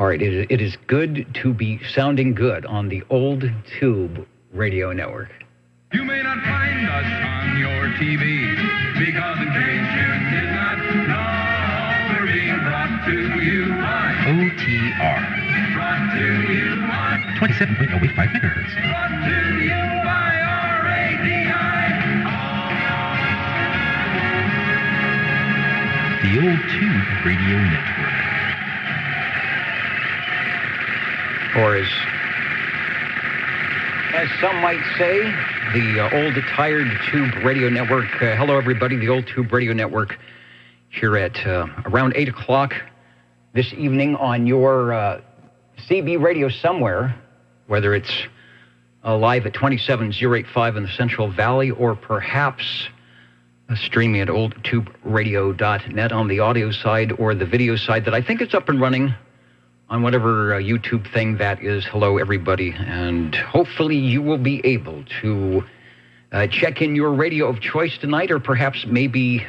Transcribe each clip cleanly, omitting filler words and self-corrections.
All right, it is good to be sounding good on the old tube radio network. You may not find us on your TV, because in case you did not know, we're being brought to you by OTR. Brought to you by 27.085 megahertz. Brought to you by RADI. The Old Tube Radio Network. Or as some might say, the old tired tube radio network. Hello, everybody. The old tube radio network here at around 8 o'clock this evening on your CB radio somewhere, whether it's live at 27085 in the Central Valley or perhaps streaming at oldtuberadio.net on the audio side or the video side that I think is up and running on whatever YouTube thing that is. Hello, everybody, and hopefully you will be able to check in your radio of choice tonight, or perhaps maybe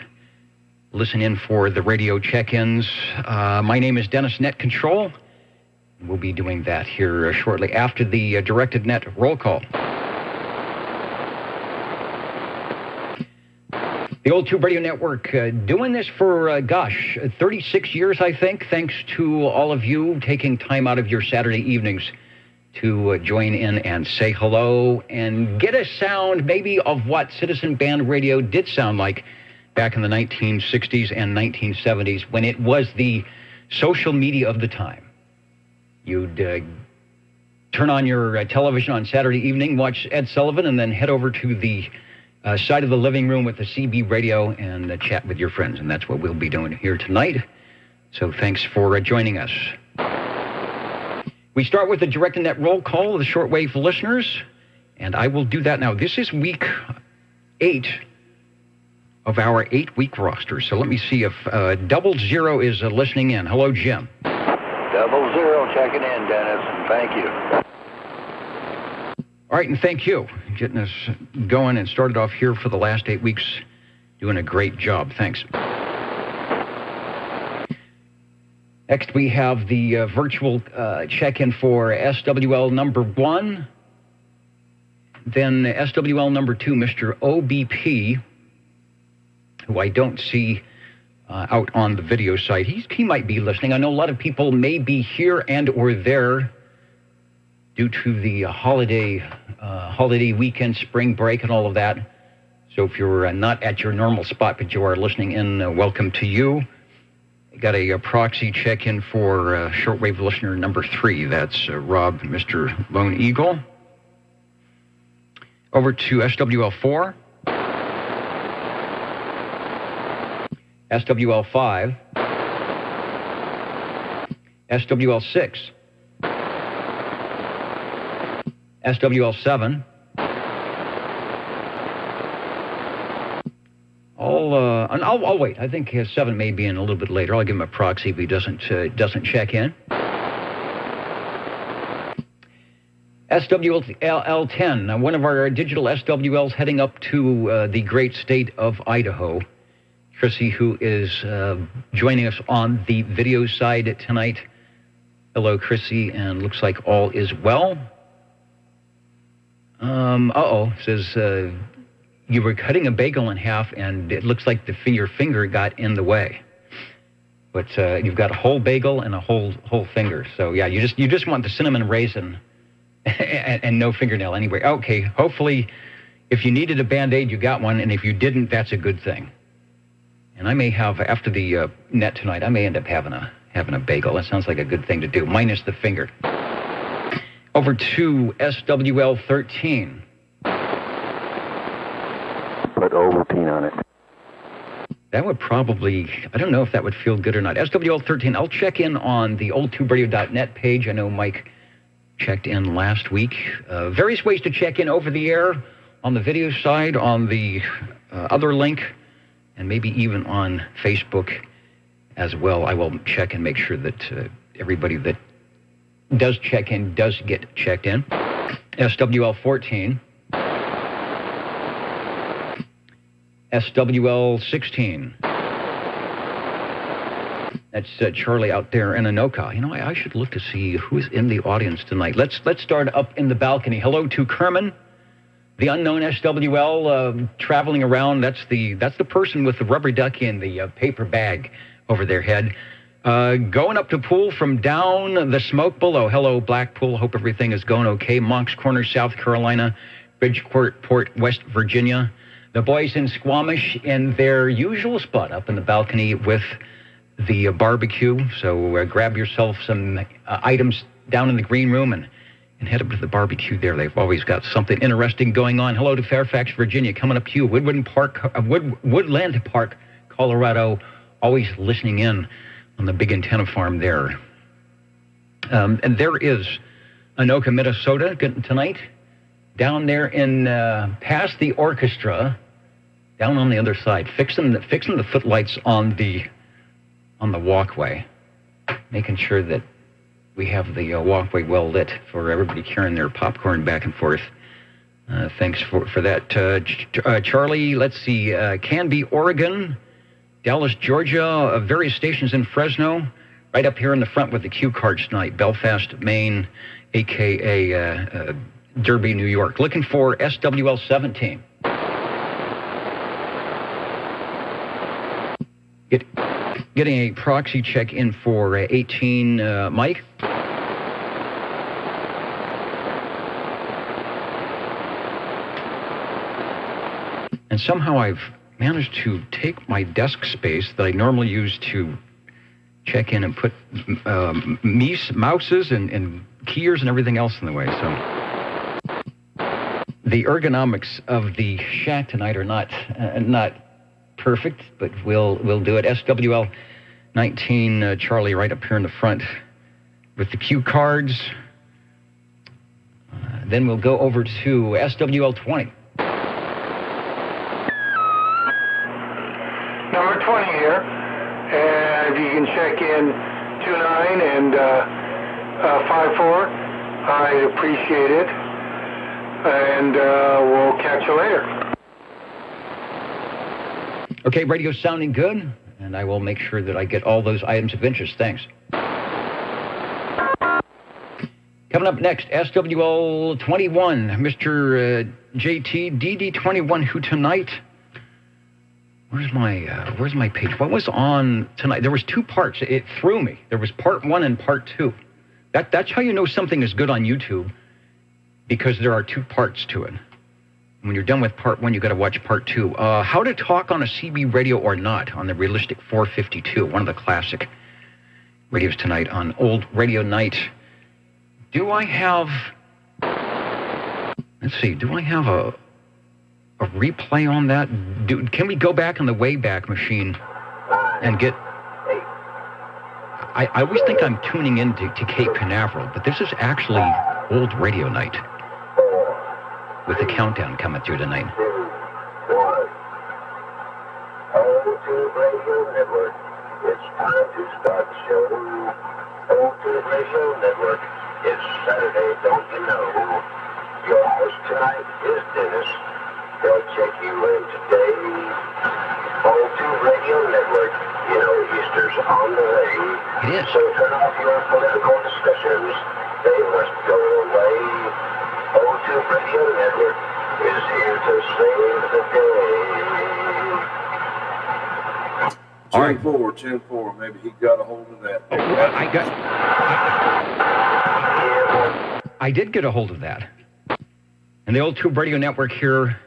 listen in for the radio check-ins. My name is Dennis Net Control. We'll be doing that here shortly after the directed net roll call. The Old Tube Radio Network doing this for, 36 years, I think, thanks to all of you taking time out of your Saturday evenings to join in and say hello and get a sound maybe of what Citizen Band Radio did sound like back in the 1960s and 1970s when it was the social media of the time. You'd turn on your television on Saturday evening, watch Ed Sullivan, and then head over to the side of the living room with the CB radio and chat with your friends. And that's what we'll be doing here tonight. So thanks for joining us. We start with the direct net roll call of the shortwave listeners, and I will do that now. This is week 8 of our 8-week roster. So let me see if 00 is listening in. Hello, Jim. 00 checking in, Dennis, and thank you. All right, and thank you. Getting us going and started off here for the last 8 weeks. Doing a great job. Thanks. Next, we have the virtual check-in for SWL number 1. Then SWL number 2, Mr. OBP, who I don't see out on the video site. He might be listening. I know a lot of people may be here and or there due to the holiday weekend, spring break, and all of that. So if you're not at your normal spot, but you are listening in, welcome to you. Got a proxy check-in for shortwave listener number 3. That's Rob, Mr. Lone Eagle. Over to SWL 4. SWL 5. SWL 6. SWL 7. I'll wait. I think 7 may be in a little bit later. I'll give him a proxy if he doesn't check in. SWL 10. One of our digital SWLs heading up to the great state of Idaho. Chrissy, who is joining us on the video side tonight. Hello, Chrissy, and looks like all is well. Says you were cutting a bagel in half, and it looks like your finger got in the way. But you've got a whole bagel and a whole finger. So yeah, you just want the cinnamon raisin and no fingernail anyway. Okay, hopefully, if you needed a Band-Aid, you got one, and if you didn't, that's a good thing. And I may have, after the net tonight, I may end up having a bagel. That sounds like a good thing to do, minus the finger. Over to SWL 13. Put Ovaltine on it. That would probably, I don't know if that would feel good or not. SWL 13, I'll check in on the oldtuberadio.net page. I know Mike checked in last week. Various ways to check in over the air, on the video side, on the other link, and maybe even on Facebook as well. I will check and make sure that everybody that does check in does get checked in. SWL 14. SWL 16. That's Charlie out there in Anoka. You know, I should look to see who's in the audience tonight. Let's start up in the balcony. Hello to Kerman, the unknown SWL, traveling around. That's the person with the rubber ducky and the paper bag over their head. Going up to pool from down the smoke below. Hello, Blackpool. Hope everything is going okay. Moncks Corner, South Carolina. Bridgeport, West Virginia. The boys in Squamish in their usual spot up in the balcony with the barbecue. So grab yourself some items down in the green room and head up to the barbecue there. They've always got something interesting going on. Hello to Fairfax, Virginia. Coming up to you. Woodland Park, Colorado. Always listening in on the big antenna farm there. And there is Anoka, Minnesota tonight. Down there in past the orchestra, down on the other side, fixing the footlights on the walkway, making sure that we have the walkway well lit for everybody carrying their popcorn back and forth. Thanks for that, Charlie. Let's see, Canby, Oregon, Dallas, Georgia, various stations in Fresno, right up here in the front with the cue cards tonight. Belfast, Maine, a.k.a. Derby, New York. Looking for SWL 17. Getting a proxy check in for 18, Mike. And somehow I've managed to take my desk space that I normally use to check in and put mouses and keyers and everything else in the way. So the ergonomics of the shack tonight are not perfect, but we'll do it. SWL 19, Charlie, right up here in the front with the cue cards. Then we'll go over to SWL 20. Number 20 here, and if you can check in 29 and 54, I'd appreciate it, and we'll catch you later. Okay, radio's sounding good, and I will make sure that I get all those items of interest. Thanks. Coming up next, SWL 21, Mr. JT DD21, who tonight... Where's my page? What was on tonight? There was two parts. It threw me. There was part 1 and part 2. That's how you know something is good on YouTube, because there are 2 parts to it. When you're done with part 1, you got to watch part 2. How to talk on a CB radio or not on the Realistic 452, one of the classic radios tonight on Old Radio Night. Do I have a replay on that? Can we go back on the Wayback Machine and get... I always think I'm tuning in to Cape Canaveral, but this is actually Old Radio Night with the countdown coming through tonight. O2 Radio Network, it's time to start the show. O2 Radio Network, it's Saturday, don't you know? Your host tonight is Dennis. They'll check you in today. O2 Radio Network, you know Easter's on the way. It is. So turn off your political discussions. They must go away. O2 Radio Network is here to save the day. All right. 10-4, maybe he got a hold of that. I did get a hold of that. And the Old Tube Radio Network here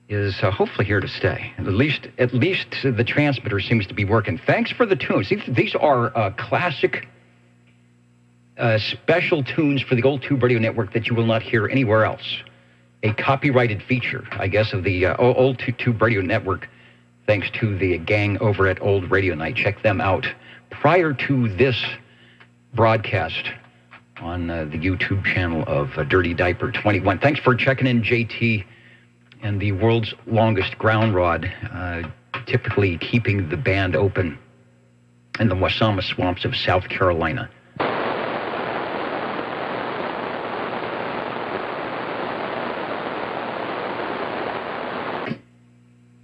is hopefully here to stay. At least the transmitter seems to be working. Thanks for the tunes. These are classic, special tunes for the Old Tube Radio Network that you will not hear anywhere else. A copyrighted feature, I guess, of the Old Tube Radio Network, thanks to the gang over at Old Radio Night. Check them out prior to this broadcast on the YouTube channel of Dirty Diaper 21. Thanks for checking in, JT, and the world's longest ground rod, typically keeping the band open in the Wasama swamps of South Carolina.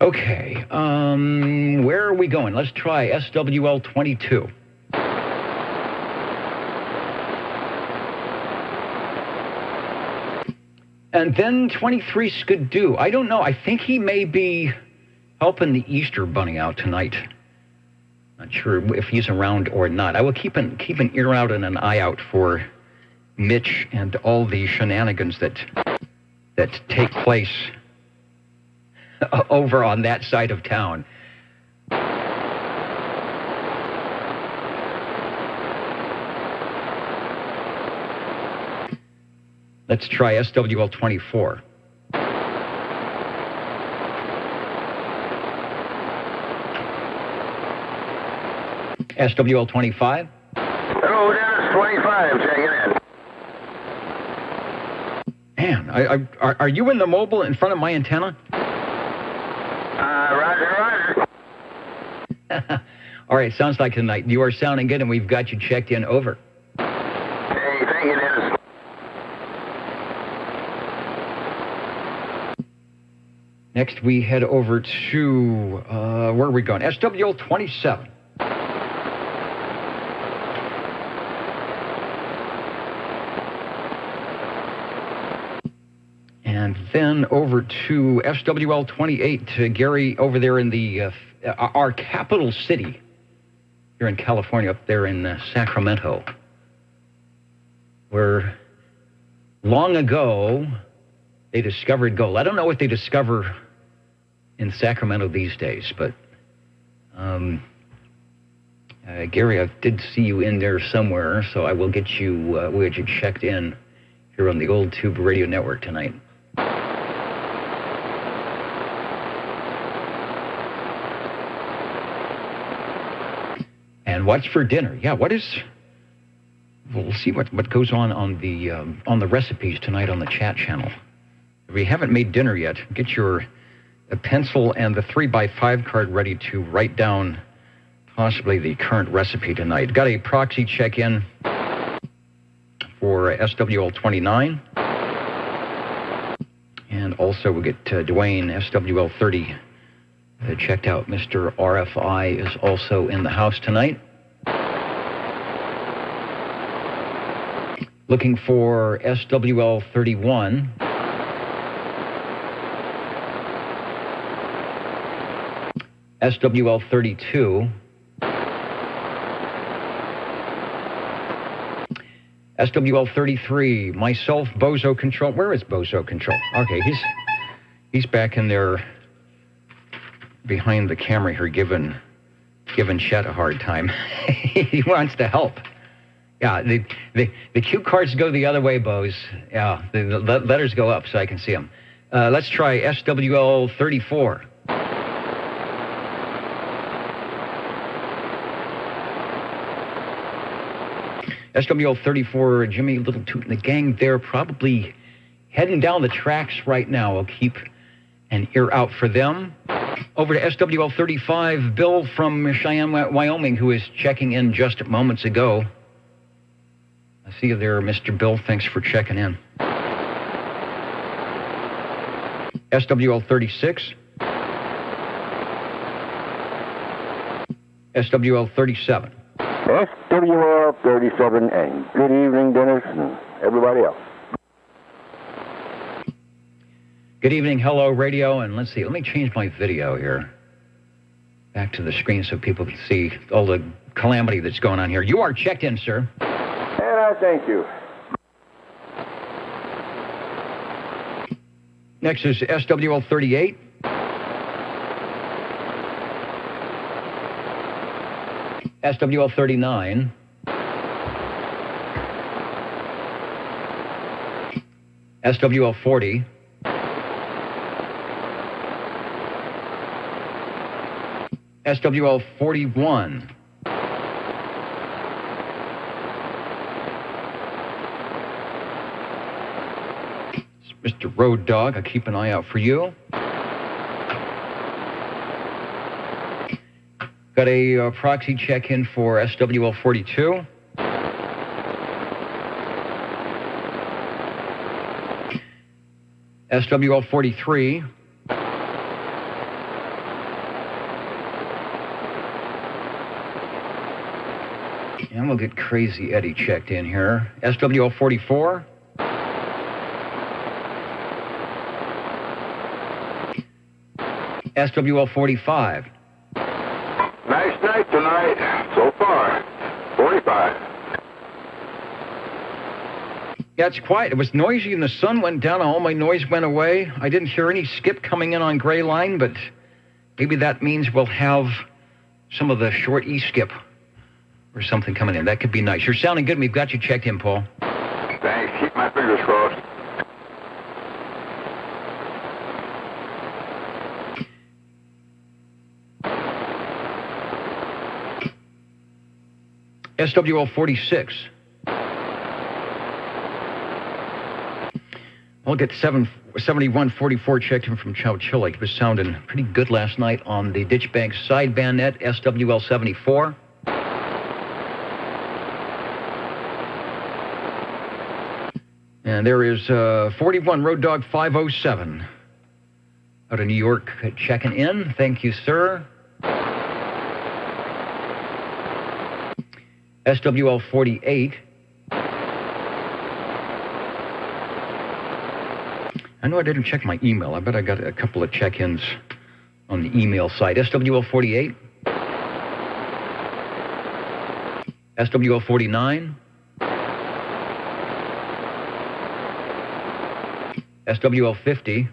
Okay, where are we going? Let's try SWL 22. And then 23 Skidoo. I don't know. I think he may be helping the Easter Bunny out tonight. Not sure if he's around or not. I will keep an ear out and an eye out for Mitch and all the shenanigans that take place over on that side of town. Let's try SWL 24. SWL 25. Hello, Dennis, 25, checking in. Man, are you in the mobile in front of my antenna? Roger, roger. All right, sounds like tonight. You are sounding good, and we've got you checked in. Over. Hey, thank you, Dennis. Next, we head over to, where are we going? SWL 27. And then over to SWL 28, to Gary over there in the our capital city here in California, up there in Sacramento, where long ago they discovered gold. I don't know what they discover in Sacramento these days, but Gary, I did see you in there somewhere, so I will get you, we'll get you checked in here on the Old Tube Radio Network tonight. And what's for dinner? Yeah, what is... We'll see what goes on the recipes tonight on the chat channel. If you haven't made dinner yet, get your pencil and the 3x5 card ready to write down possibly the current recipe tonight. Got a proxy check-in for SWL 29. And also we'll get Dwayne, SWL 30, checked out. Mr. RFI is also in the house tonight. Looking for SWL 31. SWL 32. SWL 33. Myself, Bozo Control. Where is Bozo Control? Okay, he's back in there behind the camera here, giving Chet a hard time. He wants to help. Yeah, the cue cards go the other way, Bose. Yeah, the letters go up so I can see them. Let's try SWL 34. SWL 34, Jimmy Little Toot and the gang there, probably heading down the tracks right now. I'll keep an ear out for them. Over to SWL 35, Bill from Cheyenne, Wyoming, who is checking in just moments ago. I see you there, Mr. Bill. Thanks for checking in. SWL 36. SWL 37. SWL 37, and good evening, Dennis, and everybody else. Good evening, hello, radio, and let's see, let me change my video here. Back to the screen so people can see all the calamity that's going on here. You are checked in, sir. And I thank you. Next is SWL 38. SWL 39. SWL 40. SWL 41. Mr. Road Dog, I'll keep an eye out for you. Got a proxy check-in for SWL 42. SWL 43. And we'll get Crazy Eddie checked in here. SWL 44. SWL 45. Nice night tonight, so far. 45. Yeah, it's quiet. It was noisy and the sun went down. All my noise went away. I didn't hear any skip coming in on Gray Line, but maybe that means we'll have some of the short E skip or something coming in. That could be nice. You're sounding good. We've got you checked in, Paul. Thanks. Keep my fingers crossed. SWL 46. I'll get 7144 checked in from Chowchilla. He was sounding pretty good last night on the Ditchbank sideband net, SWL 74. And there is 41 Road Dog 507 out of New York checking in. Thank you, sir. SWL 48. I know I didn't check my email. I bet I got a couple of check-ins on the email site. SWL 48. SWL 49. SWL 50.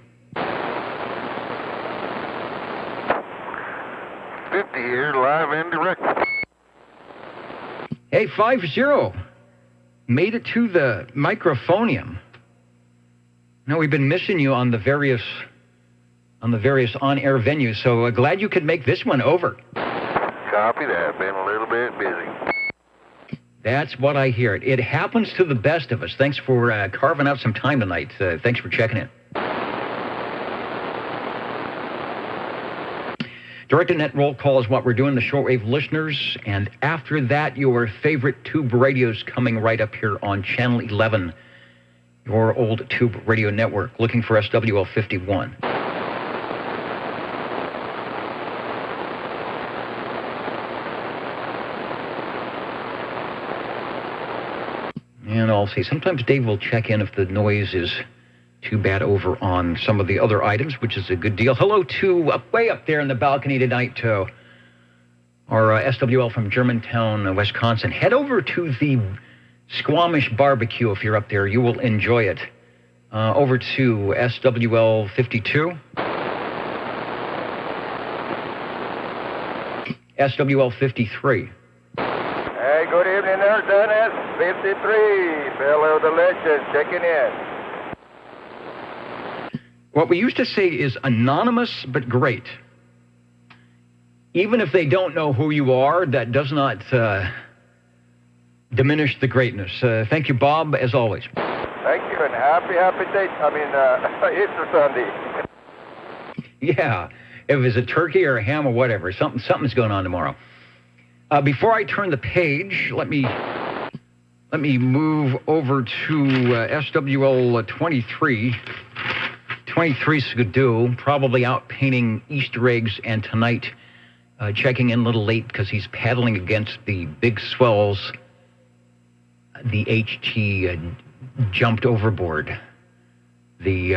50 here, live and direct. Hey, 50. Made it to the microphonium. No, we've been missing you on the various on-air venues, so glad you could make this one over. Copy that. Been a little bit busy. That's what I hear. It happens to the best of us. Thanks for carving out some time tonight. Thanks for checking in. Direct-to-net roll call is what we're doing, the shortwave listeners. And after that, your favorite tube radios coming right up here on Channel 11, your old tube radio network, looking for SWL 51. And I'll see. Sometimes Dave will check in if the noise is too bad over on some of the other items, which is a good deal. Hello to way up there in the balcony tonight, to our SWL from Germantown, Wisconsin. Head over to the Squamish Barbecue if you're up there. You will enjoy it. Over to SWL 52. SWL 53. Hey, good evening there, Dennis. 53, fellow the legend, checking in. What we used to say is anonymous but great. Even if they don't know who you are, that does not diminish the greatness. Thank you, Bob, as always. Thank you, and happy day. Easter Sunday. Yeah, if it's a turkey or a ham or whatever, something's going on tomorrow. Before I turn the page, let me move over to SWL 23. 23 Skidoo, probably out painting Easter eggs, and tonight checking in a little late because he's paddling against the big swells. The HT jumped overboard. The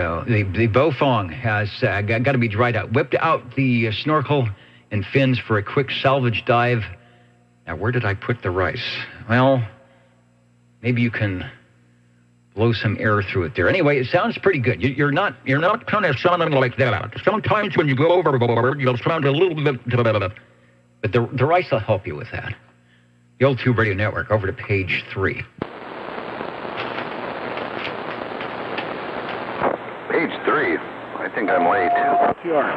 Bofong has got to be dried out. Whipped out the snorkel and fins for a quick salvage dive. Now, where did I put the rice? Well, maybe you can blow some air through it there. Anyway, it sounds pretty good. You're not kind of sounding like that. Sometimes when you go overboard, you'll sound a little bit, but the rice will help you with that. The old Tube Radio Network, over to page 3. Page 3. I think I'm late. Sure.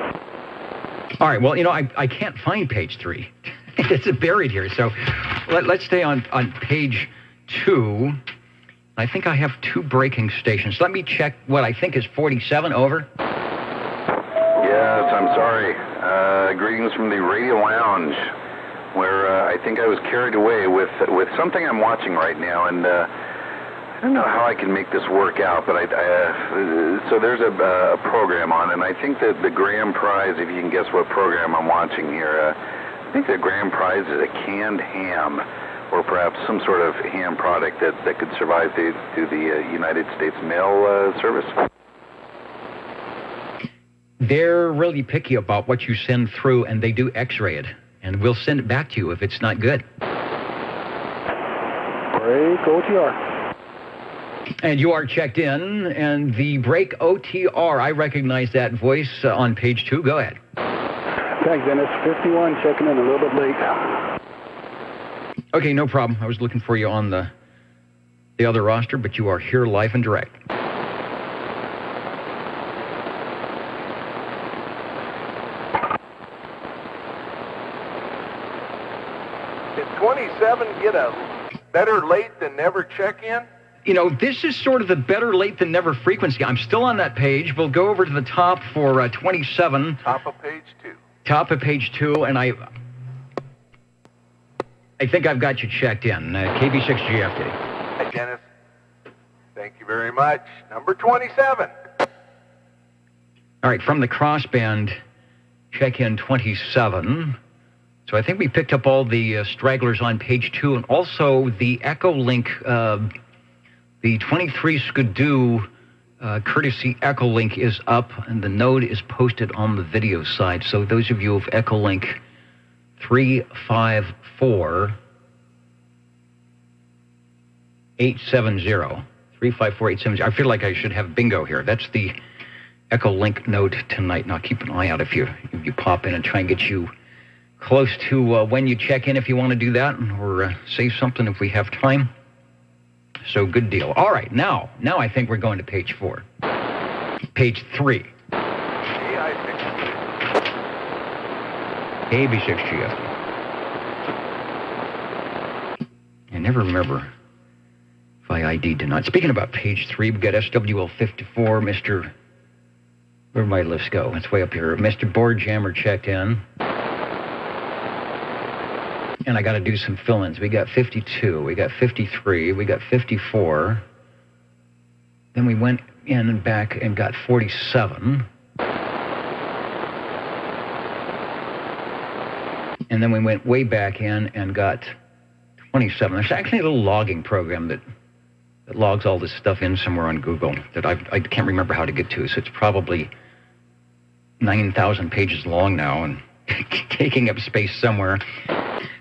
All right, well, I can't find page 3. It's buried here. So let's stay on page 2. I think I have 2 breaking stations. Let me check what I think is 47, over. Yes, I'm sorry. Greetings from the Radio Lounge, where I think I was carried away with something I'm watching right now, and I don't know how I can make this work out, but so there's a program on, and I think that the grand prize, if you can guess what program I'm watching here, I think the grand prize is a canned ham or perhaps some sort of ham product that could survive through the United States mail service? They're really picky about what you send through, and they do X-ray it, and we'll send it back to you if it's not good. Break OTR. And you are checked in, and the break OTR, I recognize that voice on page 2. Go ahead. Thanks, Dennis. 51, checking in a little bit late. Okay, no problem. I was looking for you on the other roster, but you are here live and direct. Did 27 get a better late than never check-in? You know, this is sort of the better late than never frequency. I'm still on that page. We'll go over to the top for 27. Top of page 2. Top of page 2, and I think I've got you checked in. KB6GFD. Hi, Dennis. Thank you very much. Number 27. All right, from the crossband, check in 27. So I think we picked up all the stragglers on page 2, and also the EchoLink, the 23 Skidoo courtesy EchoLink is up, and the node is posted on the video side. So those of you of EchoLink 354-870, I feel like I should have bingo here. That's the EchoLink node tonight. Now keep an eye out if you pop in and try and get you close to when you check in if you want to do that, or say something if we have time. So good deal. All right, now I think we're going to page 4. Page 3. AB6GF. I never remember if I ID'd or not. Speaking about page 3, we've got SWL54, Mr. Where'd my list go? It's way up here. Mr. Board Jammer checked in. And I got to do some fill-ins. We got 52, we got 53, we got 54. Then we went in and back and got 47. And then we went way back in and got 27. There's actually a little logging program that logs all this stuff in somewhere on Google that I can't remember how to get to. So it's probably 9,000 pages long now and taking up space somewhere.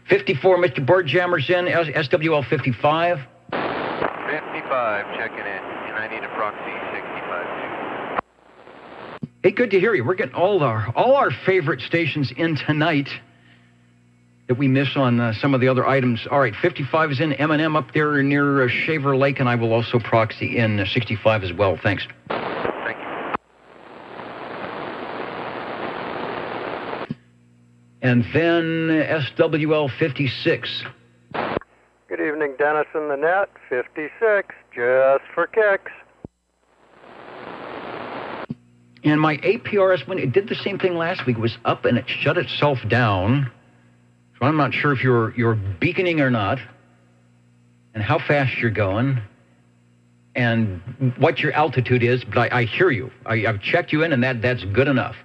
54, Mr. Board Jammer's in. SWL 55. 55, checking in. And I need a proxy 65 too. Hey, good to hear you. We're getting all our favorite stations in tonight that we miss on some of the other items. All right, 55 is in. M&M up there near Shaver Lake, and I will also proxy in 65 as well. Thanks. Thank you. And then SWL 56. Good evening, Dennis and the net. 56, just for kicks. And my APRS, when it did the same thing last week, was up and it shut itself down. So I'm not sure if you're beaconing or not, and how fast you're going, and what your altitude is, but I hear you. I've checked you in, and that's good enough.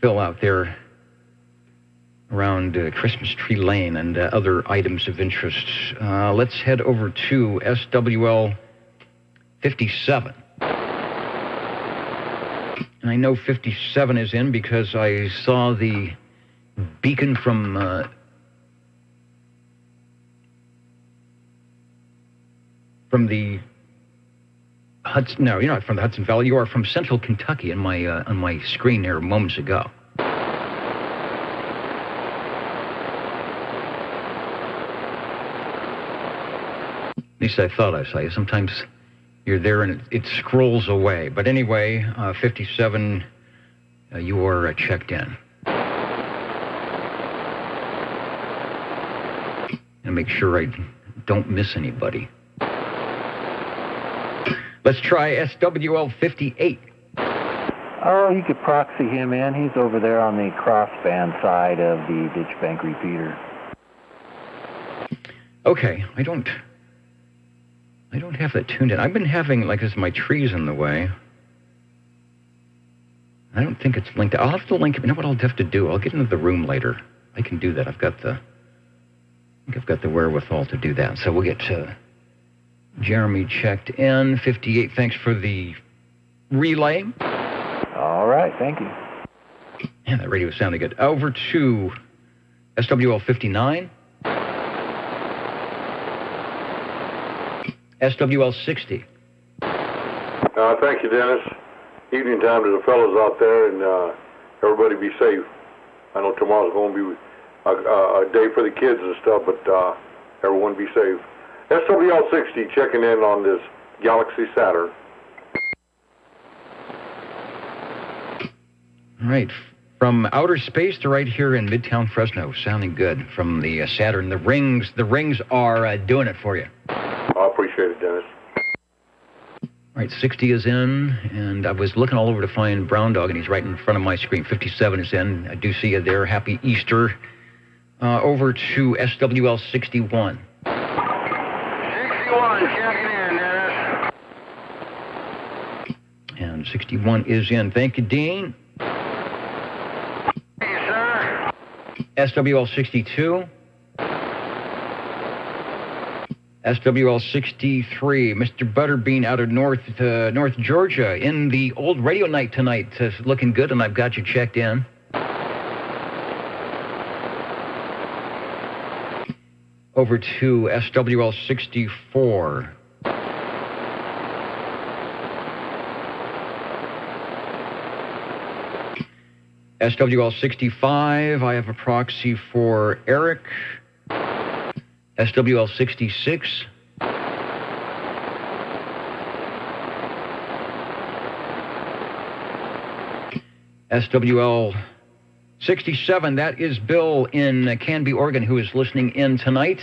Phil out there around Christmas Tree Lane and other items of interest. Let's head over to SWL 57. And I know 57 is in because I saw the beacon from the Hudson. No, you're not from the Hudson Valley. You are from Central Kentucky on my screen there moments ago. At least I thought I saw you. Sometimes you're there and it scrolls away. But anyway, 57, you are checked in. And make sure I don't miss anybody. Let's try SWL 58. Oh, you could proxy him in. He's over there on the crossband side of the ditch bank repeater. Okay, I don't have that tuned in. I've been having, like, this, my trees in the way. I don't think it's linked. I'll have to link it. You know what I'll have to do? I'll get into the room later. I can do that. I've got the wherewithal to do that. So we'll get Jeremy checked in. 58, thanks for the relay. All right, thank you. Yeah, that radio sounded good. Over to SWL 59. SWL 60. Thank you, Dennis. Evening time to the fellows out there, and everybody be safe. I know tomorrow's going to be a day for the kids and stuff, but everyone be safe. SWL 60 checking in on this Galaxy Saturn. All right. From outer space to right here in Midtown Fresno. Sounding good from the Saturn. The rings are doing it for you. I appreciate it, Dennis. All right, 60 is in, and I was looking all over to find Brown Dog, and he's right in front of my screen. 57 is in. I do see you there. Happy Easter. Over to SWL 61. 61, checking in, Dennis. And 61 is in. Thank you, Dean. Hey, sir. SWL 62. SWL 63, Mr. Butterbean out of North Georgia in the old radio night tonight. Looking good, and I've got you checked in. Over to SWL 64. SWL 65, I have a proxy for Eric. SWL 66. SWL 67, that is Bill in Canby, Oregon, who is listening in tonight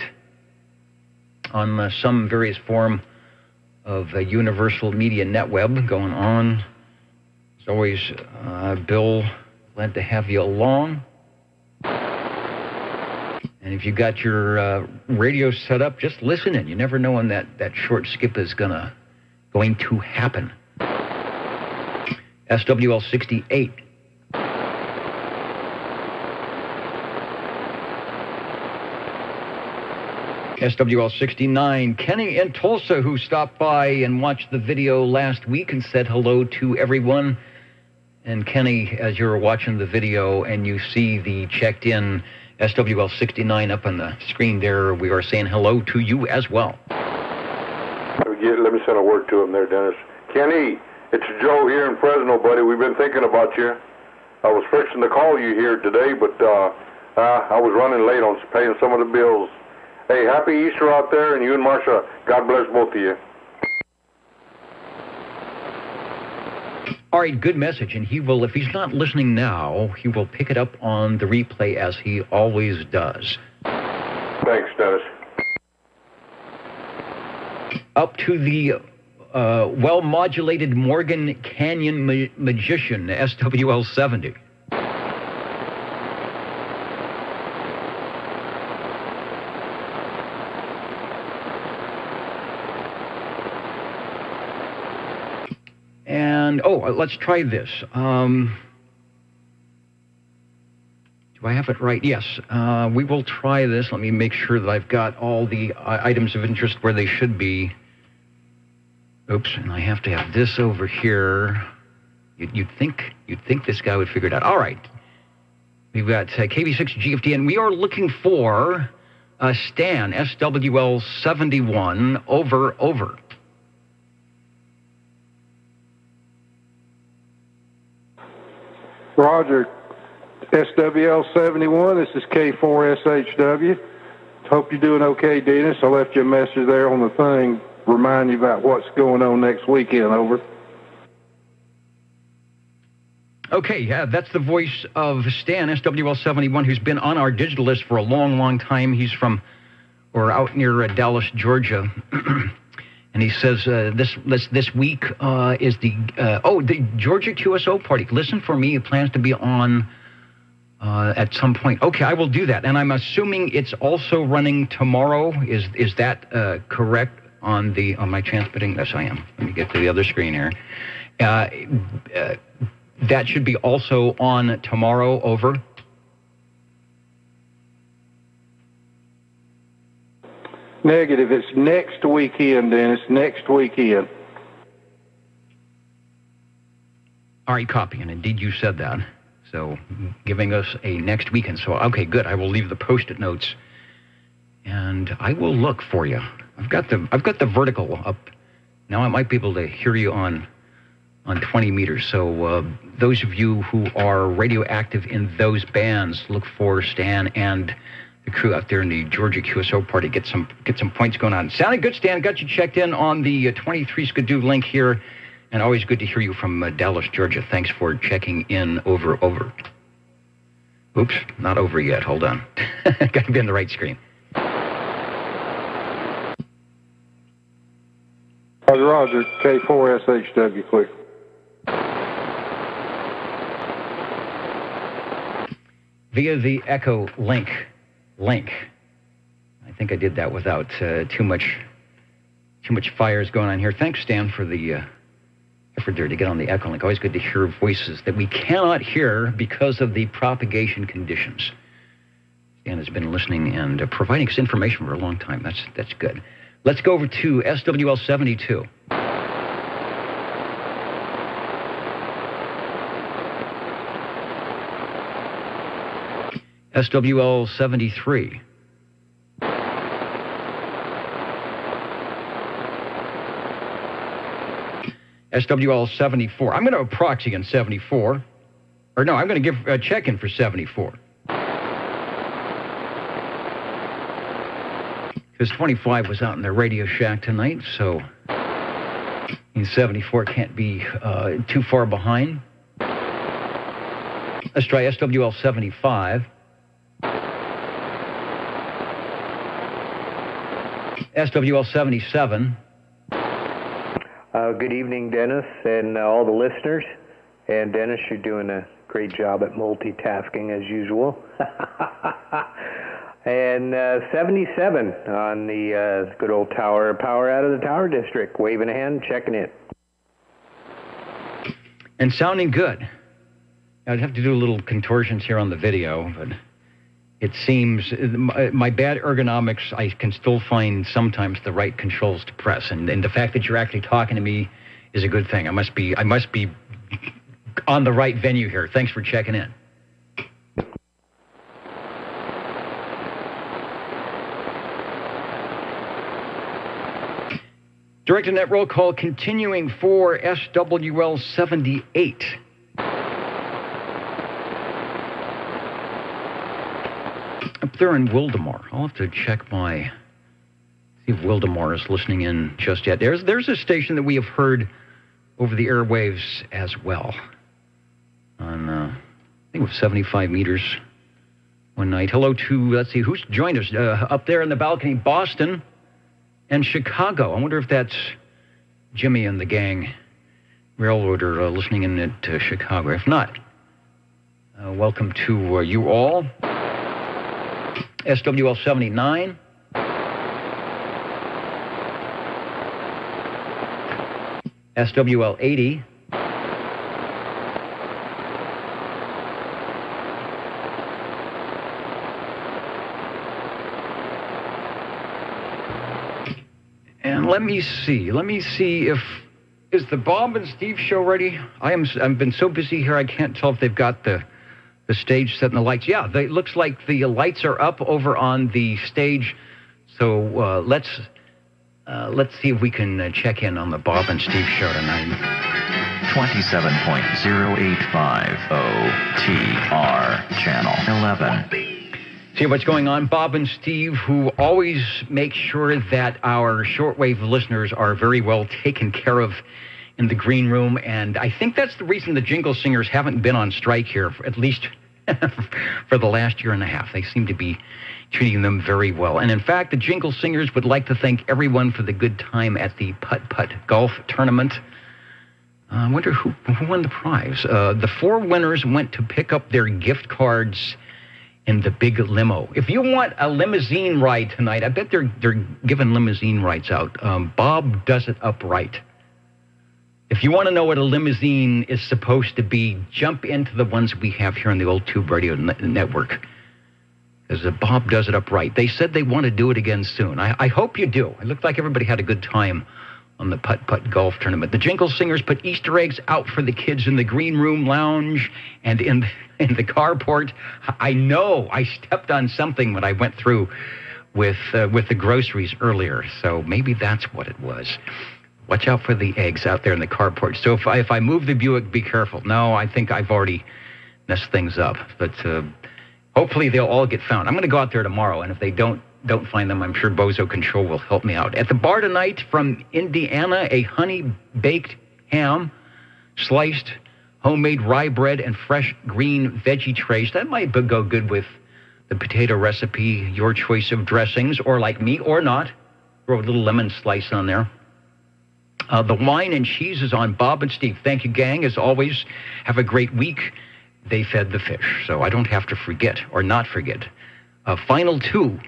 on some various form of universal media netweb going on. As always, Bill, glad to have you along. And if you got your radio set up, just listen in. You never know when that short skip is going to happen. SWL 68. SWL 69, Kenny in Tulsa, who stopped by and watched the video last week and said hello to everyone. And Kenny, as you're watching the video and you see the checked-in SWL 69 up on the screen there, we are saying hello to you as well. Let me send a word to him there, Dennis. Kenny, it's Joe here in Fresno, buddy. We've been thinking about you. I was fixing to call you here today, but I was running late on paying some of the bills. Hey, happy Easter out there, and you and Marsha, God bless both of you. All right, good message, and he will, if he's not listening now, he will pick it up on the replay as he always does. Thanks, Dennis. Up to the well-modulated Morgan Canyon Magician, SWL 70. And, let's try this. Do I have it right? Yes. We will try this. Let me make sure that I've got all the items of interest where they should be. Oops, and I have to have this over here. You'd think this guy would figure it out. All right. We've got KB6 GFT, and we are looking for Stan, SWL 71, over. Roger, SWL 71, this is K4SHW. Hope you're doing okay, Dennis. I left you a message there on the thing, remind you about what's going on next weekend, over. Okay, yeah, that's the voice of Stan, SWL 71, who's been on our digital list for a long, long time. He's from, or out near Dallas, Georgia. And he says this week is the Georgia QSO party. Listen for me. It plans to be on at some point. Okay, I will do that. And I'm assuming it's also running tomorrow. Is that correct on my transmitting? Yes, I am. Let me get to the other screen here. that should be also on tomorrow. Over. Negative. It's next weekend, Dennis. Next weekend. All right, copy. And indeed, you said that. So, giving us a next weekend. So, okay, good. I will leave the post-it notes, and I will look for you. I've got the vertical up. Now I might be able to hear you on 20 meters. So, those of you who are radioactive in those bands, look for Stan and the crew out there in the Georgia QSO party. Get some points going on. Sounded good, Stan. Got you checked in on the 23 Skidoo link here. And always good to hear you from Dallas, Georgia. Thanks for checking in. Over. Oops, not over yet. Hold on. Got to be on the right screen. Roger. K4SHW, clear. Via the EchoLink link. I think I did that without too much fires going on here. Thanks, Stan, for the effort there to get on the EchoLink. Always good to hear voices that we cannot hear because of the propagation conditions. Stan has been listening and providing us information for a long time. That's good. Let's go over to SWL 72. SWL 73. SWL 74. I'm going to proxy in 74. Or no, I'm going to give a check-in for 74. Because 25 was out in the Radio Shack tonight, so in 74 can't be too far behind. Let's try SWL 75. SWL 77. Good evening, Dennis, and all the listeners. And Dennis, you're doing a great job at multitasking as usual. And 77 on the good old tower, power out of the Tower District. Waving a hand, checking it. And sounding good. I'd have to do a little contortions here on the video, but it seems my bad ergonomics, I can still find sometimes the right controls to press. And the fact that you're actually talking to me is a good thing. I must be on the right venue here. Thanks for checking in. Direct net roll call continuing for SWL 78. Up there in Wildemar. I'll have to check see if Wildemar is listening in just yet. There's a station that we have heard over the airwaves as well. On, I think it was 75 meters one night. Hello to, let's see, who's joined us up there in the balcony? Boston and Chicago. I wonder if that's Jimmy and the gang railroader listening in at Chicago. If not, welcome to you all. SWL 79. SWL 80. And let me see if is the Bob and Steve show ready? I've been so busy here I can't tell if they've got the stage set and the lights. Yeah, it looks like the lights are up over on the stage. So let's see if we can check in on the Bob and Steve show tonight. 27.0850 TR channel 11. See what's going on. Bob and Steve, who always make sure that our shortwave listeners are very well taken care of in the green room. And I think that's the reason the Jingle Singers haven't been on strike here, at least for the last year and a half. They seem to be treating them very well. And in fact, the Jingle Singers would like to thank everyone for the good time at the putt-putt golf tournament. I wonder who won the prize. The 4 winners went to pick up their gift cards in the big limo. If you want a limousine ride tonight, I bet they're giving limousine rides out. Bob does it upright. If you want to know what a limousine is supposed to be, jump into the ones we have here on the old Tube Radio Network. Because Bob does it up right. They said they want to do it again soon. I hope you do. It looked like everybody had a good time on the putt-putt golf tournament. The Jingle Singers put Easter eggs out for the kids in the green room lounge and in the carport. I know I stepped on something when I went through with the groceries earlier, so maybe that's what it was. Watch out for the eggs out there in the carport. So if I move the Buick, be careful. No, I think I've already messed things up, but hopefully they'll all get found. I'm going to go out there tomorrow, and if they don't find them, I'm sure Bozo Control will help me out. At the bar tonight from Indiana, a honey-baked ham, sliced homemade rye bread, and fresh green veggie trays. That might go good with the potato recipe, your choice of dressings, or like me, or not. Throw a little lemon slice on there. The wine and cheese is on Bob and Steve. Thank you, gang. As always, have a great week. They fed the fish, so I don't have to forget or not forget. Final two,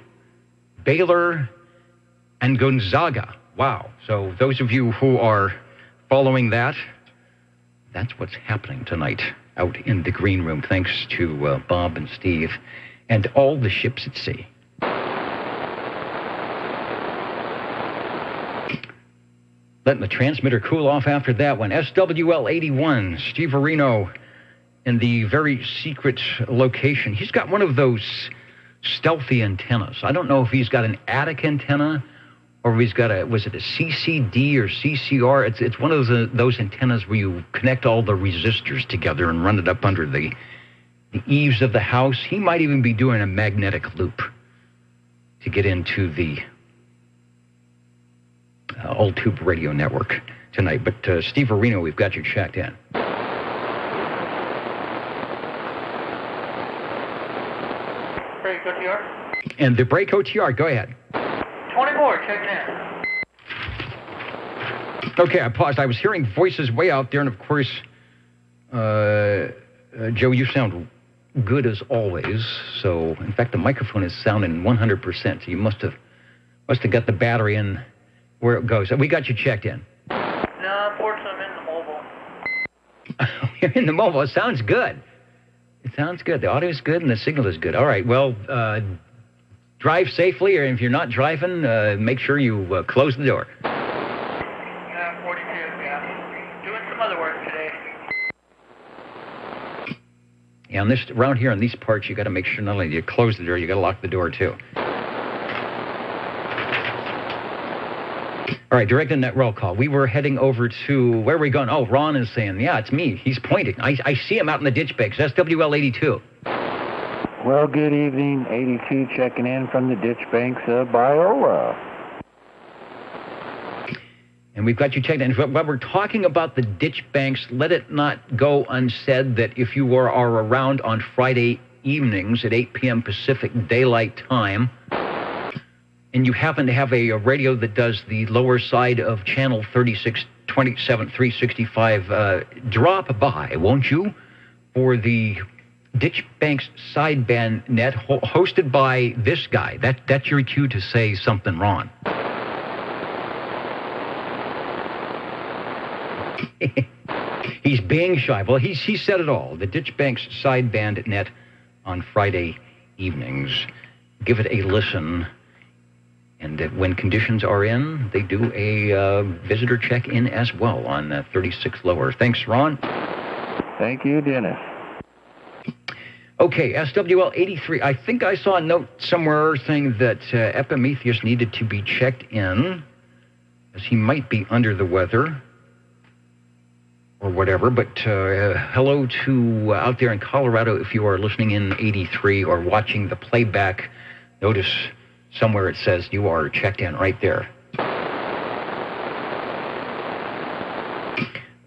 Baylor and Gonzaga. Wow. So those of you who are following that, that's what's happening tonight out in the green room, thanks to Bob and Steve and all the ships at sea. Letting the transmitter cool off after that one. SWL 81, Steve Areno in the very secret location. He's got one of those stealthy antennas. I don't know if he's got an attic antenna or if he's got was it a CCD or CCR? It's one of those antennas where you connect all the resistors together and run it up under the eaves of the house. He might even be doing a magnetic loop to get into the Old Tube Radio Network tonight. But Steve Areno, we've got you checked in. Break OTR. And the break OTR, go ahead. 24, checking in. Okay, I paused. I was hearing voices way out there, and of course, Joe, you sound good as always. So, in fact, the microphone is sounding 100%. So you must have got the battery in where it goes. We got you checked in. No, unfortunately, I'm in the mobile. You're in the mobile. It sounds good. It sounds good. The audio is good and the signal is good. All right. Well, drive safely, or if you're not driving, make sure you close the door. 42, yeah. Doing some other work today. Yeah, around here in these parts, you got to make sure not only do you close the door, you got to lock the door too. All right, direct net roll call. We were heading over to, where are we going? Oh, Ron is saying, yeah, it's me. He's pointing. I see him out in the ditch banks. SWL 82. Well, good evening. 82 checking in from the ditch banks of Biola. And we've got you checked in. While we're talking about the ditch banks, let it not go unsaid that if you are around on Friday evenings at 8 p.m. Pacific Daylight Time, and you happen to have a radio that does the lower side of channel 365, drop by, won't you, for the Ditch Banks sideband net hosted by this guy. That's your cue to say something wrong. He's being shy. Well, he said it all. The Ditch Banks sideband net on Friday evenings. Give it a listen. And when conditions are in, they do a visitor check-in as well on 36 lower. Thanks, Ron. Thank you, Dennis. Okay, SWL 83. I think I saw a note somewhere saying that Epimetheus needed to be checked in, as he might be under the weather or whatever. But hello to out there in Colorado, if you are listening in 83 or watching the playback. Notice somewhere it says you are checked in right there.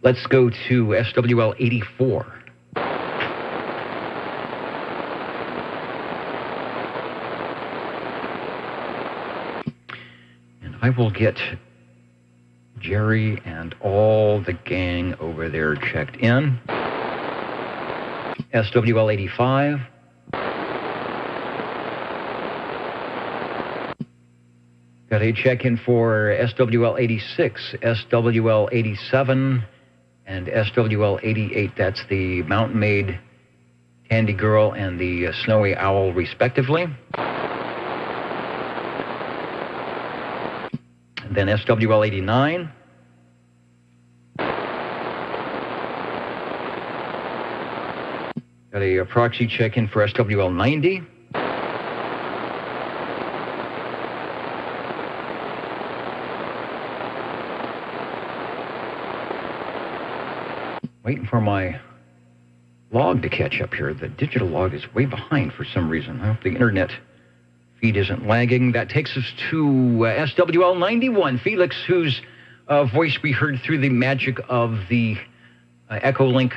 Let's go to SWL 84. And I will get Jerry and all the gang over there checked in. SWL 85. Got a check-in for SWL 86, SWL 87, And SWL 88, that's the Mountain Maid, Tandy Girl, and the Snowy Owl, respectively. And then SWL 89. Got a proxy check-in for SWL 90. Waiting for my log to catch up here. The digital log is way behind for some reason. I hope the internet feed isn't lagging. That takes us to SWL 91. Felix, whose voice we heard through the magic of the EchoLink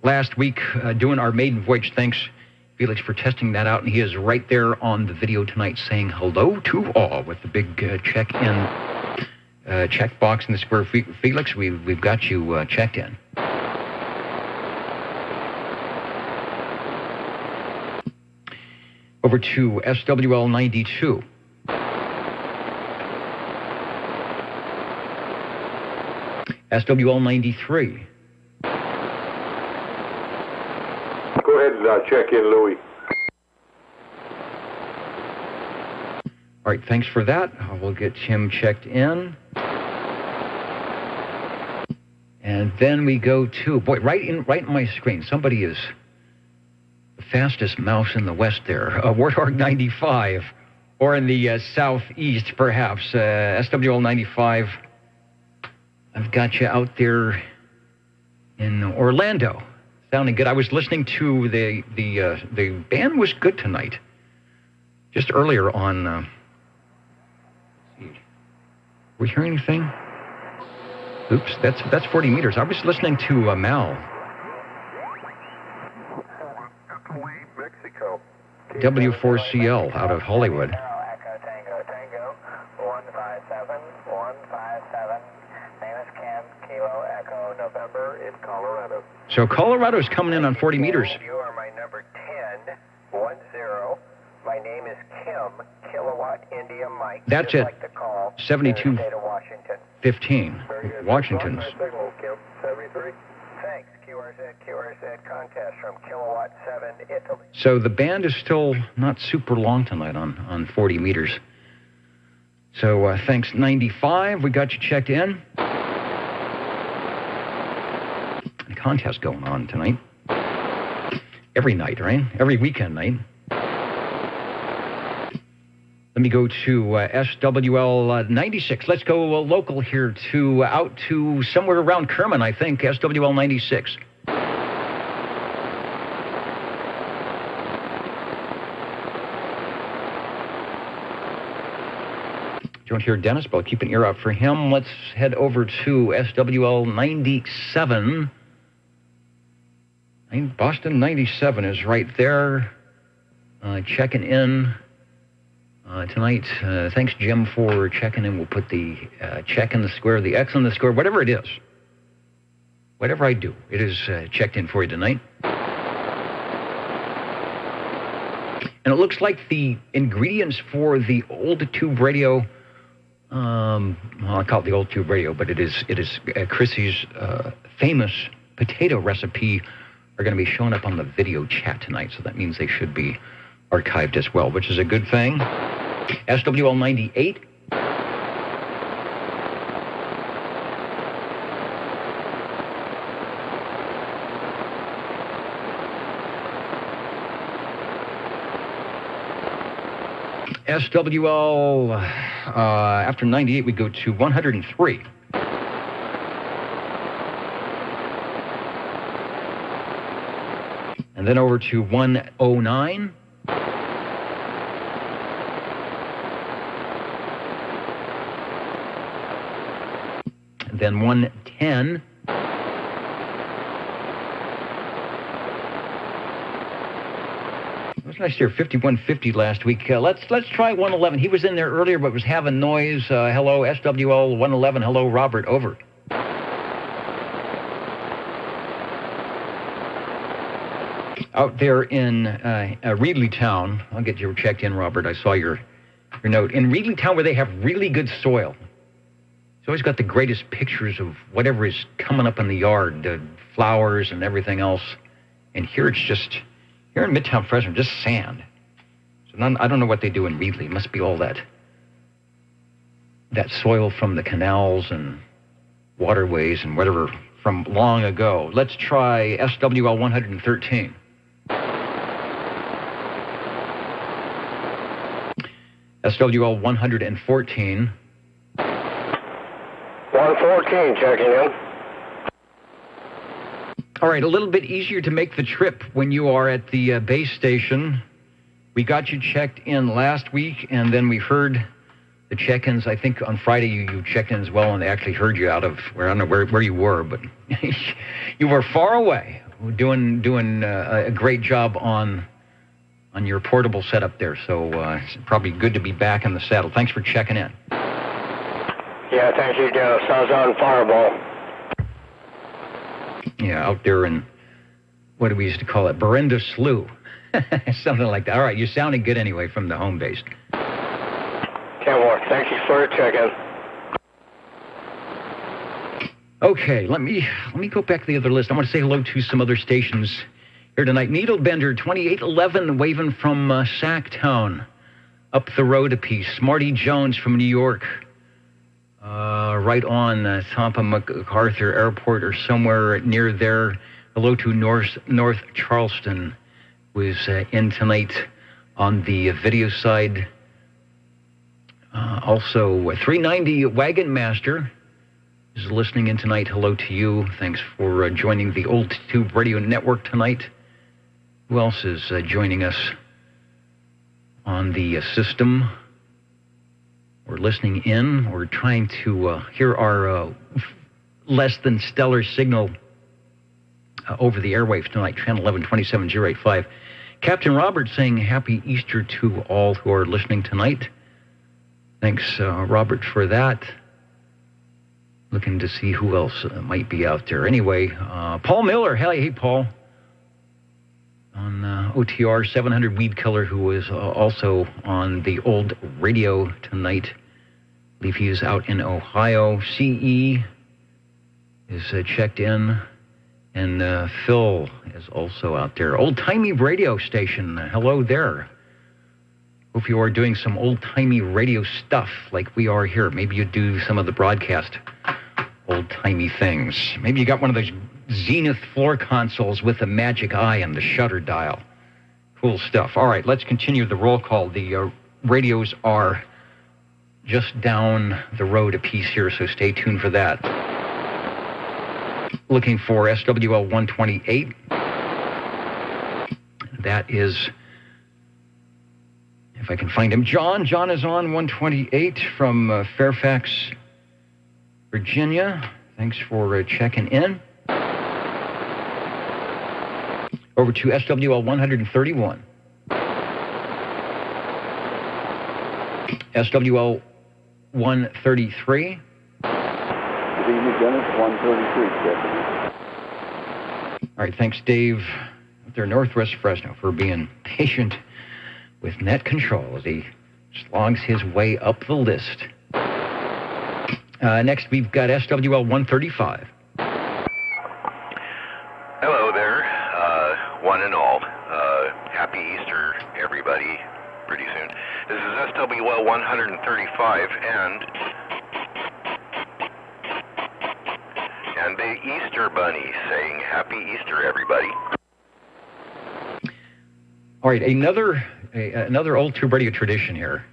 last week, doing our maiden voyage. Thanks, Felix, for testing that out. And he is right there on the video tonight saying hello to all with the big check-in check box in the square. Felix, we've got you checked in. Over to SWL 92. SWL 93. Go ahead and check in, Louis. All right, thanks for that. We'll get him checked in. And then we go to, boy, right in my screen, somebody is the fastest mouse in the west there. Warthog 95, or in the southeast, perhaps. SWL 95. I've got you out there in Orlando. Sounding good. I was listening to the band was good tonight. Just earlier on. We hear anything? Oops, that's 40 meters. I was listening to Mal. Mexico. W4CL out of Hollywood. Echo Tango Tango 157 157. Name is Ken. Kilo Echo November in Colorado. So Colorado's coming in on 40 meters. You are my number 10 10. My name is Kim. Kilowatt India Mike. That's Just it. like the call. 72 State of Washington. 15. Washington's. Signal, Kim. 73. Thanks. QRZ contest from Kilowatt 7 Italy. So the band is still not super long tonight on 40 meters. So thanks, 95. We got you checked in. A contest going on tonight. Every night, right? Every weekend night. Let me go to SWL 96. Let's go local here out to somewhere around Kerman, I think, SWL 96. Don't hear Dennis, but I'll keep an ear out for him. Let's head over to SWL 97. Boston 97 is right there. Checking in tonight. Thanks, Jim, for checking in. We'll put the check in the square, the X in the square, whatever it is. Whatever I do, it is checked in for you tonight. And it looks like the ingredients for the old tube radio, well, I call it the old tube radio, but it is Chrissy's famous potato recipe are going to be showing up on the video chat tonight. So that means they should be archived as well, which is a good thing. SWL 98. SWL, after 98, we go to 103. And then over to 109. And then 110. It was nice to hear 5150 last week. Let's try 111. He was in there earlier, but was having noise. Hello, SWL 111. Hello, Robert. Over. Out there in Reedleytown, I'll get you checked in, Robert. I saw your note. In Reedleytown, where they have really good soil. He's always got the greatest pictures of whatever is coming up in the yard, the flowers and everything else. And here it's just, here in Midtown Fresno, just sand. So I don't know what they do in Reedley. It must be all that soil from the canals and waterways and whatever from long ago. Let's try SWL 113. SWL 114. 114 checking in. All right, a little bit easier to make the trip when you are at the base station. We got you checked in last week, and then we heard the check-ins. I think on Friday you checked in as well, and they actually heard you out of where, I don't know where you were, but you were far away, doing a great job on your portable setup there. So it's probably good to be back in the saddle. Thanks for checking in. Yeah, thank you, Dennis. I was on Fireball. Yeah, out there in, what do we used to call it, Berenda Slough. Something like that. All right, you sounded good anyway from the home base. Kenmore, thank you for the check-in. Okay, let me go back to the other list. I want to say hello to some other stations here tonight. Needlebender 2811 waving from Sacktown up the road a piece. Marty Jones from New York, right on top of MacArthur Airport or somewhere near there. Hello to North Charleston, who is in tonight on the video side. Also, 390 Wagon Master is listening in tonight. Hello to you. Thanks for joining the Old Tube Radio Network tonight. Who else is joining us on the system? We're listening in. We're trying to hear our less than stellar signal over the airwaves tonight, channel 11-27085. Captain Robert saying happy Easter to all who are listening tonight. Thanks, Robert, for that. Looking to see who else might be out there. Anyway, Paul Miller. Hey, Paul. On OTR 700 Weed Killer, who is also on the old radio tonight. I believe he is out in Ohio. CE is checked in. And Phil is also out there. Old-timey radio station. Hello there. Hope you are doing some old-timey radio stuff like we are here. Maybe you do some of the broadcast old-timey things. Maybe you got one of those Zenith floor consoles with the magic eye and the shutter dial. Cool stuff. All right, let's continue the roll call. The radios are just down the road a piece here, so stay tuned for that. Looking for SWL 128. That is, if I can find him, John. John is on 128 from Fairfax, Virginia. Thanks for checking in. Over to SWL 131. SWL 133. Good evening, Dennis. 133. All right, thanks, Dave, up there Northwest Fresno, for being patient with net control as he slogs his way up the list. Next, we've got SWL 135. Hello there, one and all. Happy Easter, everybody, pretty soon. This is SWL 135, and the Easter Bunny saying Happy Easter, everybody. All right, another old tube radio tradition here,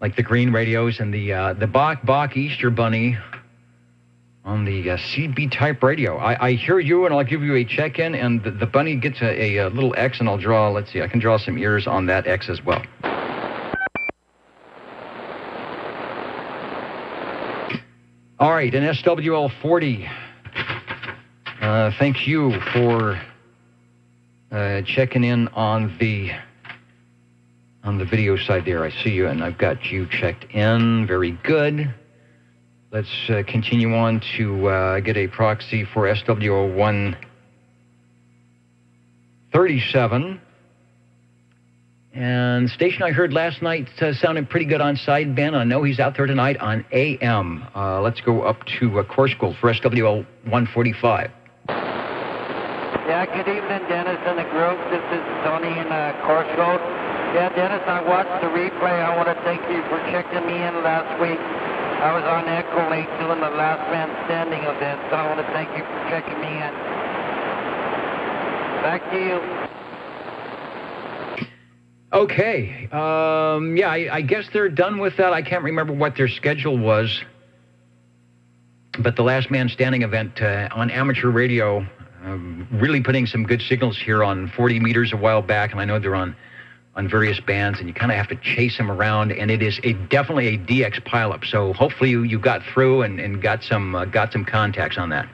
like the green radios and the Bach Easter Bunny on the CB type radio. I hear you, and I'll give you a check-in, and the bunny gets a little X, and I'll draw, let's see, I can draw some ears on that X as well. All right, an SWL 40. Thank you for checking in on the video side there. I see you, and I've got you checked in. Very good. Let's continue on to get a proxy for SWL 137. And station I heard last night sounded pretty good on sideband. I know he's out there tonight on AM. Let's go up to Course Gold for SWL 145. Yeah, good evening, Dennis and the group. This is Tony in Course Gold. Yeah, Dennis, I watched the replay. I want to thank you for checking me in last week. I was on EchoLink doing the Last Man Standing event, so I want to thank you for checking me in. Back to you. Okay. Yeah, I guess they're done with that. I can't remember what their schedule was. But the Last Man Standing event on amateur radio, really putting some good signals here on 40 meters a while back, and I know they're on various bands, and you kind of have to chase them around, and it is definitely a DX pileup. So hopefully you got through and got some contacts on that.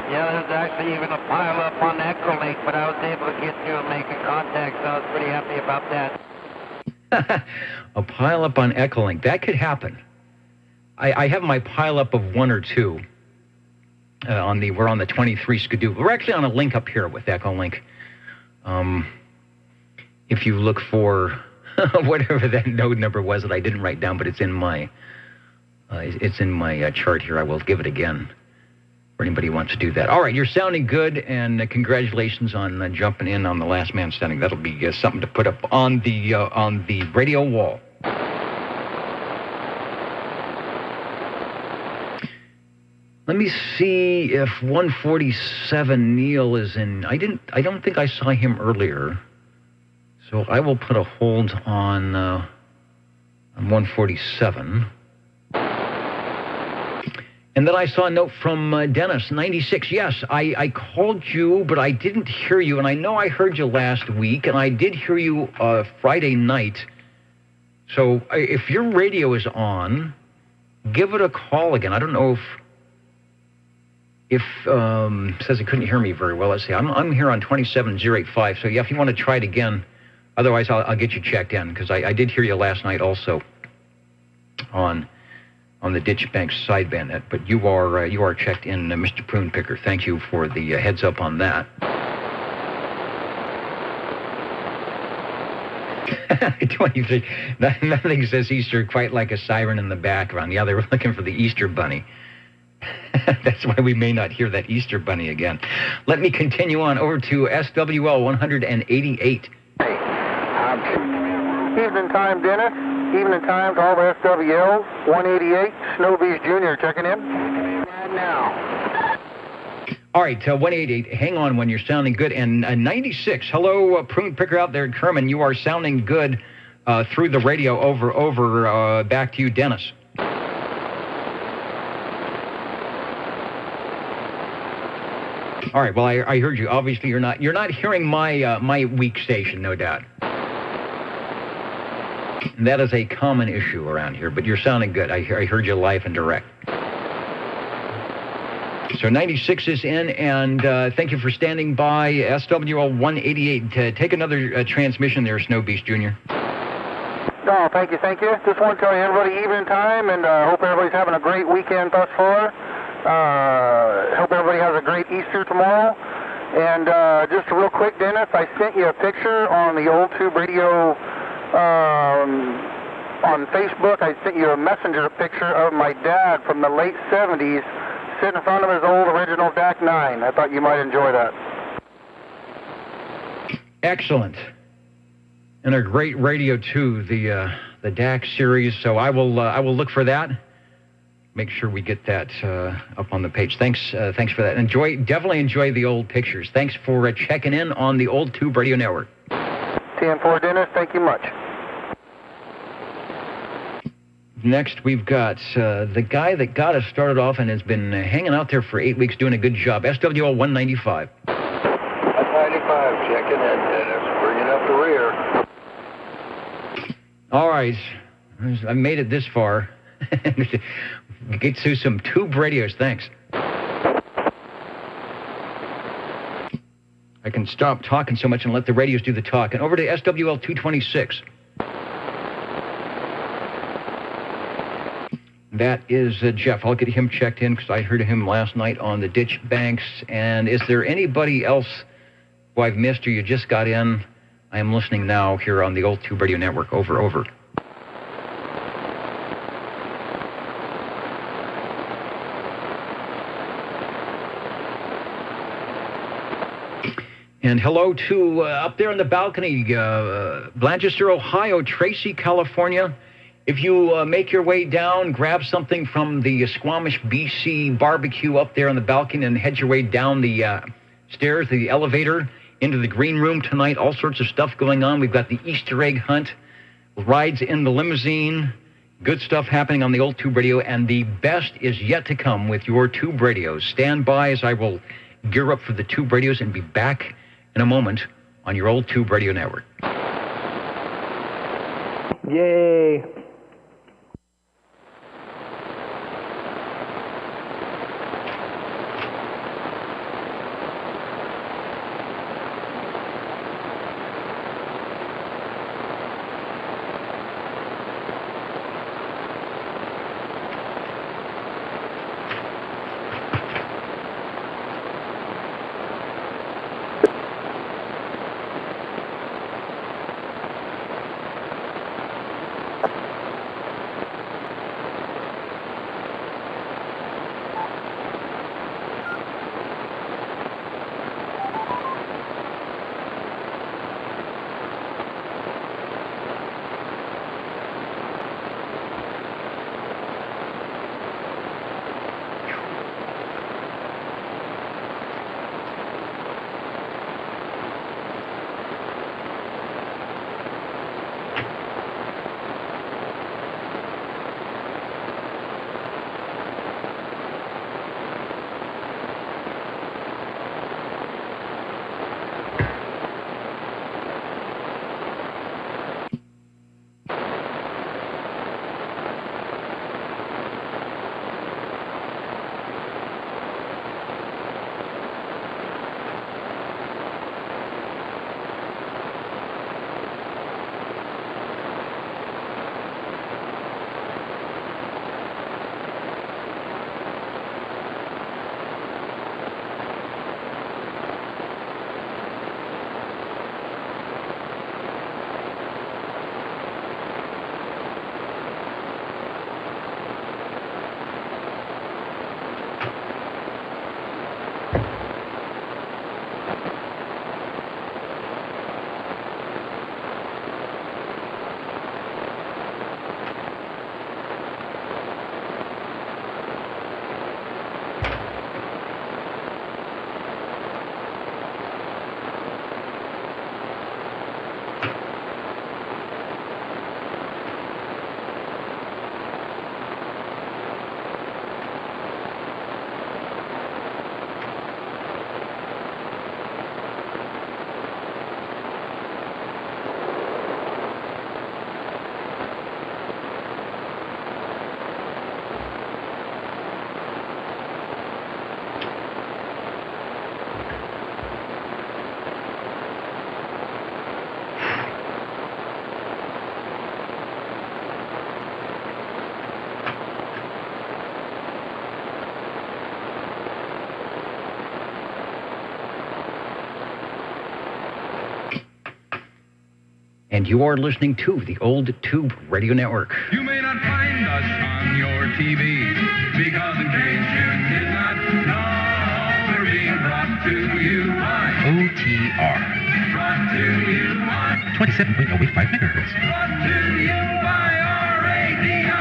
Yeah, there's actually even a pileup on EchoLink, but I was able to get through and make a contact, so I was pretty happy about that. A pileup on EchoLink, that could happen. I have my pileup of one or two. We're on the 23 Skidoo. We're actually on a link up here with EchoLink. If you look for whatever that node number was that I didn't write down, but it's in my chart here. I will give it again for anybody who wants to do that. All right, you're sounding good, and congratulations on jumping in on the Last Man Standing. That'll be something to put up on the radio wall. Let me see if 147 Neil is in. I don't think I saw him earlier, so I will put a hold on 147. And then I saw a note from Dennis, 96. Yes, I called you, but I didn't hear you, and I know I heard you last week, and I did hear you Friday night. So if your radio is on, give it a call again. I don't know if says it couldn't hear me very well. Let's see. I'm here on 27085. So yeah, if you want to try it again, otherwise I'll get you checked in, because I did hear you last night also on the Ditch Bank sideband net. But you are checked in, Mr. Prune Picker. Thank you for the heads up on that. 23. Nothing says Easter quite like a siren in the background. Yeah, they were looking for the Easter bunny. That's why we may not hear that Easter bunny again. Let me continue on over to SWL 188. Evening time, Dennis. Evening time to all the SWLs. 188, Snow Beast Jr. checking in. Right now. All right, 188, hang on when you're sounding good. And 96, hello, Prune Picker out there in Kerman. You are sounding good through the radio. Over, back to you, Dennis. All right, well, I heard you. Obviously, you're not hearing my weak station, no doubt. And that is a common issue around here, but you're sounding good. I heard you live and direct. So 96 is in, and thank you for standing by. SWL 188. Take another transmission there, Snow Beast Jr. Oh, thank you. Just want to tell everybody evening time, and hope everybody's having a great weekend thus far. Hope everybody has a great Easter tomorrow. And just real quick, Dennis, I sent you a picture on the old tube radio on Facebook. I sent you a messenger picture of my dad from the late 70s sitting in front of his old original DAC 9. I thought you might enjoy that. Excellent. And a great radio, too, the DAC series. So I will look for that. Make sure we get that up on the page. Thanks for that. Definitely enjoy the old pictures. Thanks for checking in on the Old Tube Radio Network. TN4 Dennis, thank you much. Next, we've got the guy that got us started off and has been hanging out there for 8 weeks doing a good job. SWL 195. 195, checking in, Dennis. Bringing up the rear. All right. I made it this far. Get to some tube radios, thanks. I can stop talking so much and let the radios do the talking. Over to SWL 226. That is Jeff. I'll get him checked in because I heard him last night on the ditch banks. And is there anybody else who I've missed or you just got in, I am listening now here on the Old Tube Radio Network. Over, over. And hello to up there on the balcony, Blanchester, Ohio, Tracy, California. If you make your way down, grab something from the Squamish, BC barbecue up there on the balcony and head your way down the stairs, the elevator, into the green room tonight. All sorts of stuff going on. We've got the Easter egg hunt, rides in the limousine, good stuff happening on the Old Tube Radio, and the best is yet to come with your Tube Radios. Stand by as I will gear up for the Tube Radios and be back in a moment on your Old Tube Radio Network. Yay! And you are listening to the Old Tube Radio Network. You may not find us on your TV, because in case you did not know, we're being brought to you by OTR. Brought to you by 27.085 megahertz. Brought to you by RADI.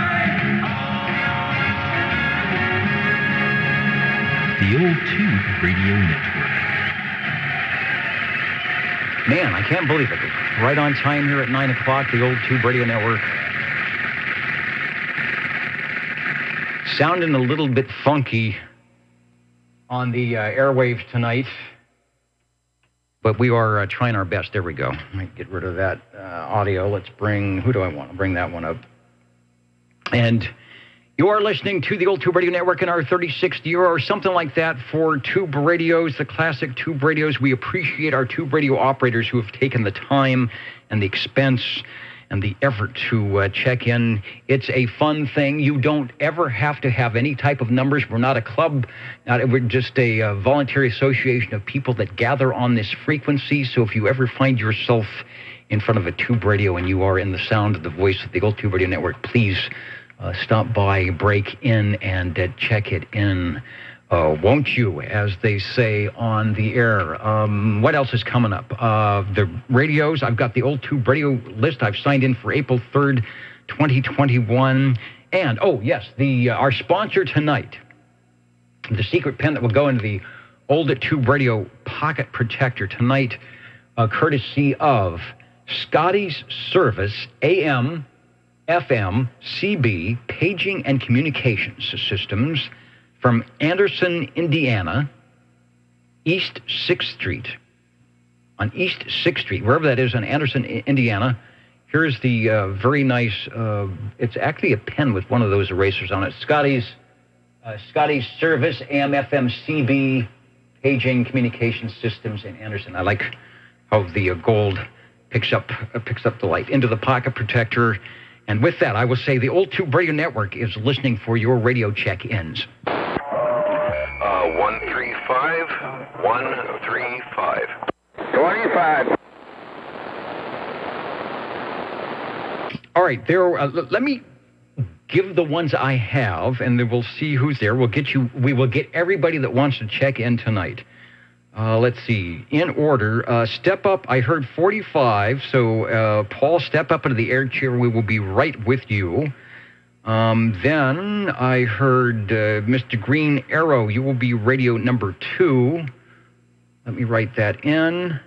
The Old Tube Radio Network. Man, I can't believe it. Right on time here at 9 o'clock, the Old Tube Radio Network. Sounding a little bit funky on the airwaves tonight, but we are trying our best. There we go. Might get rid of that audio. Let's bring, who do I want? I'll bring that one up. And you are listening to the Old Tube Radio Network in our 36th year or something like that for Tube Radios, the classic Tube Radios. We appreciate our Tube Radio operators who have taken the time and the expense and the effort to check in. It's a fun thing. You don't ever have to have any type of numbers. We're not a club. We're just a voluntary association of people that gather on this frequency. So if you ever find yourself in front of a tube radio and you are in the sound of the voice of the Old Tube Radio Network, please stop by, break in, and check it in. Won't you, as they say on the air. What else is coming up? The radios. I've got the Old Tube Radio list. I've signed in for April 3rd, 2021. And, oh, yes, our sponsor tonight, the secret pen that will go into the Old Tube Radio Pocket Protector tonight, courtesy of Scotty's Service, AM, FM, CB, Paging and Communications Systems, from Anderson, Indiana, East 6th Street. On East 6th Street, wherever that is in Anderson, Indiana. Here's the very nice, it's actually a pen with one of those erasers on it. Scotty's Service, AM, FM, CB, Paging, Communication Systems in Anderson. I like how the gold picks up the light into the pocket protector. And with that, I will say the Old Tube Radio Network is listening for your radio check-ins. 135, 135. 25. All right, let me give the ones I have, and then we'll see who's there. We will get everybody that wants to check in tonight. Let's see. In order, step up. I heard 45. So, Paul, step up into the air chair. We will be right with you. Then I heard Mr. Green Arrow. You will be radio number 2. Let me write that in.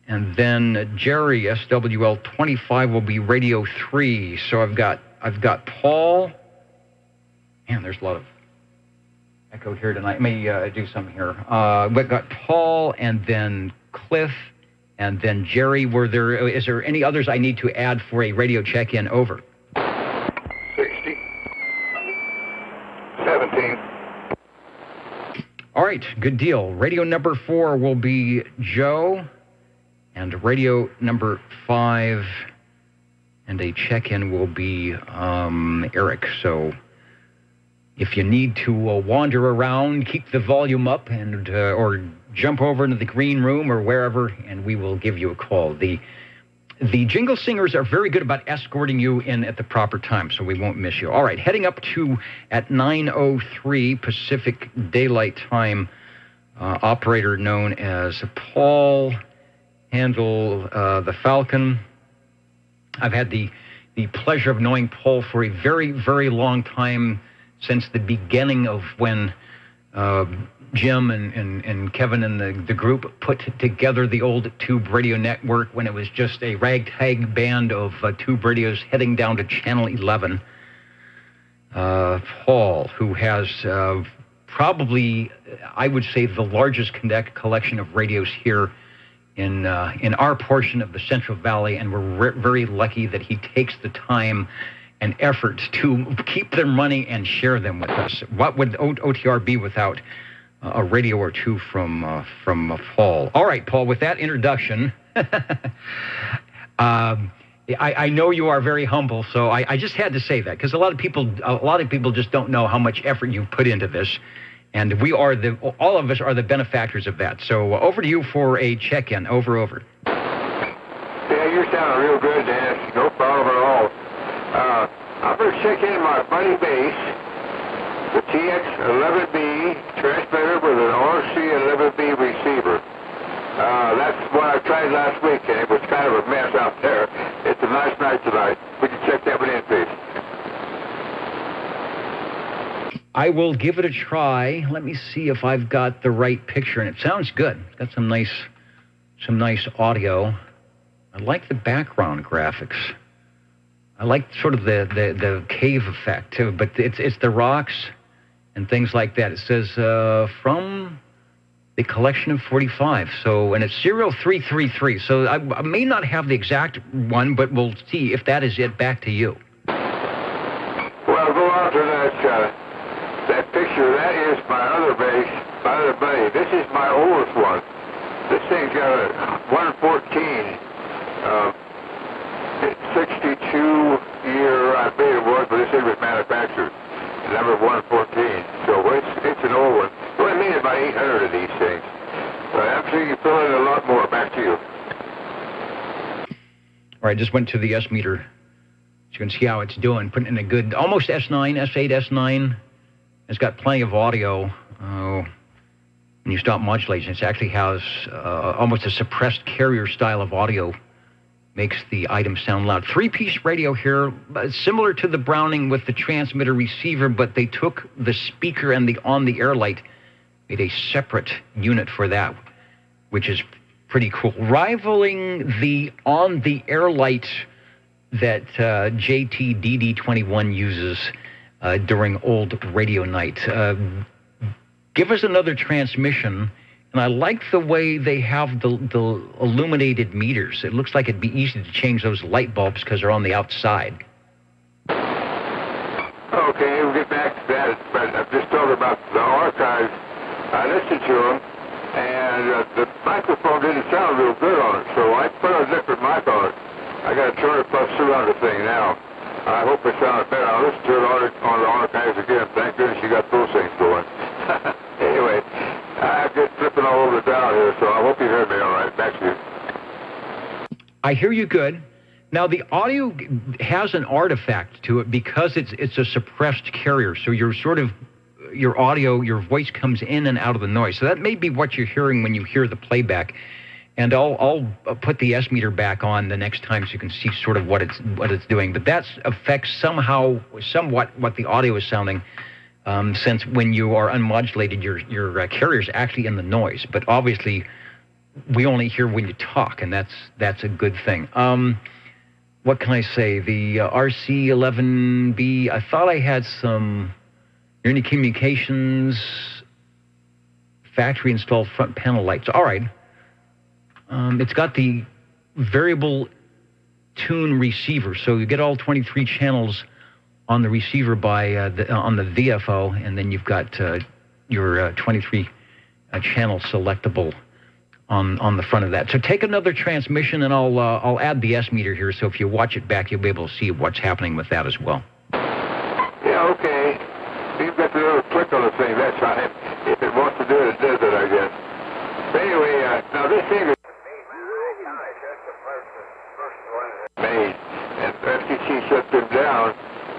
And then Jerry, SWL 25, will be radio 3. So I've got Paul. Man, there's a lot of echo here tonight. Let me do something here. We've got Paul, and then Cliff, and then Jerry. Is there any others I need to add for a radio check-in? Over. 60. 17. All right, good deal. Radio number 4 will be Joe, and radio number 5, and a check-in will be Eric. So if you need to wander around, keep the volume up, and or jump over into the green room or wherever, and we will give you a call. The jingle singers are very good about escorting you in at the proper time, so we won't miss you. All right, heading up to at 9:03 Pacific Daylight Time, operator known as Paul Handle, the Falcon. I've had the pleasure of knowing Paul for a very, very long time, since the beginning of when Jim and Kevin and the group put together the Old Tube Radio Network, when it was just a ragtag band of tube radios heading down to Channel 11. Paul, who has probably, I would say, the largest collection of radios here in our portion of the Central Valley, and we're very lucky that he takes the time and effort to keep them running and share them with us. What would OTR be without a radio or two from Paul? All right, Paul, with that introduction, I know you are very humble, so I just had to say that, because a lot of people just don't know how much effort you put into this, and all of us are the benefactors of that. So over to you for a check-in. Over. Yeah, you're sounding real good, Dan. No problem at all. I'm going to check in my buddy base, the TX-11B transmitter with an RC-11B receiver. That's what I tried last week, and it was kind of a mess out there. It's a nice night tonight. Would you check that one in, please? I will give it a try. Let me see if I've got the right picture, and it sounds good. It's got some nice audio. I like the background graphics. I like sort of the cave effect too, but it's the rocks and things like that. It says from the collection of 45. So, and it's 0333. So I may not have the exact one, but we'll see if that is it. Back to you. Well, go on to that picture. That is my other base, my other buddy. This is my oldest one. This thing's got a 114. 62-year, I believe it was, but this thing was manufactured. Number 114. So it's an old one. We only made about 800 of these things. But I'm sure you fill in a lot more. Back to you. All right, just went to the S meter. So you can see how it's doing. Putting in a good, almost S9, S8, S9. It's got plenty of audio. When you stop modulation, it actually has almost a suppressed carrier style of audio. Makes the item sound loud. Three-piece radio here, similar to the Browning with the transmitter receiver, but they took the speaker and the on-the-air light, made a separate unit for that, which is pretty cool. Rivaling the on-the-air light that JTDD21 uses during old radio night. Give us another transmission. And I like the way they have the illuminated meters. It looks like it'd be easy to change those light bulbs because they're on the outside. Okay, we'll get back to that. But I'm just talking about the archives. I listened to them, and the microphone didn't sound real good on it, so I put a different mic on it. I got a 200-plus surround thing now. I hope it sounded better. I'll listen to it on the archives again. Thank goodness you got those things going. Anyway, I'm just flipping all over down here, so I hope you heard me all right. Back to you. I hear you good. Now, the audio has an artifact to it because it's a suppressed carrier, so you're sort of, your audio, your voice comes in and out of the noise. So that may be what you're hearing when you hear the playback. And I'll put the S meter back on the next time so you can see sort of what it's doing. But that affects somewhat what the audio is sounding, since when you are unmodulated, your carrier's actually in the noise. But obviously, we only hear when you talk, and that's a good thing. What can I say? The RC11B, I thought I had some Unity Communications factory installed front panel lights. All right. It's got the variable tune receiver, so you get all 23 channels on the receiver on the VFO, and then you've got your 23 channel selectable on the front of that. So take another transmission, and I'll add the S meter here, so if you watch it back, you'll be able to see what's happening with that as well. Yeah, okay. You've got the little click on the thing. That's fine. If it wants to do it, it does it, I guess. But anyway, now this thing is made, and FCC shut them down,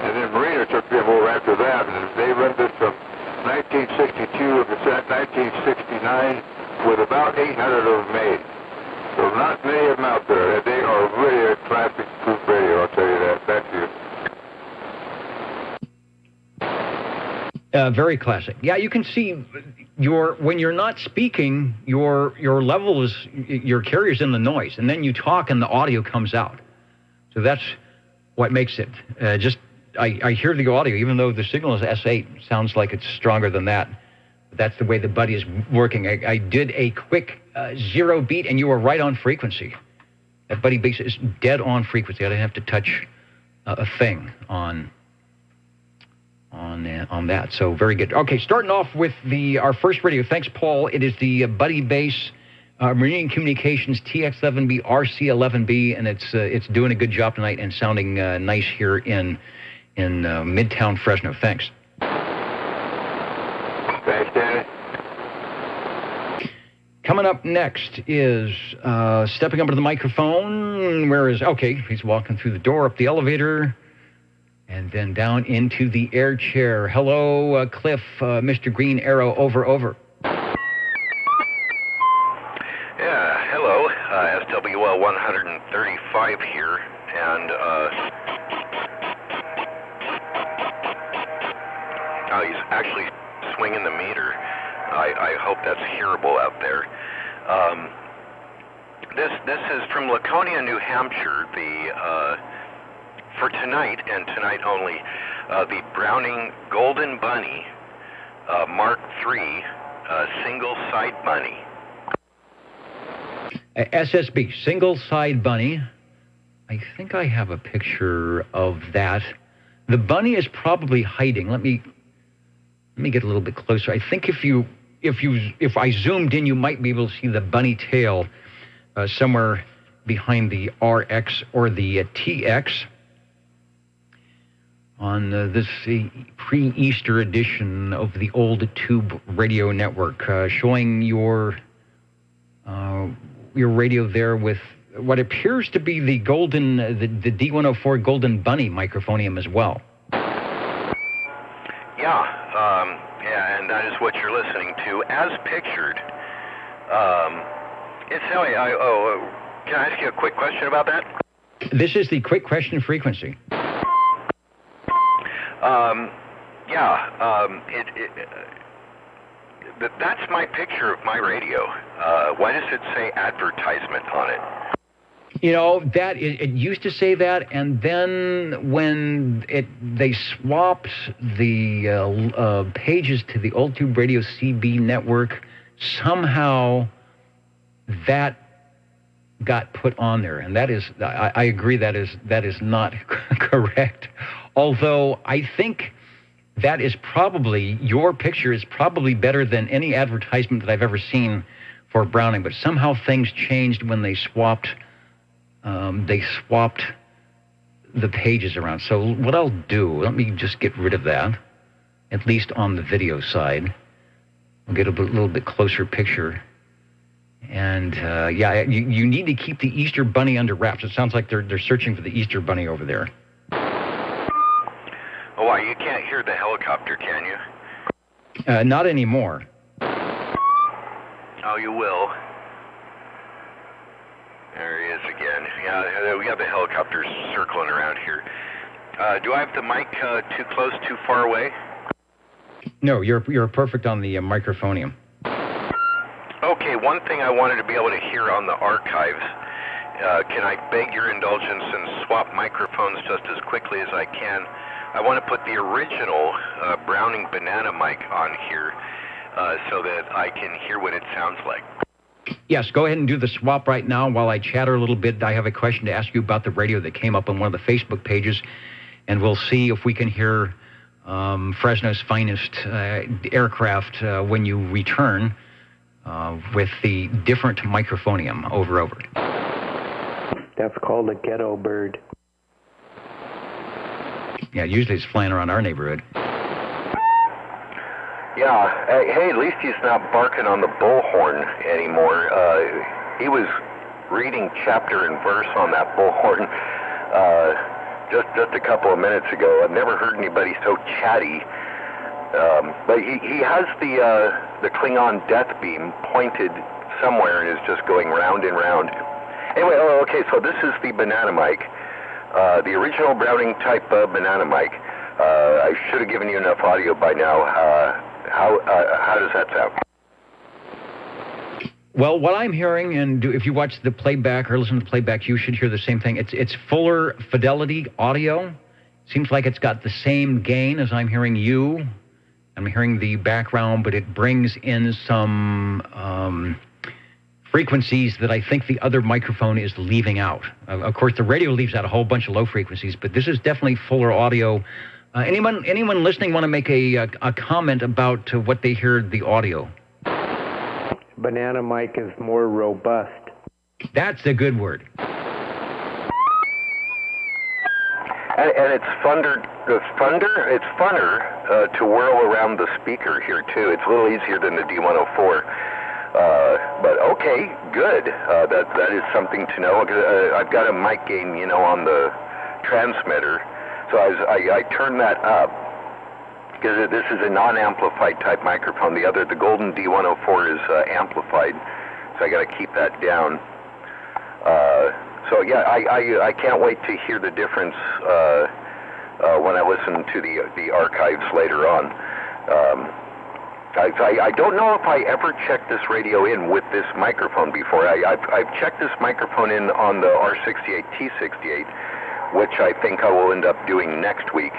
and then Marina took them over after that, and they run this from 1962 to 1969 with about 800 of them made. So not many of them out there. They are really a classic proof radio, I'll tell you that. That's you. Very classic. Yeah, you can see when you're not speaking, your level is, your carrier's in the noise, and then you talk and the audio comes out. So that's what makes it. I hear the audio, even though the signal is S8, sounds like it's stronger than that. But that's the way the buddy is working. I did a quick 0 beat, and you were right on frequency. That buddy base is dead on frequency. I didn't have to touch a thing on that. So very good. Okay, starting off with our first radio. Thanks, Paul. It is the Buddy Bass Meridian Communications TX11B RC11B, and it's doing a good job tonight and sounding nice here in Midtown Fresno. Thanks. Thanks, Danny. Coming up next is stepping up to the microphone. Okay, he's walking through the door, up the elevator, and then down into the air chair. Hello, Cliff, Mr. Green Arrow, over. Yeah, hello, SWL 135 here, and he's actually swinging the meter. I hope that's hearable out there. This is from Laconia, New Hampshire. For tonight and tonight only, the Browning Golden Bunny Mark III single side bunny. SSB, single side bunny. I think I have a picture of that. The bunny is probably hiding. Let me get a little bit closer. I think if I zoomed in, you might be able to see the bunny tail somewhere behind the RX or the TX on this pre-Easter edition of the Old Tube Radio Network, showing your radio there with what appears to be the golden, the D104 Golden Bunny microphonium as well. Yeah, and that is what you're listening to, as pictured. It's how can I ask you a quick question about that? This is the quick question frequency. That's my picture of my radio. Why does it say advertisement on it? You know, that it used to say that, and then when they swapped the pages to the Old Tube Radio CB network, somehow that got put on there, and that is, I agree, that is not correct. Although I think that is probably, your picture is probably better than any advertisement that I've ever seen for Browning, but somehow things changed when they swapped the pages around. So what I'll do, let me just get rid of that, at least on the video side. We'll get a little bit closer picture. And you need to keep the Easter Bunny under wraps. It sounds like they're searching for the Easter Bunny over there. Oh, why, you can't hear the helicopter, can you? Not anymore. Oh, you will. There he is again. Yeah, we got the helicopters circling around here. Do I have the mic too close, too far away? No, you're perfect on the microphonium. Okay, one thing I wanted to be able to hear on the archives. Can I beg your indulgence and swap microphones just as quickly as I can? I want to put the original Browning banana mic on here so that I can hear what it sounds like. Yes, go ahead and do the swap right now while I chatter a little bit. I have a question to ask you about the radio that came up on one of the Facebook pages, and we'll see if we can hear Fresno's finest aircraft when you return with the different microphonium. Over. That's called a ghetto bird. Yeah, usually it's flying around our neighborhood. Yeah, hey, at least he's not barking on the bullhorn anymore. He was reading chapter and verse on that bullhorn just a couple of minutes ago. I've never heard anybody so chatty. But he has the Klingon death beam pointed somewhere and is just going round and round. Anyway, okay, so this is the banana mic, the original Browning type banana mic. I should have given you enough audio by now. How does that sound? Well, what I'm hearing, and if you watch the playback or listen to the playback, you should hear the same thing. It's fuller fidelity audio. Seems like it's got the same gain as I'm hearing you. I'm hearing the background, but it brings in some frequencies that I think the other microphone is leaving out. Of course, the radio leaves out a whole bunch of low frequencies, but this is definitely fuller audio. Anyone listening want to make a comment about what they hear the audio? Banana mic is more robust. That's a good word. And it's funner to whirl around the speaker here too. It's a little easier than the D104. But okay, good. That is something to know. I've got a mic gain, on the transmitter, so I turn that up because this is a non-amplified type microphone. The Golden D104 is amplified, so I got to keep that down. So yeah, I can't wait to hear the difference when I listen to the archives later on. I don't know if I ever checked this radio in with this microphone before. I've checked this microphone in on the R68 T68, which I think I will end up doing next week.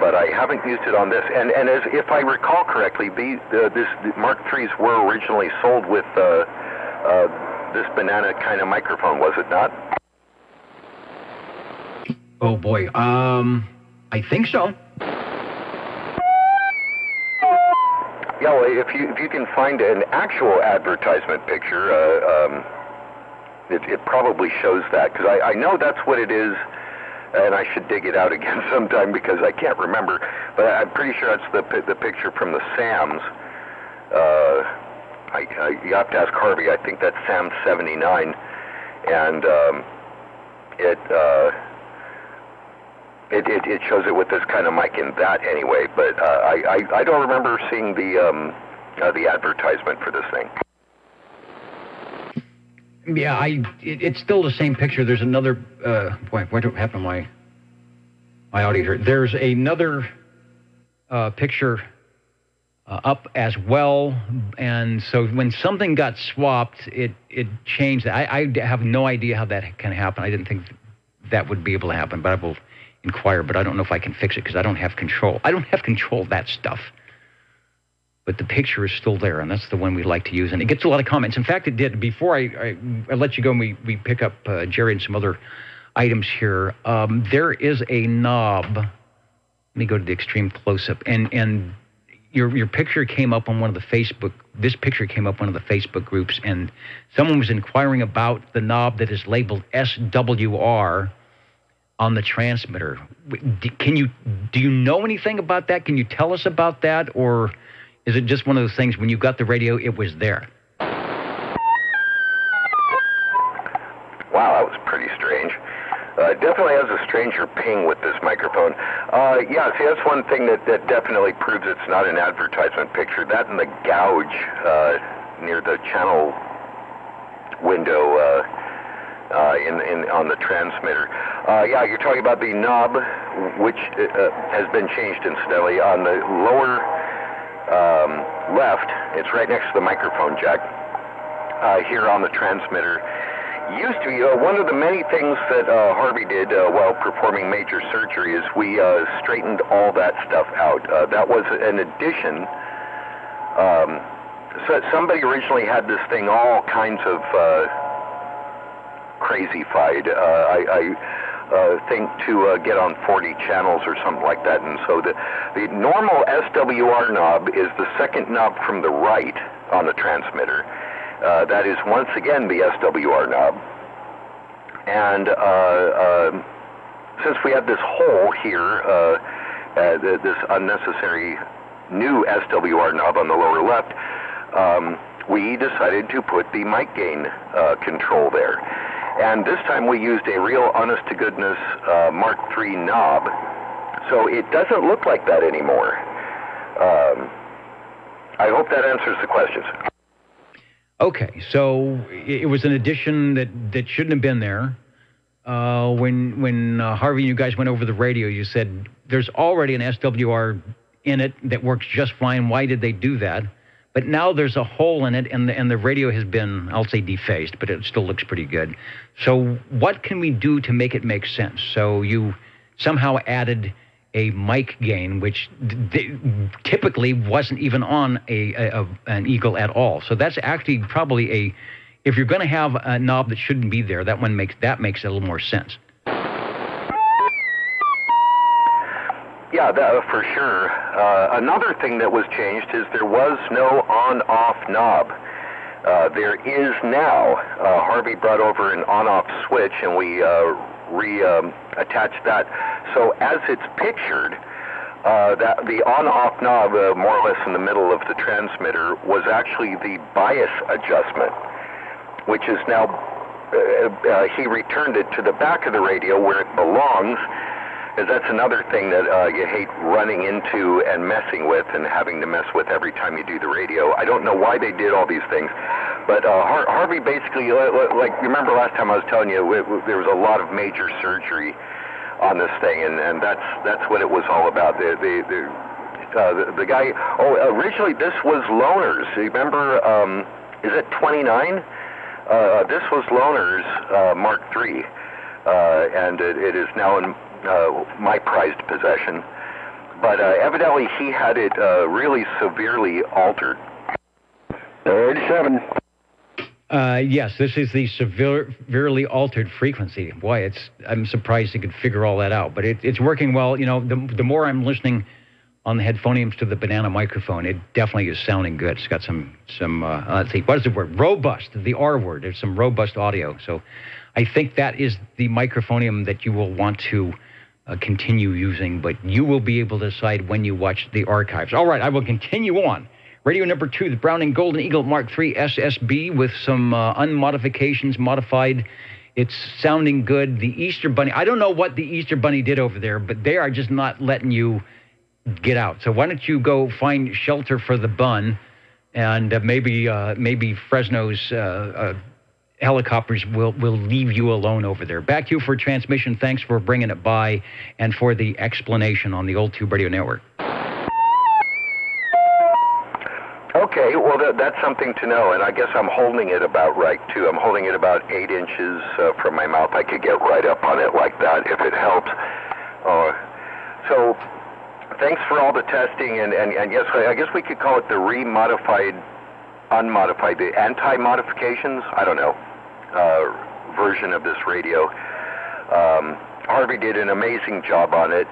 But I haven't used it on this. And as if I recall correctly, the Mark IIIs were originally sold with this banana kind of microphone, was it not? Oh boy, I think so. Yeah, well, if you can find an actual advertisement picture, it probably shows that, because I know that's what it is, and I should dig it out again sometime because I can't remember, but I'm pretty sure that's the picture from the SAMs. You have to ask Harvey. I think that's SAM 79, and it shows it with this kind of mic in that anyway. But I don't remember seeing the advertisement for this thing. Yeah, it's still the same picture. There's another what happened to my audio here? There's another picture up as well, and so when something got swapped, it changed. I have no idea how that can happen. I didn't think that would be able to happen, but I will inquire. But I don't know if I can fix it because I don't have control. I don't have control of that stuff. But the picture is still there, and that's the one we like to use. And it gets a lot of comments. In fact, it did. Before I let you go and we pick up Jerry and some other items here, there is a knob. Let me go to the extreme close-up. And your picture came up on one of the Facebook, this picture came up on one of the Facebook groups, and someone was inquiring about the knob that is labeled SWR on the transmitter. Do you know anything about that? Can you tell us about that? Or is it just one of those things, when you got the radio, it was there? Wow, that was pretty strange. Definitely has a stranger ping with this microphone. Yeah, see, that's one thing that definitely proves it's not an advertisement picture. That and the gouge near the channel window on the transmitter. Yeah, you're talking about the knob, which has been changed incidentally. On the lower left, it's right next to the microphone jack here on the transmitter. Used to be one of the many things that Harvey did while performing major surgery is we straightened all that stuff out. That was an addition. So somebody originally had this thing all kinds of crazy-fied. I think to get on 40 channels or something like that. And so the normal SWR knob is the second knob from the right on the transmitter. That is once again the SWR knob. And since we have this hole here, this unnecessary new SWR knob on the lower left, we decided to put the mic gain control there. And this time we used a real honest-to-goodness Mark III knob, so it doesn't look like that anymore. I hope that answers the questions. Okay, so it was an addition that shouldn't have been there. When Harvey and you guys went over the radio, you said there's already an SWR in it that works just fine. Why did they do that? But now there's a hole in it, and the radio has been, I'll say, defaced, but it still looks pretty good. So what can we do to make it make sense? So you somehow added a mic gain, which typically wasn't even on an Eagle at all. So that's actually probably if you're going to have a knob that shouldn't be there, that makes a little more sense. Yeah, for sure. Another thing that was changed is there was no on-off knob. There is now. Harvey brought over an on-off switch, and we reattached that. So as it's pictured, that the on-off knob, more or less in the middle of the transmitter, was actually the bias adjustment, which is now, he returned it to the back of the radio where it belongs. That's another thing that you hate running into and messing with and having to mess with every time you do the radio. I don't know why they did all these things, but Harvey basically, like, remember last time I was telling you, there was a lot of major surgery on this thing, and that's what it was all about. The guy, originally this was Loner's. Remember, is it 29? This was Loner's Mark III, and it is now in my prized possession, but evidently he had it really severely altered. 37. Yes, this is the severely altered frequency. Boy, I'm surprised he could figure all that out, but it's working well. You know, the more I'm listening on the headphoniums to the banana microphone. It definitely is sounding good. It's got some let's see, what is the word? Robust, the R word. There's some robust audio. So I think that is the microphonium that you will want to continue using, but you will be able to decide when you watch the archives. All right, I will continue on. Radio number 2, the Browning Golden Eagle Mark III SSB with some unmodifications, modified. It's sounding good. The Easter Bunny, I don't know what the Easter Bunny did over there, but they are just not letting you get out. So why don't you go find shelter for the bun, and maybe Fresno's helicopters will leave you alone over there. Back to you for transmission. Thanks for bringing it by and for the explanation on the Old Tube Radio Network. Okay, well, that's something to know, and I guess I'm holding it about right, too. I'm holding it about 8 inches from my mouth. I could get right up on it like that if it helps. So thanks for all the testing, and yes, I guess we could call it the unmodified, the anti-modifications, I don't know, version of this radio. Harvey did an amazing job on it.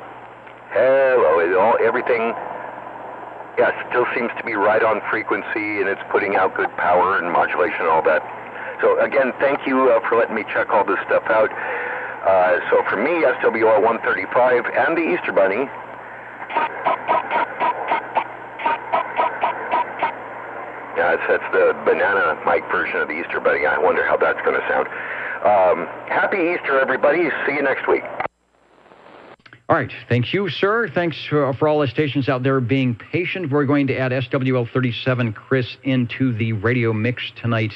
Everything, still seems to be right on frequency, and it's putting out good power and modulation and all that. So again, thank you for letting me check all this stuff out. So for me, SWR 135 and the Easter Bunny, that's the banana mic version of the Easter Bunny. I wonder how that's going to sound. Happy Easter, everybody. See you next week. All right. Thank you, sir. Thanks for all the stations out there being patient. We're going to add SWL 37 Chris into the radio mix tonight,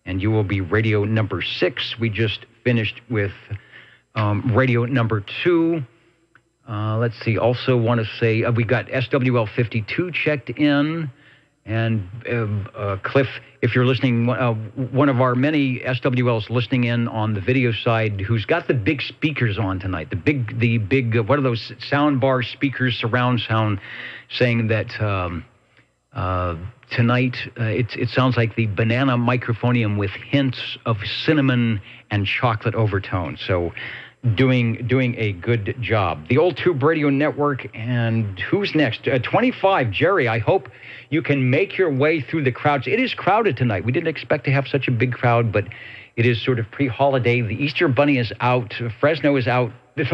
and you will be radio number 6. We just finished with radio number 2. Let's see. Also want to say we got SWL 52 checked in. And Cliff, if you're listening, one of our many SWLs listening in on the video side, who's got the big speakers on tonight, the big, what are those sound bar speakers, surround sound, saying that tonight it sounds like the banana microphonium with hints of cinnamon and chocolate overtones. So doing a good job. The Old Tube Radio Network, and who's next? 25, Jerry, I hope you can make your way through the crowds. It is crowded tonight. We didn't expect to have such a big crowd, but it is sort of pre-holiday. The Easter Bunny is out. Fresno is out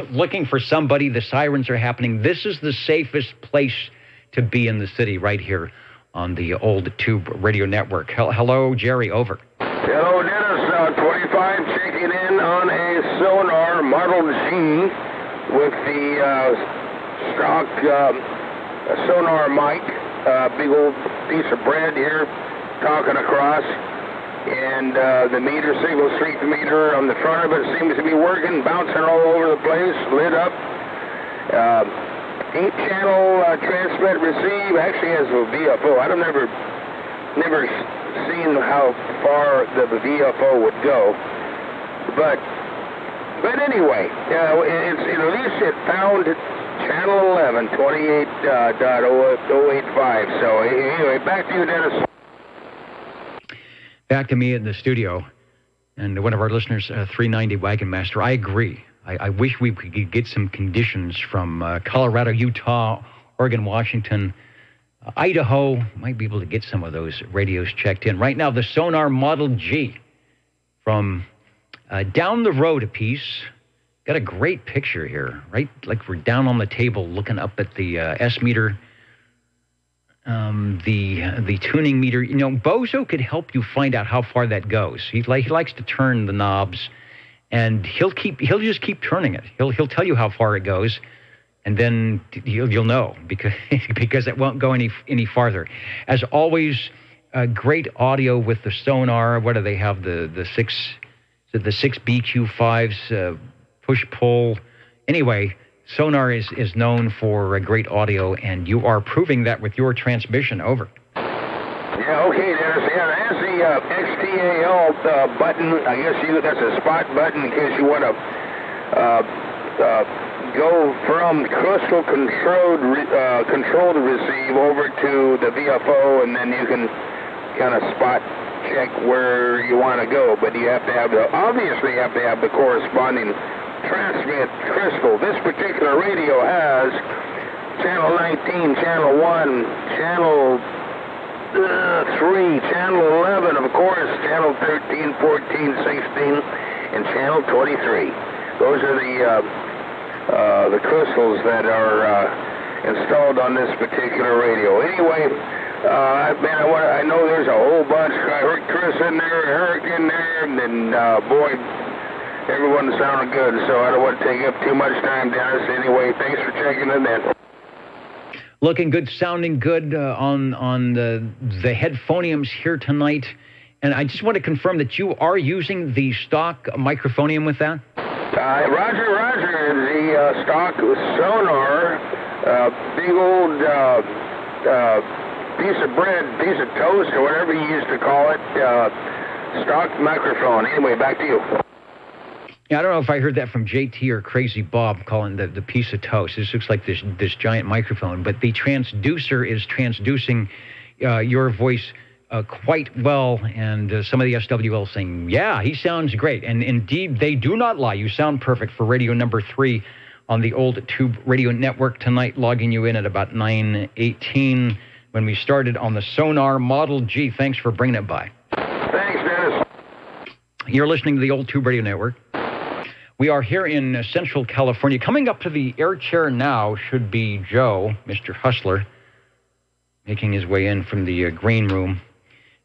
looking for somebody. The sirens are happening. This is the safest place to be in the city right here on the Old Tube Radio Network. Hello, Jerry, over. Hello, Dennis. 25 checking in on a Sonar Model G with the stock Sonar mic. Big old piece of bread here talking across. And the meter, single street meter on the front of it seems to be working, bouncing all over the place, lit up. 8-channel transmit receive, actually has a VFO. I've never seen how far the VFO would go, but anyway, it's at least it found channel 11, 28.085. So anyway, back to you, Dennis. Back to me in the studio, and one of our listeners, 390 Wagon Master. I agree. I wish we could get some conditions from Colorado, Utah, Oregon, Washington, Idaho. Might be able to get some of those radios checked in. Right now, the Sonar Model G from down the road a piece. Got a great picture here, right? Like we're down on the table looking up at the S meter, the tuning meter. You know, Bozo could help you find out how far that goes. He likes to turn the knobs, and he'll just keep turning it. He'll tell you how far it goes, and then you'll know because it won't go any farther. As always, great audio with the Sonar. What do they have? The six BQ5s. Push-pull. Anyway, Sonar is known for great audio, and you are proving that with your transmission. Over. Yeah, okay, Dennis. Yeah, there's the XTAL button. I guess that's a spot button in case you want to go from crystal controlled receive over to the VFO, and then you can kind of spot check where you want to go. But you have to have obviously have the corresponding transmit crystal. This particular radio has Channel 19, Channel 1, Channel 3, Channel 11, of course, Channel 13, 14, 16, and Channel 23. Those are the crystals that are installed on this particular radio. Anyway, I know there's a whole bunch. I heard Chris in there, Eric in there, and then, boy, everyone sounded good, so I don't want to take up too much time, Dennis. Anyway, thanks for checking in then. Looking good, sounding good on the headphoniums here tonight. And I just want to confirm that you are using the stock microphonium with that? Roger. The stock sonar, big old piece of bread, piece of toast, or whatever you used to call it, stock microphone. Anyway, back to you. Yeah, I don't know if I heard that from JT or Crazy Bob calling the piece of toast. This looks like this giant microphone, but the transducer is transducing your voice quite well, and some of the SWL saying, yeah, he sounds great. And indeed, they do not lie. You sound perfect for radio number 3 on the old Tube Radio Network tonight, logging you in at about 9:18 when we started on the Sonar Model G. Thanks for bringing it by. Thanks, Dennis. You're listening to the old Tube Radio Network. We are here in Central California. Coming up to the air chair now should be Joe, Mr. Hustler, making his way in from the green room.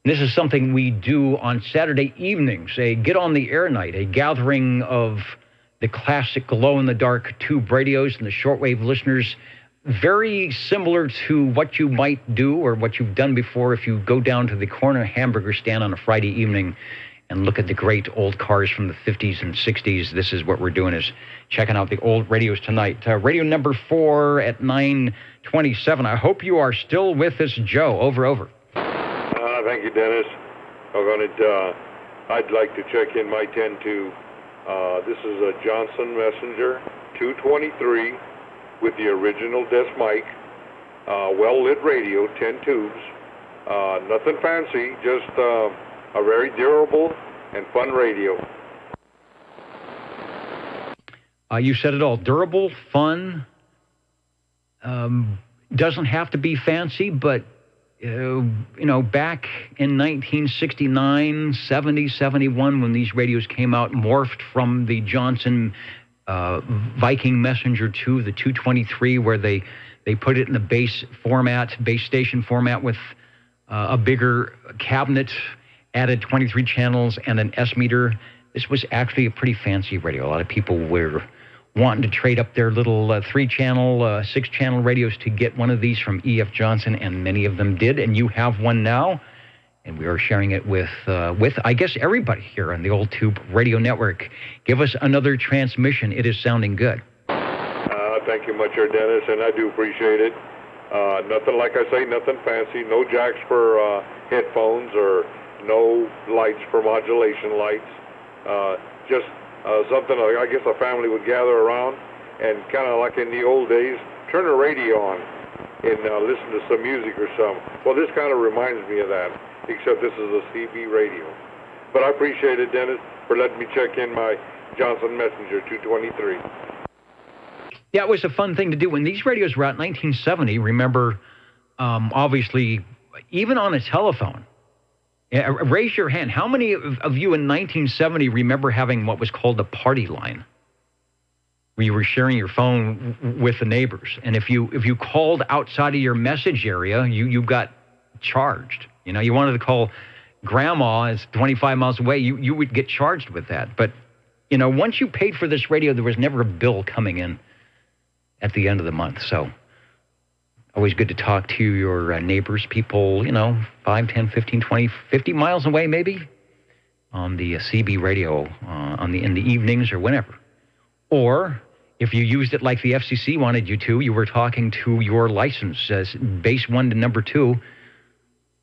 And this is something we do on Saturday evenings, a get-on-the-air night, a gathering of the classic glow-in-the-dark tube radios and the shortwave listeners, very similar to what you might do or what you've done before if you go down to the corner hamburger stand on a Friday evening and look at the great old cars from the 50s and 60s. This is what we're doing, is checking out the old radios tonight. Radio number 4 at 9:27. I hope you are still with us, Joe. Over. Thank you, Dennis. I'd like to check in my 10 tube. This is a Johnson Messenger 223 with the original desk mic, well-lit radio, 10 tubes. Nothing fancy, just a very durable and fun radio. You said it all. Durable, fun. Doesn't have to be fancy, but, back in 1969, 70, 71, when these radios came out, morphed from the Johnson Viking Messenger 2, the 223, where they put it in the base station format with a bigger cabinet, added 23 channels and an S meter. This was actually a pretty fancy radio. A lot of people were wanting to trade up their little 3-channel, 6-channel radios to get one of these from E.F. Johnson, and many of them did. And you have one now, and we are sharing it with I guess, everybody here on the old Tube Radio Network. Give us another transmission. It is sounding good. Thank you much, Dennis, and I do appreciate it. Nothing, like I say, nothing fancy. No jacks for headphones or no lights for modulation lights. Just something I guess a family would gather around and kind of like in the old days, turn the radio on and listen to some music or something. Well, this kind of reminds me of that, except this is a CB radio. But I appreciate it, Dennis, for letting me check in my Johnson Messenger 223. Yeah, it was a fun thing to do. When these radios were out in 1970, remember, obviously, even on a telephone, raise your hand. How many of you in 1970 remember having what was called a party line, where you were sharing your phone with the neighbors? And if you called outside of your message area, you got charged. You wanted to call grandma, it's 25 miles away, you would get charged with that. But, once you paid for this radio, there was never a bill coming in at the end of the month. So always good to talk to your neighbors, people, 5, 10, 15, 20, 50 miles away maybe, on the CB radio in the evenings or whenever. Or if you used it like the FCC wanted you to, you were talking to your license, base 1 to number 2,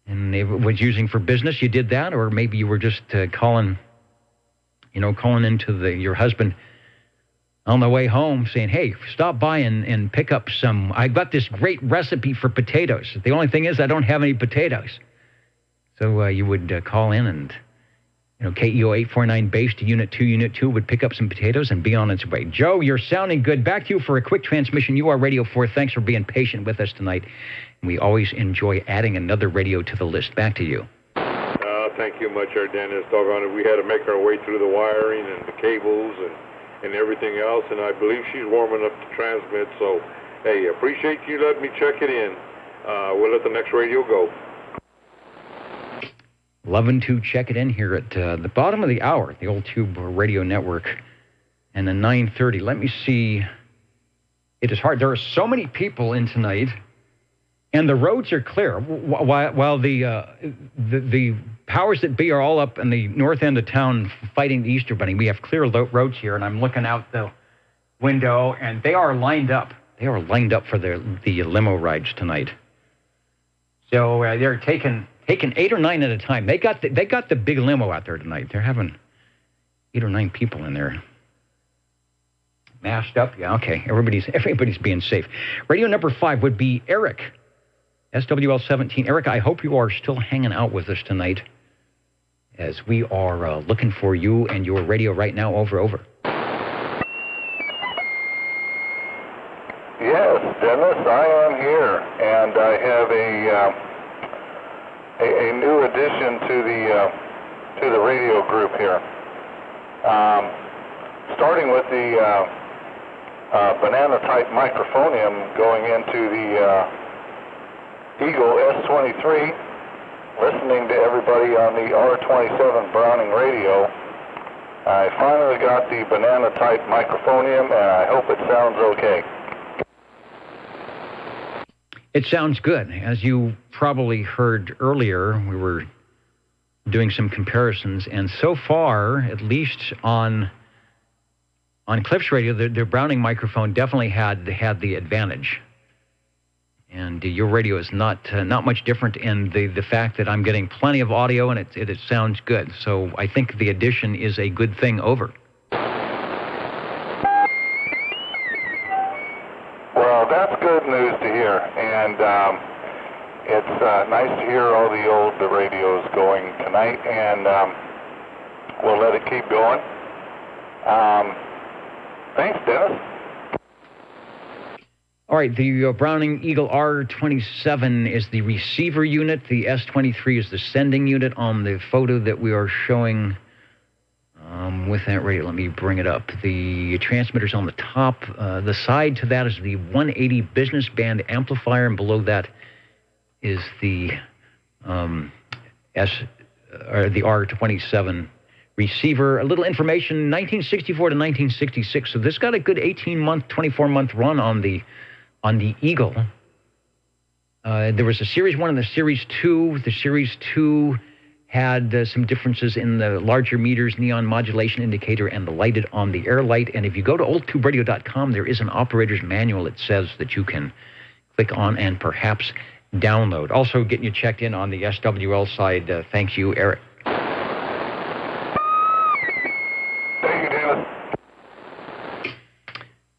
and it was using for business, you did that. Or maybe you were just calling into your husband on the way home saying, hey, stop by and pick up some, I got this great recipe for potatoes. The only thing is I don't have any potatoes. So you would call in and, KEO 849 base to Unit 2. Unit 2 would pick up some potatoes and be on its way. Joe, you're sounding good. Back to you for a quick transmission. You are Radio 4. Thanks for being patient with us tonight. We always enjoy adding another radio to the list. Back to you. Thank you much, Dennis. Doggone it, we had to make our way through the wiring and the cables and everything else, and I believe she's warm enough to transmit, so, hey, appreciate you letting me check it in. We'll let the next radio go. 11-2, check it in here at the bottom of the hour, the old Tube Radio Network, and then 9:30. Let me see. It is hard. There are so many people in tonight, and the roads are clear. While the powers that be are all up in the north end of town fighting the Easter Bunny, we have clear roads here, and I'm looking out the window, and they are lined up. They are lined up for the limo rides tonight. So they're taking 8 or 9 at a time. They got the big limo out there tonight. They're having 8 or 9 people in there. Mashed up? Yeah, okay. Everybody's being safe. Radio number 5 would be Eric, SWL17. Eric, I hope you are still hanging out with us tonight as we are looking for you and your radio right now. Over. Yes, Dennis, I am here, and I have a new addition to the radio group here. Starting with the banana type microphonium going into the Eagle S23, listening to everybody on the R27 Browning radio. I finally got the banana type microphonium, and I hope it sounds okay. It sounds good. As you probably heard earlier, we were doing some comparisons, and so far, at least on Cliff's radio, the Browning microphone definitely had the advantage. And your radio is not much different in the fact that I'm getting plenty of audio and it sounds good. So I think the addition is a good thing. Over. Well, that's good news to hear, and it's nice to hear all the radios going tonight, and we'll let it keep going. Thanks, Dennis. All right, the Browning Eagle R27 is the receiver unit. The S23 is the sending unit on the photo that we are showing with that radio. Let me bring it up. The transmitter's on the top. The side to that is the 180 business band amplifier, and below that is the R27 receiver. A little information, 1964 to 1966. So this got a good 18-month, 24-month run on the Eagle. There was a Series 1 and the Series 2. The Series 2 had some differences in the larger meters, neon modulation indicator, and the lighted on the air light. And if you go to oldtuberadio.com, there is an operator's manual that says that you can click on and perhaps download. Also getting you checked in on the SWL side. Thank you, Eric.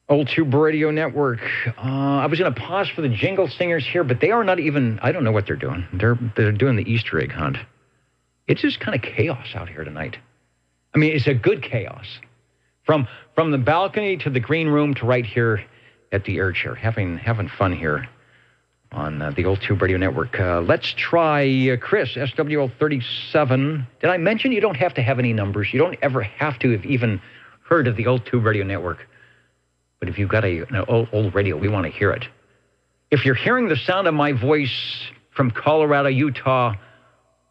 Old Tube Radio Network. I was going to pause for the jingle singers here, but they are not even, I don't know what they're doing. They're doing the Easter egg hunt. It's just kind of chaos out here tonight. I mean, it's a good chaos. From the balcony to the green room to right here at the air chair. Having fun here on the Old Tube Radio Network. Let's try Chris, SWL37. Did I mention you don't have to have any numbers? You don't ever have to have even heard of the Old Tube Radio Network. But if you've got an old radio, we want to hear it. If you're hearing the sound of my voice from Colorado, Utah,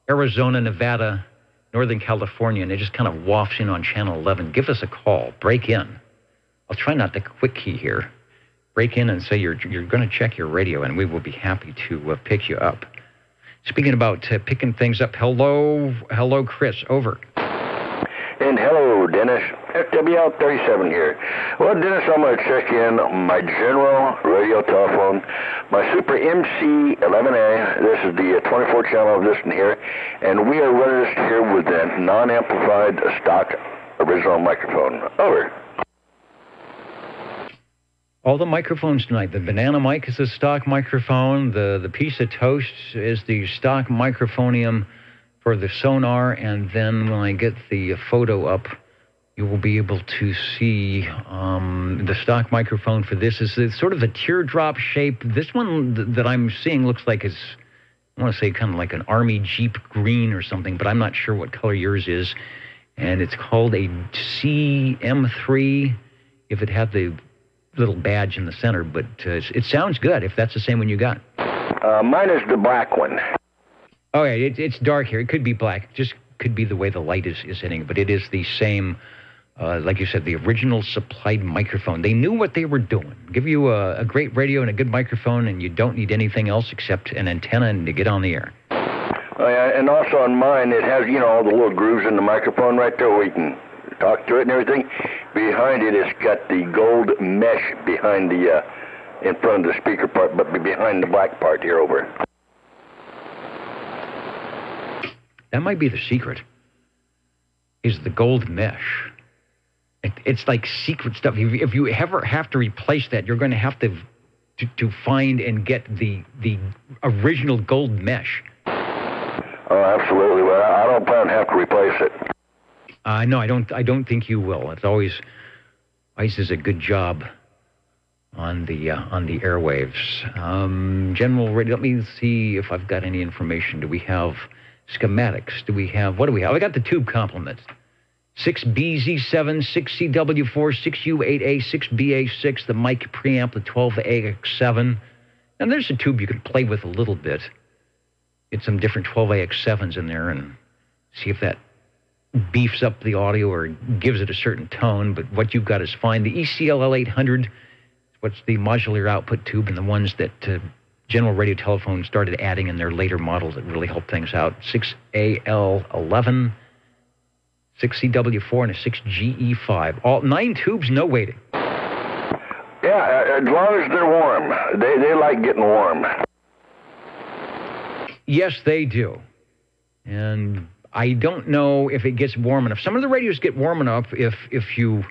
Arizona, Nevada, Northern California, and it just kind of wafts in on Channel 11, give us a call. Break in. I'll try not to quick key here. Break in and say you're going to check your radio, and we will be happy to pick you up. Speaking about picking things up, hello, Chris, over. And hello, Dennis. FWL37 here. Well, Dennis, I'm going to check in my general radio telephone, my Super MC11A. This is the 24 channel of this one here, and we are running this here with a non-amplified stock original microphone. Over. All the microphones tonight. The banana mic is the stock microphone. The piece of toast is the stock microphonium for the sonar, and then when I get the photo up, you will be able to see the stock microphone for this. It's sort of a teardrop shape. This one that I'm seeing looks like it's, I want to say kind of like an Army Jeep green or something, but I'm not sure what color yours is. And it's called a CM3, if it had the little badge in the center, but it sounds good if that's the same one you got. Mine is the black one. Oh, yeah, it's dark here. It could be black. Just could be the way the light is hitting, but it is the same, like you said, the original supplied microphone. They knew what they were doing. Give you a great radio and a good microphone, and you don't need anything else except an antenna and to get on the air. Oh, yeah, and also on mine, it has, all the little grooves in the microphone right there where you can talk to it and everything. Behind it, it's got the gold mesh behind the, in front of the speaker part, but behind the black part here over. That might be the secret, is the gold mesh. It's like secret stuff. If you ever have to replace that, you're going to have to find and get the original gold mesh. Oh, absolutely. Well, I don't plan to have to replace it. No, I don't think you will. It's always ICE does a good job on the airwaves. General radio. Let me see if I've got any information. Do we have schematics? What do we have? I got the tube complements. 6BZ7, 6CW4, 6U8A, 6BA6, the mic preamp, the 12AX7. And there's a tube you can play with a little bit. Get some different 12AX7s in there and see if that beefs up the audio or gives it a certain tone. But what you've got is fine. The ECLL800, what's the modular output tube, and the ones that General Radio Telephone started adding in their later models that really help things out. 6AL11, 6CW4, and a 6GE5. All 9 tubes, no waiting. Yeah, as long as they're warm. They like getting warm. Yes, they do. And I don't know if it gets warm enough. Some of the radios get warm enough if you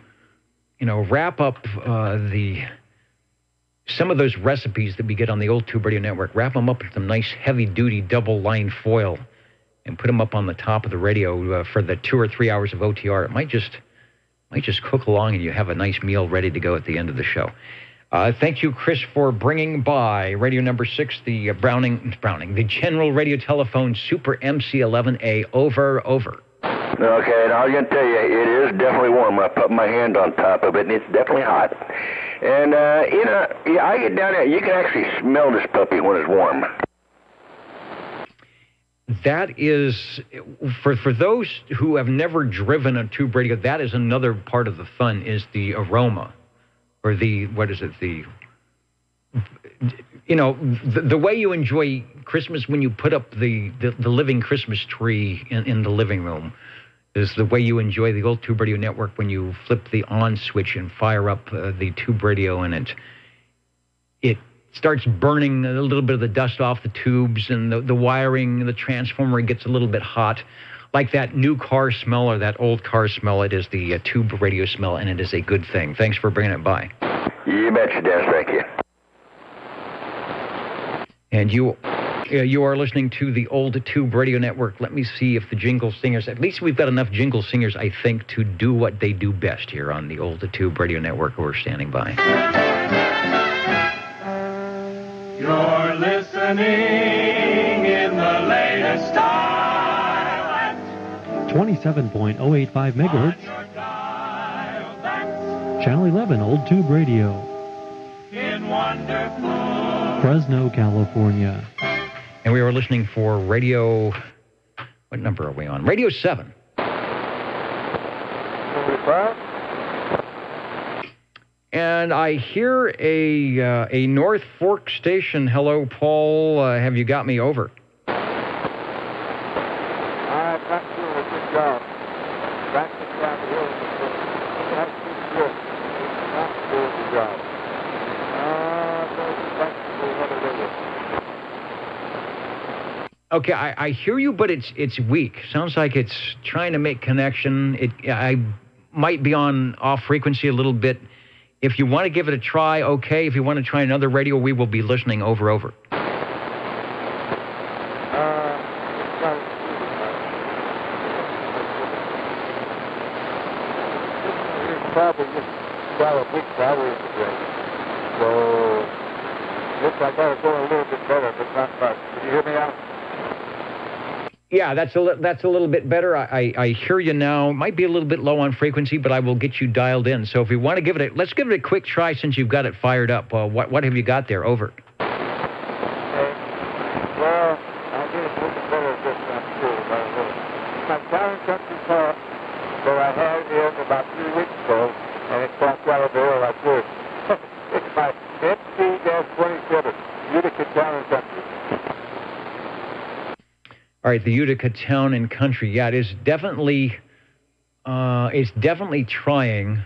wrap up some of those recipes that we get on the old Tube Radio Network, wrap them up in some nice heavy-duty double-line foil and put them up on the top of the radio for the 2 or 3 hours of OTR. It might just cook along and you have a nice meal ready to go at the end of the show. Thank you, Chris, for bringing by radio number 6, the the General Radio Telephone Super MC11A. Over. Okay, and I was going to tell you, it is definitely warm. I put my hand on top of it, and it's definitely hot. And, I get down there, you can actually smell this puppy when it's warm. That is, for those who have never driven a tube radio, that is another part of the fun, is the aroma. Or the way you enjoy Christmas when you put up the living Christmas tree in the living room is the way you enjoy the old Tube Radio Network when you flip the on switch and fire up the tube radio, and it starts burning a little bit of the dust off the tubes, and the wiring, the transformer gets a little bit hot. Like that new car smell or that old car smell, it is the tube radio smell, and it is a good thing. Thanks for bringing it by. You betcha, Dennis. Thank you. And you are listening to the old Tube Radio Network. Let me see if the jingle singers, at least we've got enough jingle singers, I think, to do what they do best here on the old Tube Radio Network who are standing by. You're listening in the latest style. 27.085 megahertz. Channel 11, Old Tube Radio. In wonderful Fresno, California. And we were listening for radio, what number are we on? Radio 7. And I hear a North Fork station. Hello, Paul. Have you got me over? I'm not sure. Good job. Back to Capitol Hill. That's pretty good. Not doing the job. Back to another radio. Okay, I hear you, but it's weak. Sounds like it's trying to make connection. I might be on off frequency a little bit. If you want to give it a try, okay. If you want to try another radio, we will be listening over. probably just got a big battery in the brake. So, looks like that was going a little bit better, but not much. Can you hear me out? Yeah, that's a little bit better. I hear you now. Might be a little bit low on frequency, but I will get you dialed in. So if you want to give it let's give it a quick try since you've got it fired up. What have you got there? Over. Okay. Well, I did a little bit better this time too. My town and country car that I had in about 3 weeks ago, and it popped out of the air like this. It's my MC-27, Utica Town and Country. All right, the Utica Town and Country. Yeah, it is definitely trying.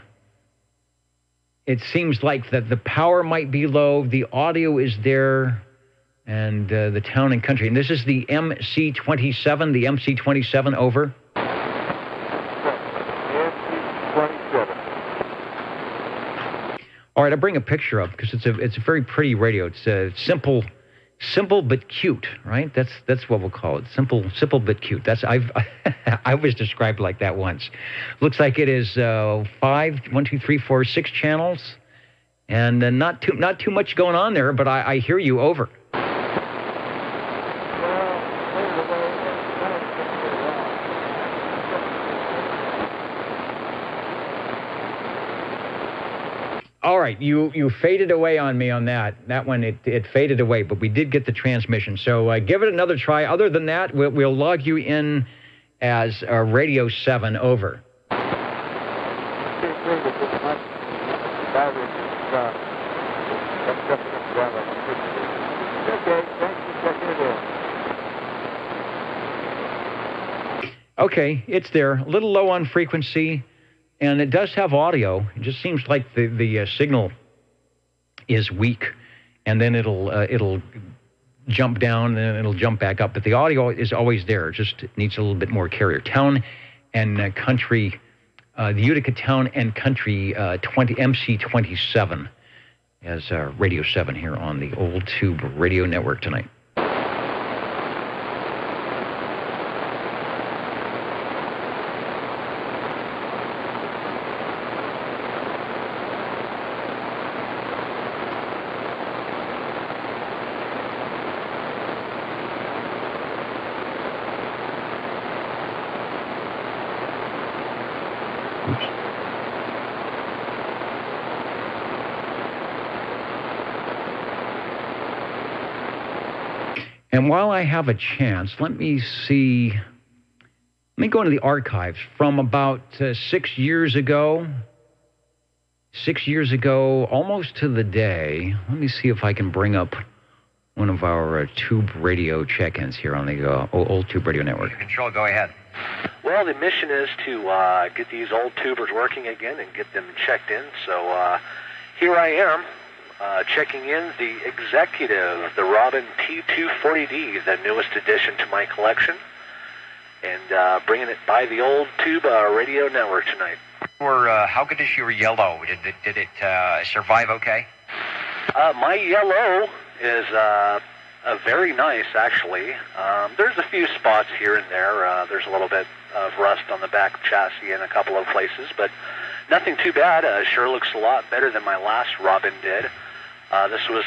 It seems like that the power might be low, the audio is there, and the Town and Country. And this is the MC-27, the MC-27, over. MC-27. All right, I'll bring a picture up because it's a very pretty radio. It's simple but cute, right? That's what we'll call it. Simple but cute. That's I was described like that once. Looks like it is 6 channels, and not too much going on there. But I hear you. Over. All right, you faded away on me on that. That one, it faded away, but we did get the transmission. So give it another try. Other than that, we'll log you in as Radio 7, over. Okay, it's there. A little low on frequency. And it does have audio. It just seems like the signal is weak, and then it'll jump down and it'll jump back up. But the audio is always there. It just needs a little bit more carrier. Town and Country, the Utica Town and Country MC-27 as Radio 7 here on the Old Tube Radio Network tonight. And while I have a chance, let me go into the archives from about 6 years ago. 6 years ago, almost to the day. Let me see if I can bring up one of our tube radio check-ins here on the Old Tube Radio Network. Control, go ahead. Well, the mission is to get these old tubers working again and get them checked in. So here I am. Checking in the Executive, the Robin T240D, the newest addition to my collection, and bringing it by the Old Tube Radio Network tonight. How good is your yellow? Did it survive okay? My yellow is very nice, actually. There's a few spots here and there. There's a little bit of rust on the back chassis in a couple of places, but nothing too bad. Sure looks a lot better than my last Robin did. This was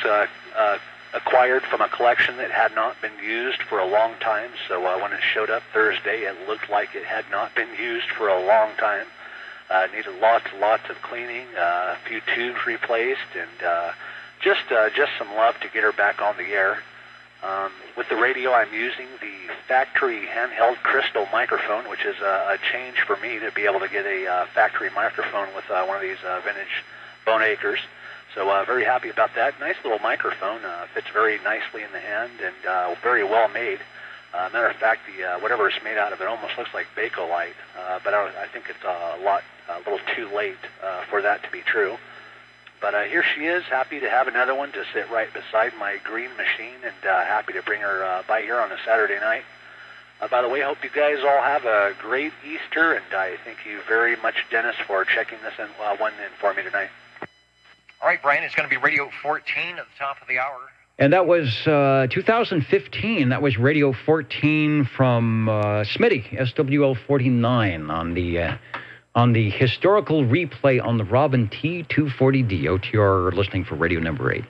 acquired from a collection that had not been used for a long time, so when it showed up Thursday, it looked like it had not been used for a long time. Needed lots of cleaning, a few tubes replaced, and just some love to get her back on the air. With the radio, I'm using the factory handheld crystal microphone, which is a change for me to be able to get a factory microphone with one of these vintage Bone Acres. So very happy about that. Nice little microphone. Fits very nicely in the hand and very well made. Matter of fact, whatever it's made out of, it almost looks like Bakelite, but I think it's a little too late for that to be true. But here she is, happy to have another one to sit right beside my green machine, and happy to bring her by here on a Saturday night. By the way, I hope you guys all have a great Easter, and I thank you very much, Dennis, for checking this one in for me tonight. All right, Brian, it's going to be Radio 14 at the top of the hour. And that was 2015. That was Radio 14 from Smitty, SWL 49 on the on the historical replay on the Robin T240D OTR, listening for radio number 8.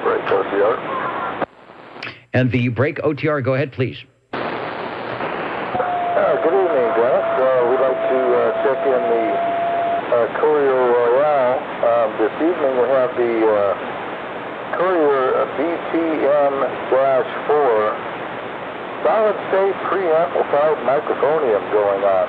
Break OTR. And the break OTR, go ahead, please. Good evening, Dennis. We'd like to check in the Courier Royale. This evening we have the Courier BTM-4 solid-state preamplified microphonium going on.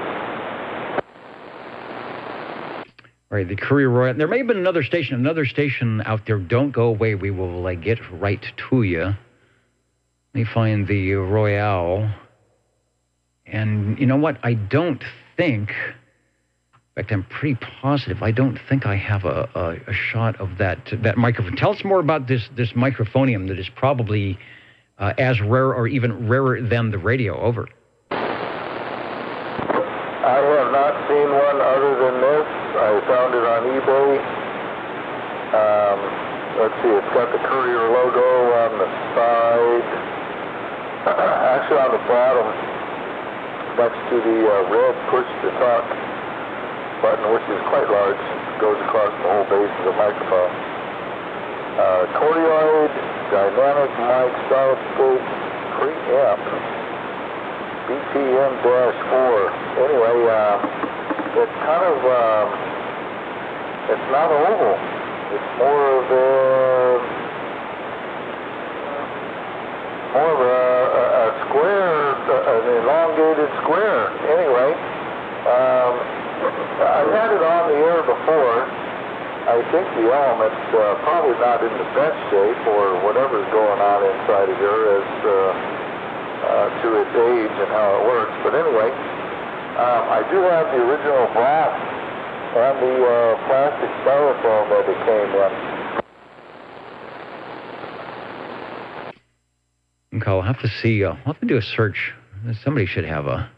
All right, the Courier Royale. There may have been another station out there. Don't go away. We will get right to you. Let me find the Royale. And you know what? I don't think, in fact, I'm pretty positive, I don't think I have a shot of that microphone. Tell us more about this microphonium that is probably as rare or even rarer than the radio. Over. I have not seen one other than this. I found it on eBay. Let's see, it's got the Courier logo on the side. Actually on the bottom, next to the red push-to-talk button, which is quite large, goes across the whole base of the microphone. Chorioid dynamic mic solid-state preamp BTM-4. Anyway, it's kind of, it's not oval. It's more of a square, an elongated square. Anyway, I've had it on the air before. I think the element's probably not in the best shape, or whatever's going on inside of here as to its age and how it works. But anyway, I do have the original brass and the plastic styrofoam that it came in. Okay, I'll have to see. I'll have to do a search. Somebody should have a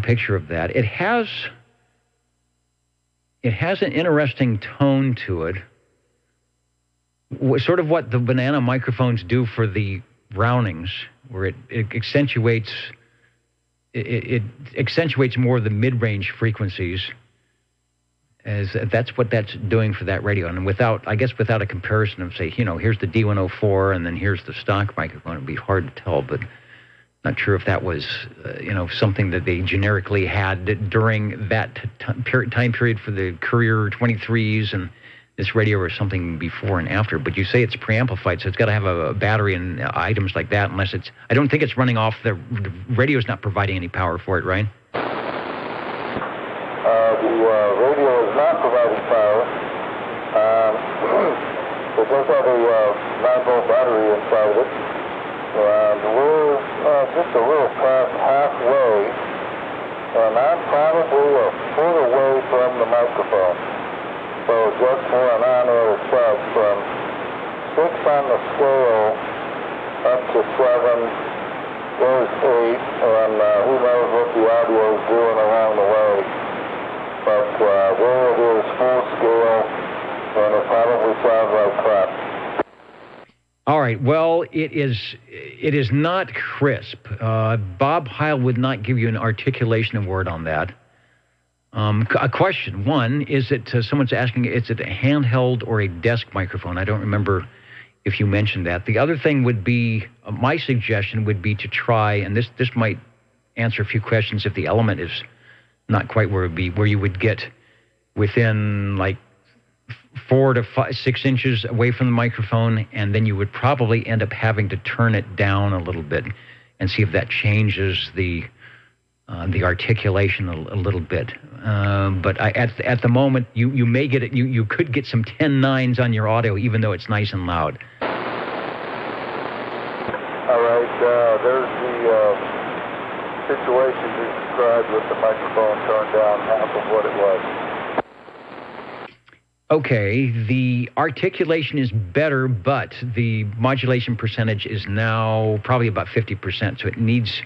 picture of that. It has an interesting tone to it. Sort of what the banana microphones do for the Brownings, where it accentuates more of the mid-range frequencies. As that's what that's doing for that radio. And without a comparison of, say, here's the D104 and then here's the stock microphone, it'd be hard to tell, but not sure if that was, something that they generically had during that time period for the Courier 23s and this radio, or something before and after. But you say it's preamplified, so it's got to have a battery and items like that, unless the radio's not providing any power for it, right? The radio is not providing power. It does have a 9-volt battery inside of it. And we're just a little past halfway, and I'm probably a foot away from the microphone. So just for an on-air check, from 6 on the scale up to 7, there's 8, and who knows what the audio is doing along the way. But there it is, full scale, and it probably sounds like crap. All right. Well, it is not crisp. Bob Heil would not give you an articulation award on that. A question. One, is it, someone's asking, is it a handheld or a desk microphone? I don't remember if you mentioned that. The other thing would be, my suggestion would be to try, and this might answer a few questions if the element is not quite where it would be, where you would get within like 4 to 6 inches away from the microphone, and then you would probably end up having to turn it down a little bit and see if that changes the articulation a little bit. But at the moment, you may get it. You could get some 10.9s on your audio, even though it's nice and loud. All right, there's the situation you described with the microphone turned down half of what it was. Okay, the articulation is better, but the modulation percentage is now probably about 50%, so it needs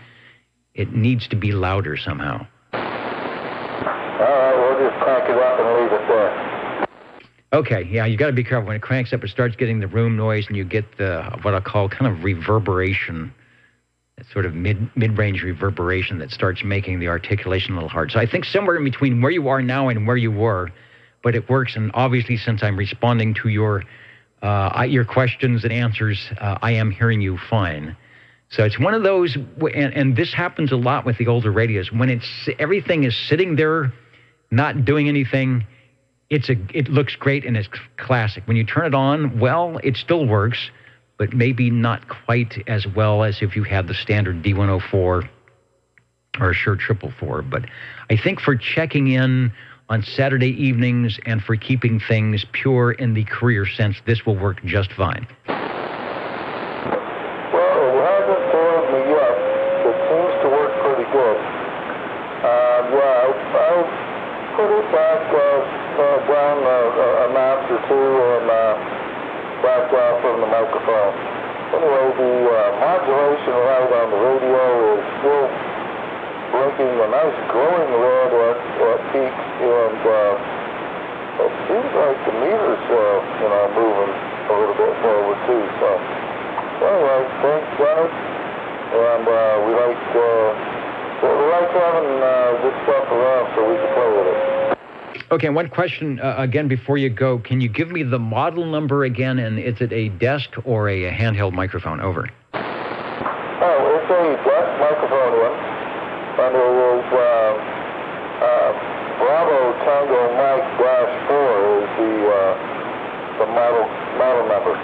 to be louder somehow. All right, we'll just crank it up and leave it there. Okay, yeah, you got to be careful. When it cranks up, it starts getting the room noise, and you get what I call kind of reverberation. sort of mid-range reverberation that starts making the articulation a little hard. So I think somewhere in between where you are now and where you were, but it works. And obviously, since I'm responding to your questions and answers, I am hearing you fine. So it's one of those, and this happens a lot with the older radios. When everything is sitting there, not doing anything, it looks great and it's classic. When you turn it on, well, it still works, but maybe not quite as well as if you had the standard D104 or a Shure 444. But I think for checking in on Saturday evenings and for keeping things pure in the career sense, this will work just fine. Well, it hasn't failed me yet. It seems to work pretty good. I'll put it back down a notch or two and back off from the microphone. Anyway, the modulation right on the radio is still blinking a nice glowing red at peak, and it seems like the meter's moving a little bit forward too. So anyway, thanks, Dennis, and we like having this stuff around so we can play with it. Okay, one question again before you go. Can you give me the model number again, and is it a desk or a handheld microphone? Over. Oh, it's a desk microphone one, and it is Bravo Tango Mike -4 is the model number.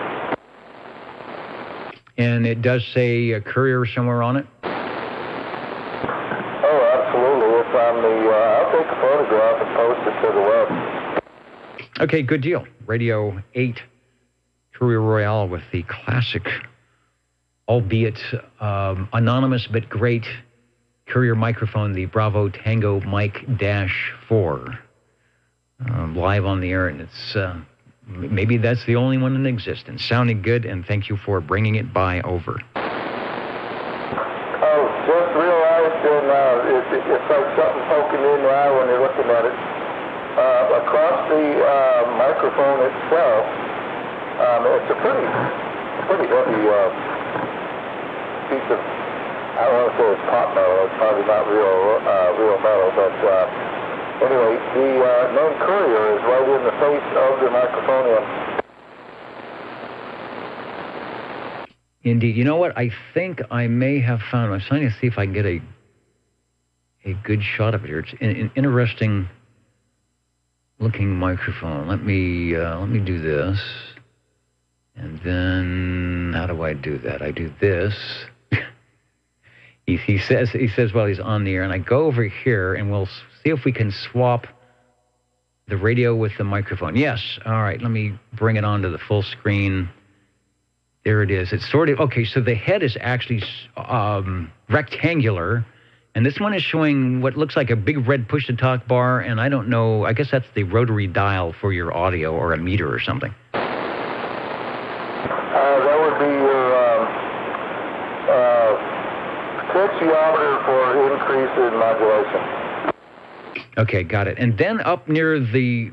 And it does say a Courier somewhere on it? Oh, absolutely. It's on the, I'll take a photograph and post it to the web. Okay, good deal. Radio 8 Courier Royale with the classic, albeit anonymous but great Courier microphone, the Bravo Tango Mike -4. Live on the air, and it's maybe that's the only one in existence. Sounding good, and thank you for bringing it by. Over. Oh, just realized, and it's like something poking in the eye when you're looking at it. Across the microphone itself, it's a pretty heavy piece of, I don't want to say it's pot metal. It's probably not real metal, but anyway, the name Courier is right in the face of the microphone. Indeed. You know what? I think I may have found. I'm trying to see if I can get a good shot of it here. It's an interesting looking microphone. Let me do this, and then how do I do that? I do this. He says while he's on the air, and I go over here, and we'll see if we can swap the radio with the microphone. Yes. All right. Let me bring it onto the full screen. There it is. It's sort of, okay, so the head is actually rectangular, and this one is showing what looks like a big red push-to-talk bar, and I don't know, I guess that's the rotary dial for your audio or a meter or something. That would be your potentiometer for increase in modulation. Okay, got it. And then up near the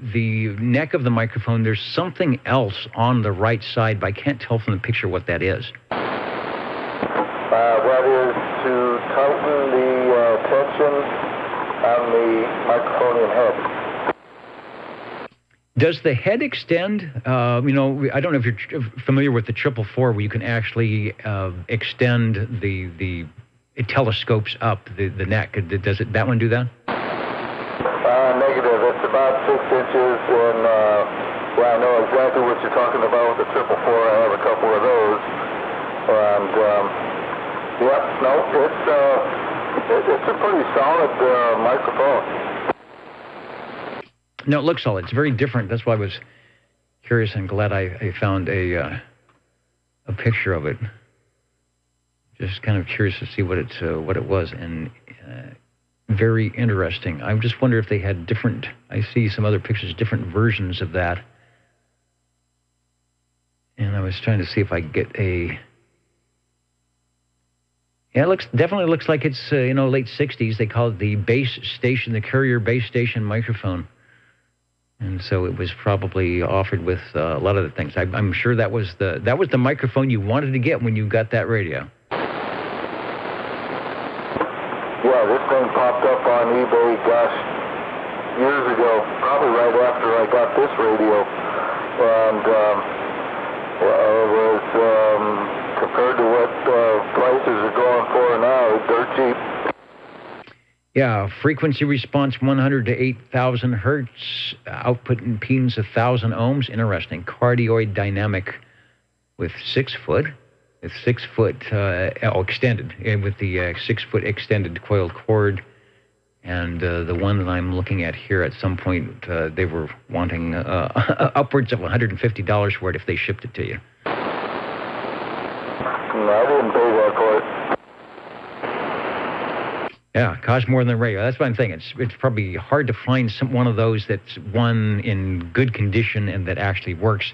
neck of the microphone, there's something else on the right side, but I can't tell from the picture what that is. That is to tighten the tension on the microphone head. Does the head extend? I don't know if you're familiar with the 444, where you can actually extend the it telescopes up the neck. Does that one do that? Negative. It's about 6 inches, and I know exactly what you're talking about with the 444. I have a couple of those, and it's a pretty solid microphone. No, it looks solid. It's very different. That's why I was curious and glad I found a picture of it. Just kind of curious to see what it was, and very interesting. I just wonder if they had different. I see some other pictures, different versions of that, and I was trying to see if I could get a. Yeah, it definitely looks like it's late 60s. They call it the base station, the Courier base station microphone. And so it was probably offered with a lot of the things. I'm sure that was the microphone you wanted to get when you got that radio. Yeah, this thing popped up on eBay, gosh, years ago, probably right after I got this radio. And it was, compared to what prices are going for now, dirt cheap. Yeah, frequency response 100 to 8,000 hertz, output impedance 1,000 ohms. Interesting. Cardioid dynamic with 6 foot. With 6 foot extended, with the 6 foot extended coiled cord. And the one that I'm looking at here, at some point, they were wanting upwards of $150 for it if they shipped it to you. No, I didn't pay that for it. Yeah, costs more than the radio. That's what I'm thinking. It's probably hard to find one of those that's one in good condition and that actually works.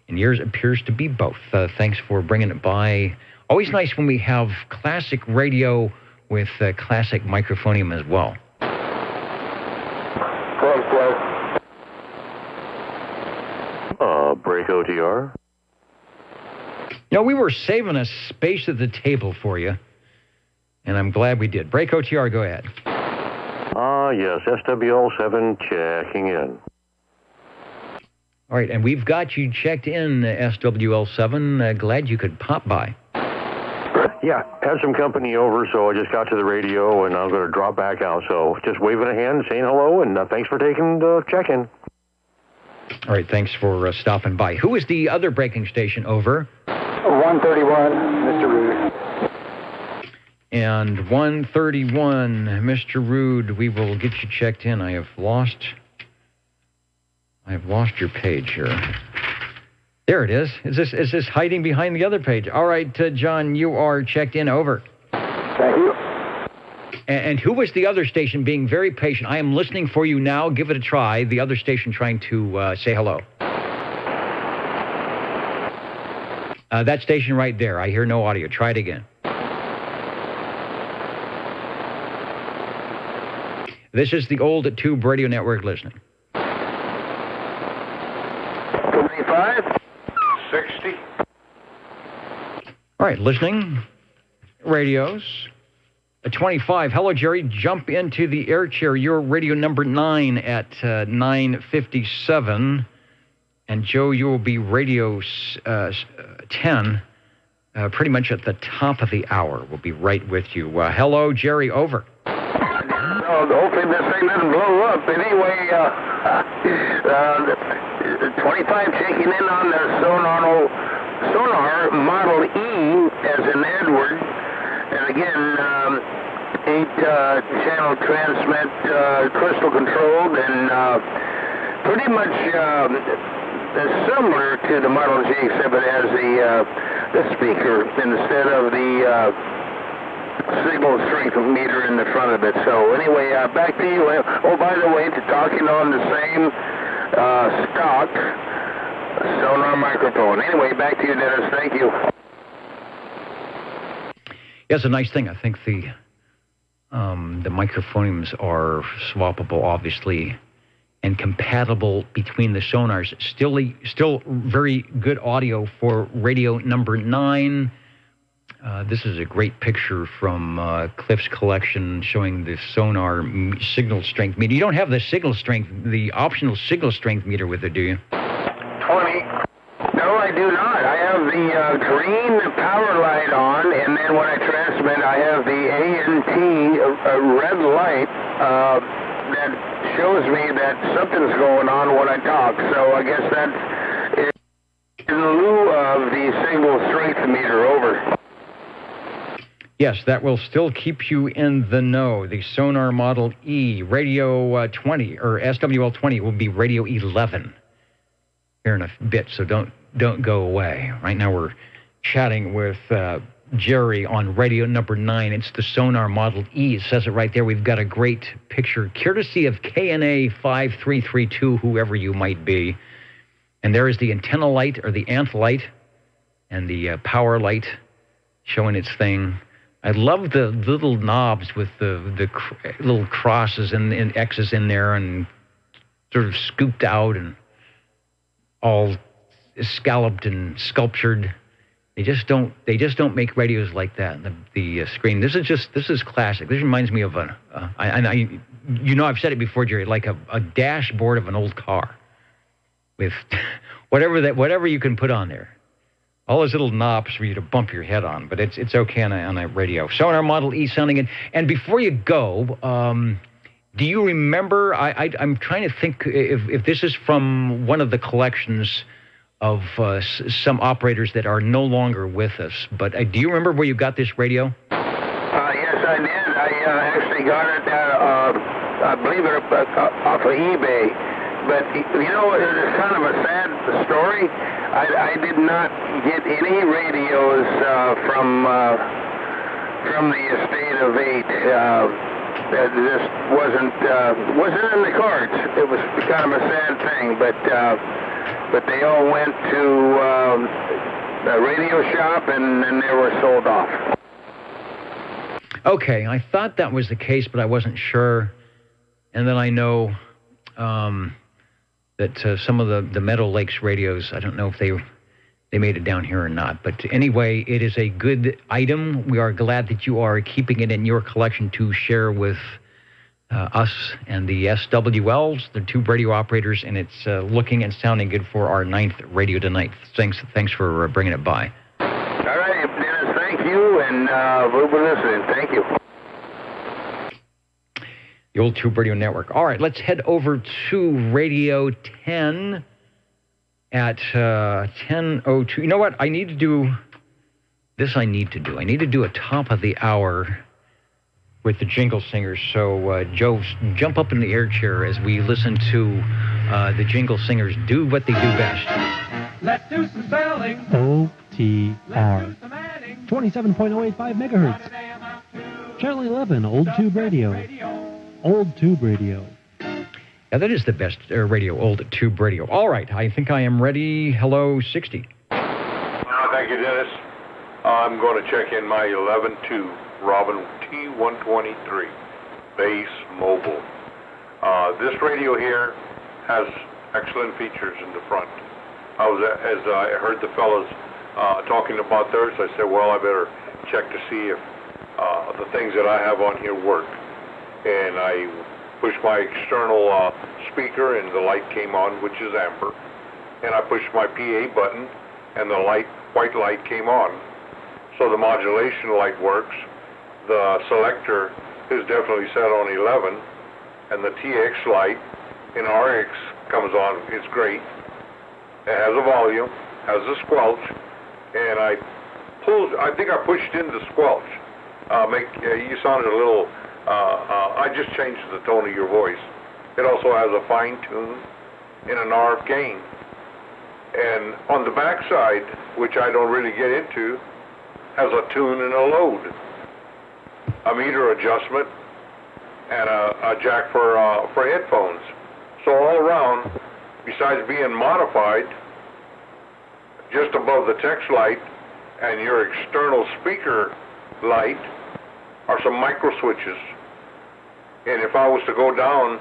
And yours appears to be both. Thanks for bringing it by. Always nice when we have classic radio with classic microphonium as well. Thanks, guys. Break OTR. You know, we were saving a space at the table for you, and I'm glad we did. Break OTR, go ahead. Yes, SWL7 checking in. All right, and we've got you checked in, SWL7. Glad you could pop by. Yeah, had some company over, so I just got to the radio, and I'm going to drop back out. So just waving a hand, saying hello, and thanks for taking the check-in. All right, thanks for stopping by. Who is the other breaking station? Over. 131, Mr. Rude. And 131, Mr. Rude, we will get you checked in. I have lost your page here. There it is. Is this hiding behind the other page? All right, John, you are checked in. Over. Thank you. And who was the other station being very patient? I am listening for you now. Give it a try. The other station trying to say hello. That station right there. I hear no audio. Try it again. This is the old Tube Radio Network listening. 25, 60. All right, listening. Radios. 25. Hello, Jerry. Jump into the air chair. You're radio number 9 at 9:57. And Joe, you will be radio 10, pretty much at the top of the hour. We'll be right with you. Hello, Jerry. Over. Hopefully this thing doesn't blow up. Anyway, 25 checking in on the sonar Model E as in Edward. And again, 8-channel transmit, crystal controlled, and pretty much similar to the Model G, except it has the speaker instead of the signal strength meter in the front of it. So anyway, back to you. Oh, by the way, talking on the same stock sonar microphone. Anyway, back to you, Dennis. Thank you. Yeah, it's a nice thing. I think the microphoniums are swappable, obviously, and compatible between the sonars. Still very good audio for radio number 9. This is a great picture from Cliff's collection showing the sonar signal strength meter. You don't have the optional signal strength meter with it, do you? 20. No, I do not. I have the green power light on, and then when I transmit, I have the ANT red light that shows me that something's going on when I talk. So I guess that's in lieu of the signal strength meter. Over. Yes, that will still keep you in the know. The Sonar Model E, Radio 20, or SWL 20, will be Radio 11 here in a bit, so don't go away. Right now we're chatting with Jerry on radio number 9. It's the Sonar Model E. It says it right there. We've got a great picture, courtesy of KNA 5332, whoever you might be. And there is the antenna light, or the anth light, and the power light showing its thing. I love the little knobs with the little crosses and X's in there and sort of scooped out and all scalloped and sculptured. They just don't make radios like that. The screen. This is classic. This reminds me of I've said it before, Jerry, like a dashboard of an old car with whatever you can put on there. All those little knobs for you to bump your head on, but it's okay on a radio. Sonar Model E sounding in. And before you go, do you remember? I'm trying to think if this is from one of the collections of some operators that are no longer with us. But do you remember where you got this radio? Yes, I did. I actually got it I believe it off of eBay. But, it is kind of a sad story. I did not get any radios from the estate of 8. That just wasn't in the cards. It was kind of a sad thing, but they all went to a radio shop and they were sold off. Okay, I thought that was the case, but I wasn't sure. And then I know that some of the Meadow Lakes radios, I don't know if they made it down here or not. But anyway, it is a good item. We are glad that you are keeping it in your collection to share with us and the SWLs, the tube radio operators, and it's looking and sounding good for our 9th radio tonight. Thanks for bringing it by. All right, Dennis, thank you, and we'll be listening. Thank you. The old Tube Radio Network. All right, let's head over to Radio 10 at 10:02. You know what? I need to do this. I need to do a top of the hour with the Jingle Singers. So, Joe, jump up in the air chair as we listen to the Jingle Singers do what they do best. Let's do some spelling. OTR. 27.085 megahertz. Channel 11, Old Tube Radio. Old Tube Radio. Yeah, that is the best radio, Old Tube Radio. All right, I think I am ready. Hello, 60. Thank you, Dennis. I'm going to check in my 11.2 Robin T123 base mobile. This radio here has excellent features in the front. As I heard the fellas talking about theirs, I said, well, I better check to see if the things that I have on here work. And I pushed my external speaker and the light came on, which is amber. And I pushed my PA button and the white light came on. So the modulation light works. The selector is definitely set on 11. And the TX light in RX comes on. It's great. It has a volume, has a squelch. And I think I pushed in the squelch. You sounded a little... I just changed the tone of your voice. It also has a fine tune and an RF gain. And on the backside, which I don't really get into, has a tune and a load, a meter adjustment, and a jack for headphones. So all around, besides being modified, just above the text light and your external speaker light are some micro switches. And if I was to go down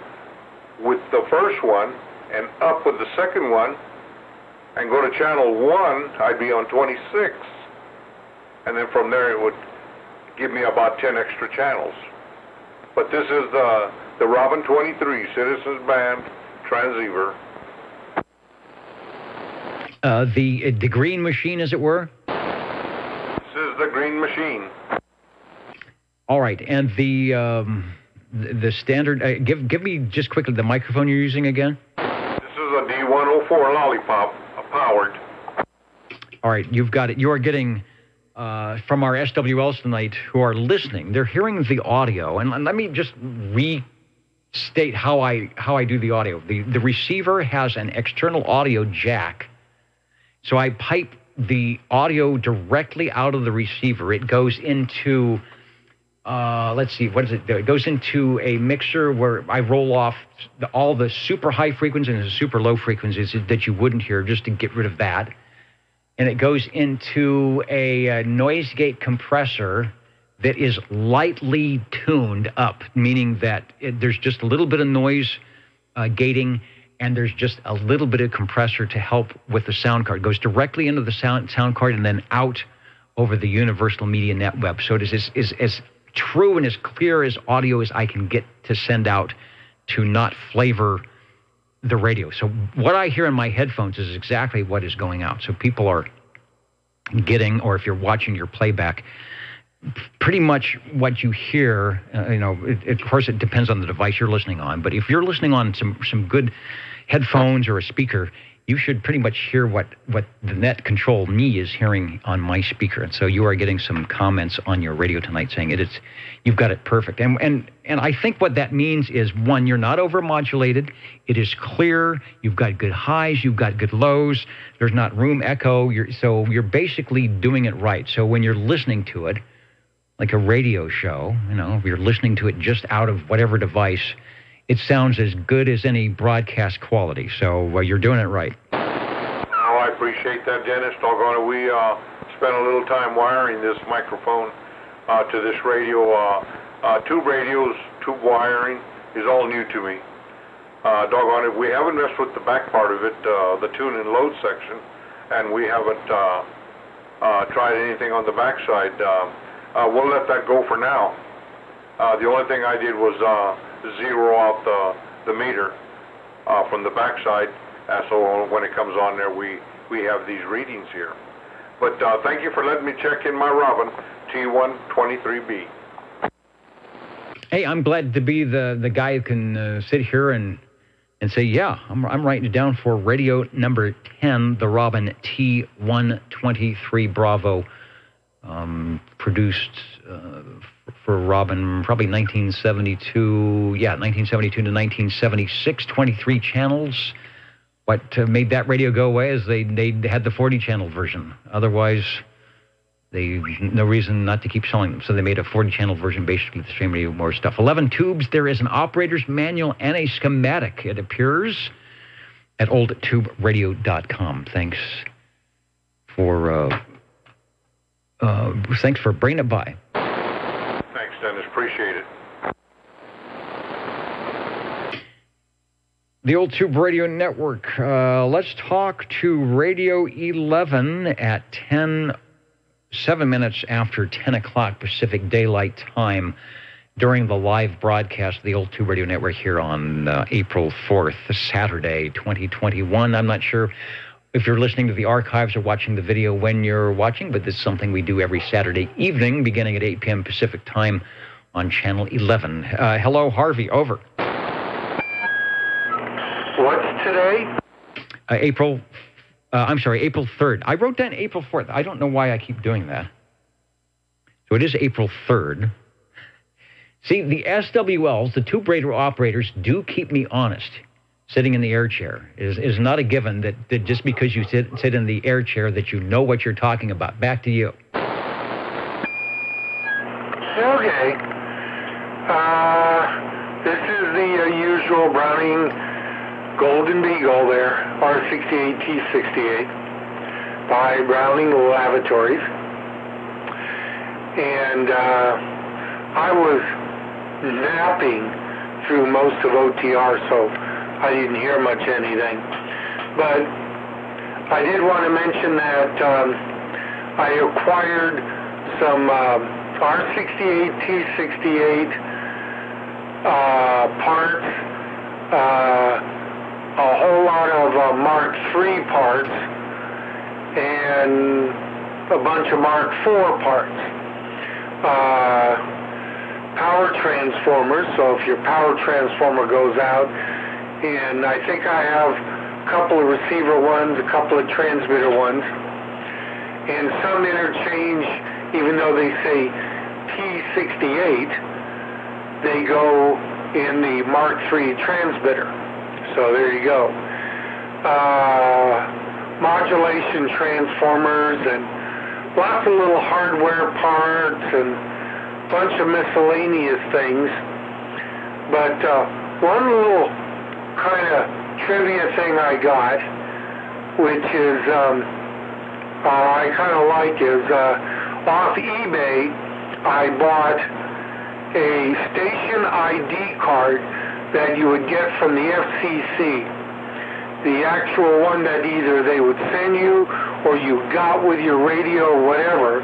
with the first one and up with the second one and go to channel 1, I'd be on 26. And then from there it would give me about 10 extra channels. But this is the Robin 23 Citizens Band transceiver. The green machine, as it were? This is the green machine. All right, and the standard, give me just quickly the microphone you're using again. This is a D104 Lollipop, powered. All right, you've got it. You are getting, from our SWLs tonight who are listening, they're hearing the audio. And let me just restate how I do the audio. The receiver has an external audio jack. So I pipe the audio directly out of the receiver. It goes into... let's see, what is it? It goes into a mixer where I roll off all the super high frequencies and the super low frequencies that you wouldn't hear, just to get rid of that. And it goes into a noise gate compressor that is lightly tuned up, meaning that there's just a little bit of noise gating, and there's just a little bit of compressor to help with the sound card. It goes directly into the sound card and then out over the Universal Media Net web. So it is as true and as clear as audio as I can get to send out to not flavor the radio. So what I hear in my headphones is exactly what is going out. So people are getting, or if you're watching your playback, pretty much what you hear, of course it depends on the device you're listening on, but if you're listening on some good headphones or a speaker, you should pretty much hear what the net control me is hearing on my speaker. And so you are getting some comments on your radio tonight saying you've got it perfect. And I think what that means is, one, you're not overmodulated. It is clear. You've got good highs. You've got good lows. There's not room echo. So you're basically doing it right. So when you're listening to it, like a radio show, if you're listening to it just out of whatever device, it sounds as good as any broadcast quality. So you're doing it right. Oh, I appreciate that, Dennis. Doggone it. We spent a little time wiring this microphone to this radio. Tube radios, tube wiring is all new to me. Doggone it. We haven't messed with the back part of it, the tune and load section, and we haven't tried anything on the backside. We'll let that go for now. The only thing I did was zero out the meter from the backside, so when it comes on there, we have these readings here. But thank you for letting me check in my Robin T123B. Hey, I'm glad to be the guy who can sit here and say, yeah, I'm writing it down for radio number 10, the Robin T123 Bravo, produced for Robin, probably 1972 to 1976, 23 channels. What made that radio go away is they had the 40-channel version. Otherwise, no reason not to keep selling them. So they made a 40-channel version basically with the same radio, more stuff. 11 tubes. There is an operator's manual and a schematic. It appears at oldtuberadio.com. Thanks for bringing it by. Thanks, Dennis. Appreciate it. The Old Tube Radio Network. Let's talk to Radio 11 at 7 minutes after 10 o'clock Pacific Daylight Time during the live broadcast of the Old Tube Radio Network here on April 4th, Saturday, 2021. I'm not sure if you're listening to the archives or watching the video when you're watching, but this is something we do every Saturday evening beginning at 8 p.m. Pacific Time on Channel 11. Hello, Harvey. Over. What's today? April 3rd. I wrote down April 4th. I don't know why I keep doing that. So it is April 3rd. See, the SWLs, the tube radio operators, do keep me honest. Sitting in the air chair is not a given that just because you sit in the air chair that you know what you're talking about. Back to you. Okay. This is the usual Browning Golden Beagle there, R68T68 by Browning Lavatories. And I was napping through most of OTR, so I didn't hear much anything. But I did want to mention that I acquired some R68, T68 parts, a whole lot of Mark III parts, and a bunch of Mark IV parts. Power transformers, so if your power transformer goes out, and I think I have a couple of receiver ones, a couple of transmitter ones, and some interchange, even though they say T68, they go in the Mark III transmitter. So there you go. Modulation transformers and lots of little hardware parts and a bunch of miscellaneous things. But one little kind of trivia thing I got, which is I kind of like, is off eBay I bought a station ID card that you would get from the FCC. the actual one that either they would send you or you got with your radio or whatever.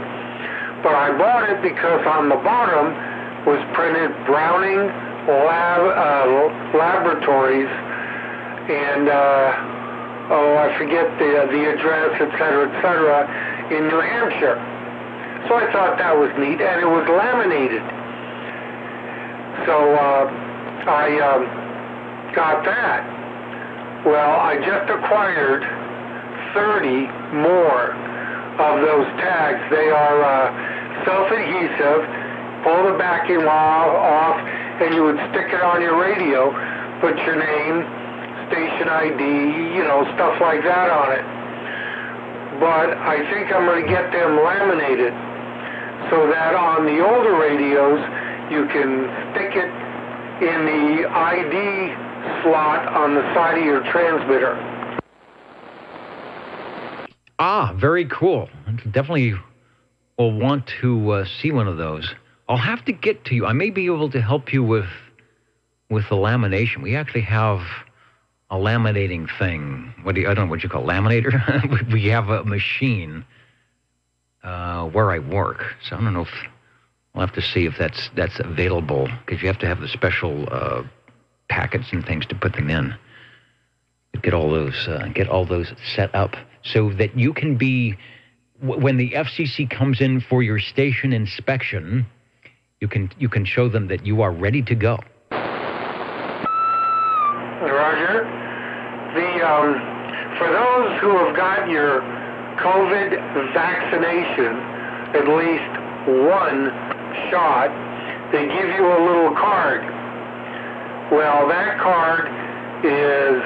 But I bought it because on the bottom was printed Browning Laboratories, and I forget the address, et cetera, in New Hampshire. So I thought that was neat, and it was laminated. So I got that. Well, I just acquired 30 more of those tags. They are self-adhesive. Pull the backing off, and you would stick it on your radio, put your name, station ID, stuff like that on it. But I think I'm going to get them laminated so that on the older radios, you can stick it in the ID slot on the side of your transmitter. Ah, very cool. Definitely will want to see one of those. I'll have to get to you. I may be able to help you with the lamination. We actually have a laminating thing. I don't know what you call laminator. We have a machine where I work. So I don't know if I'll have to see if that's available, because you have to have the special packets and things to put them in. Get all those set up so that you can be, when the FCC comes in for your station inspection, you can show them that you are ready to go. Roger. For those who have got your COVID vaccination, at least one shot, they give you a little card. Well, that card is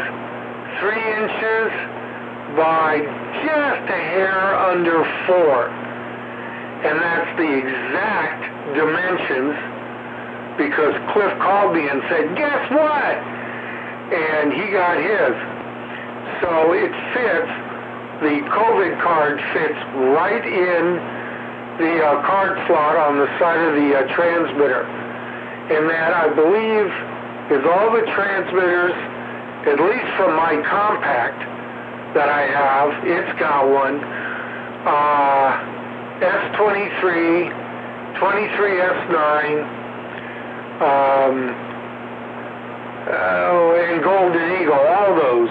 3 inches by just a hair under 4. And that's the exact dimensions, because Cliff called me and said, guess what? And he got his. So it fits, the COVID card fits right in the card slot on the side of the transmitter. And that, I believe, is all the transmitters, at least from my compact that I have, it's got one, S23, 23S9, and Golden Eagle, all those.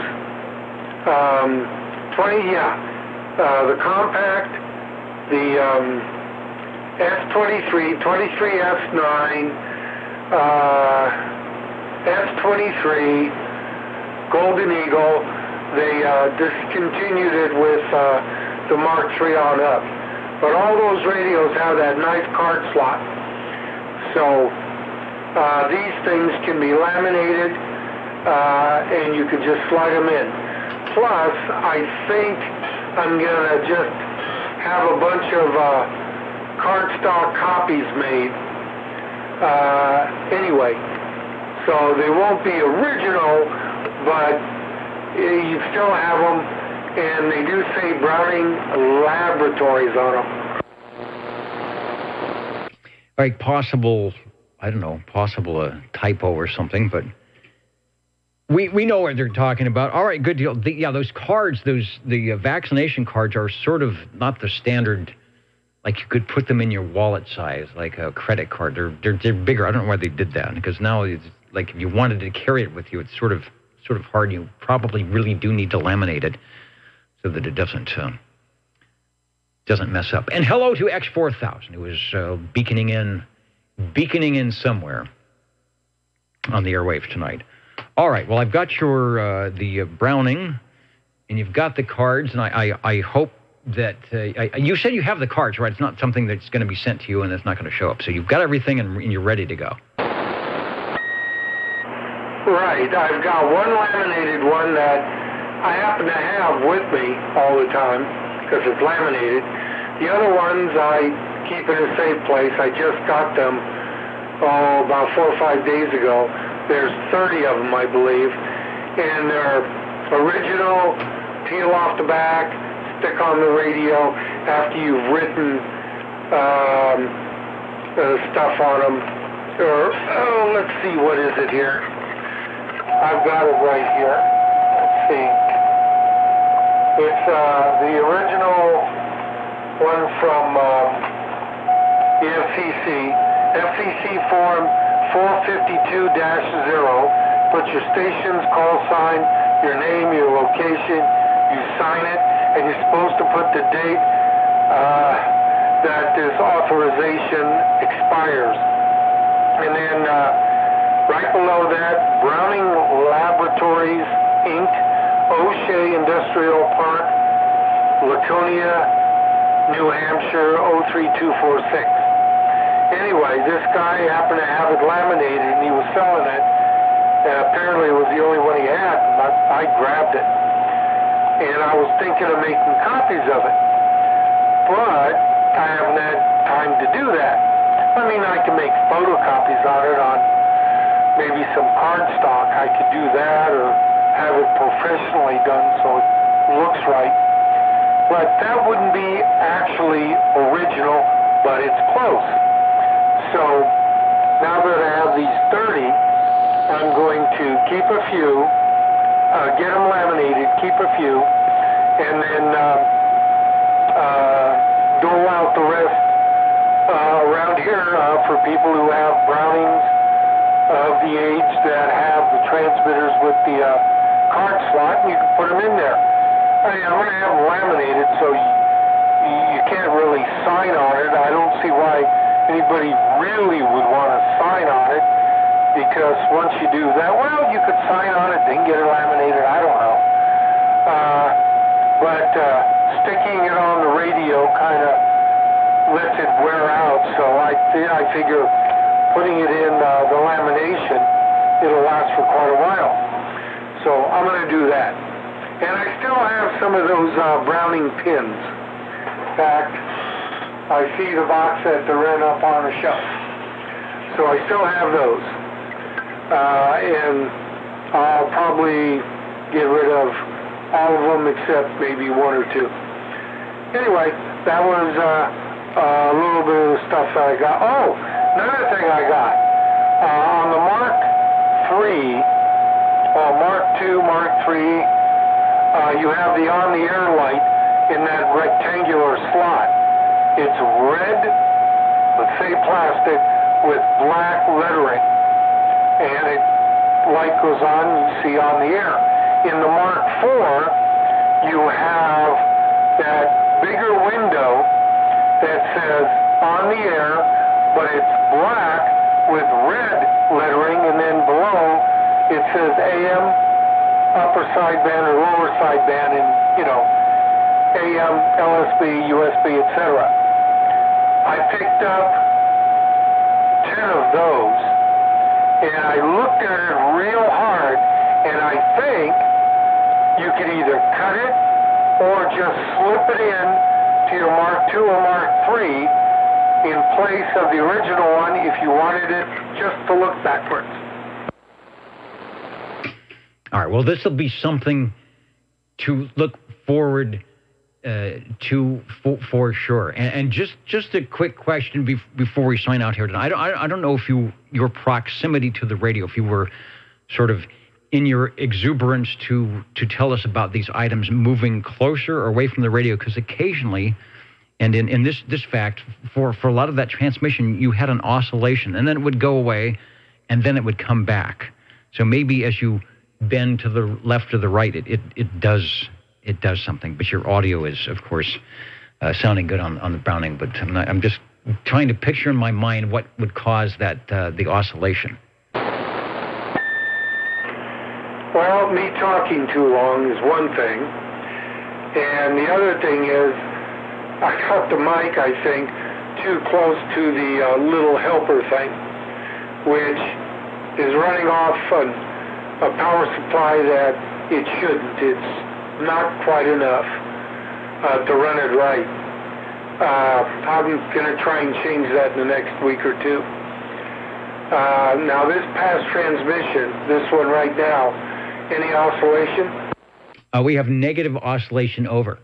The compact, the S23, 23S9, S23, Golden Eagle. They discontinued it with the Mark III on up. But all those radios have that nice card slot. So these things can be laminated, and you can just slide them in. Plus, I think I'm going to just have a bunch of cardstock copies made anyway. So they won't be original, but you still have them, and they do say Browning Laboratories on them. Like possible a typo or something, but we know what they're talking about. All right, good deal. Those cards, the vaccination cards are sort of not the standard, like you could put them in your wallet size, like a credit card. They're bigger. I don't know why they did that, because now it's like if you wanted to carry it with you, it's sort of hard. You probably really do need to laminate it so that it doesn't mess up. And hello to X4000, who is beaconing in somewhere on the airwaves tonight. All right, well, I've got your the Browning, and you've got the cards, and I hope that you said you have the cards, right? It's not something that's going to be sent to you and it's not going to show up. So you've got everything and you're ready to go. Right. I've got one laminated one that I happen to have with me all the time because it's laminated. The other ones I keep in a safe place. I just got them about 4 or 5 days ago. There's 30 of them, I believe, and they're original, peel off the back, stick on the radio after you've written stuff on them. Or, let's see, what is it here? I've got it right here. Let's see. It's the original one from the FCC form 452-0. Put your station's call sign, your name, your location, you sign it, and you're supposed to put the date that this authorization expires. And then right below that, Browning Laboratories, Inc., O'Shea Industrial Park, Laconia, New Hampshire, 03246. Anyway, this guy happened to have it laminated, and he was selling it. And apparently it was the only one he had, and I grabbed it. And I was thinking of making copies of it. But I haven't had time to do that. I mean, I can make photocopies on it on maybe some cardstock. I could do that, or have it professionally done so it looks right. But that wouldn't be actually original, but it's close. So now that I have these 30, I'm going to keep a few, get them laminated, keep a few, and then dole out the rest around here for people who have Brownings of the age that have the transmitters with the card slot, and you can put them in there. I mean, I'm going to have them laminated, so you can't really sign on it. I don't see why anybody really would want to sign on it, because once you do that, well, you could sign on it, then get it laminated, I don't know. But sticking it on the radio kind of lets it wear out, so I figure putting it in the lamination, it'll last for quite a while. So I'm going to do that. And I still have some of those Browning pins. In fact, I see the box set they're in up on the shelf. So I still have those. And I'll probably get rid of all of them except maybe one or two. Anyway, that was a little bit of the stuff that I got. Oh, another thing I got. On the Mark III, or Mark II, Mark III, you have the on-the-air light in that rectangular slot. It's red, let's say plastic, with black lettering. And it light goes on, you see on the air. In the Mark IV, you have that bigger window that says on the air, but it's black with red lettering, and then below it says AM, upper sideband or lower sideband, and AM, LSB, USB, etc. I picked up 10 of those, and I looked at it real hard, and I think you could either cut it or just slip it in to your Mark II or Mark III in place of the original one if you wanted it just to look backwards. All right, well, this will be something to look forward to for sure. And just a quick question before we sign out here tonight. I don't know if your proximity to the radio, if you were sort of in your exuberance to tell us about these items moving closer or away from the radio, because occasionally, and in this fact, for a lot of that transmission, you had an oscillation, and then it would go away, and then it would come back. So maybe as you bend to the left or the right, it does something. But your audio is, of course, sounding good on the Browning. But I'm just trying to picture in my mind what would cause that the oscillation. Well, me talking too long is one thing, and the other thing is I got the mic, I think, too close to the little helper thing, which is running off a power supply that it shouldn't. It's not quite enough to run it right. I'm going to try and change that in the next week or two. Now, this past transmission, this one right now, any oscillation? We have negative oscillation over.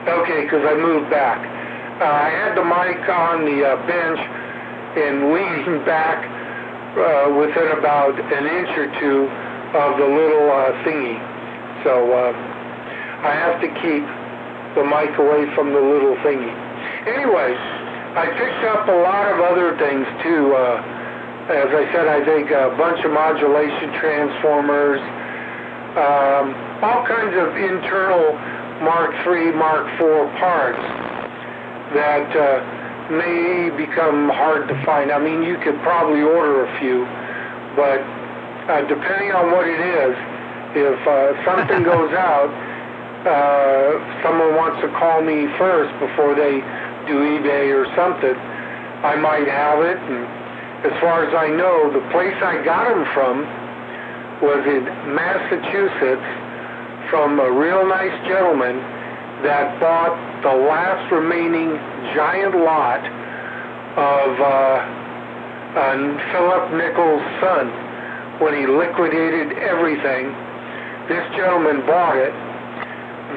Okay, because I moved back. I had the mic on the bench and leaning back within about an inch or two of the little thingy. So I have to keep the mic away from the little thingy. Anyway, I picked up a lot of other things too. As I said, I think a bunch of modulation transformers, all kinds of internal Mark III, Mark IV parts that may become hard to find. I mean, you could probably order a few, but depending on what it is, if something goes out, someone wants to call me first before they do eBay or something, I might have it. And as far as I know, the place I got them from was in Massachusetts from a real nice gentleman that bought the last remaining giant lot of Philip Nichols' son when he liquidated everything. This gentleman bought it.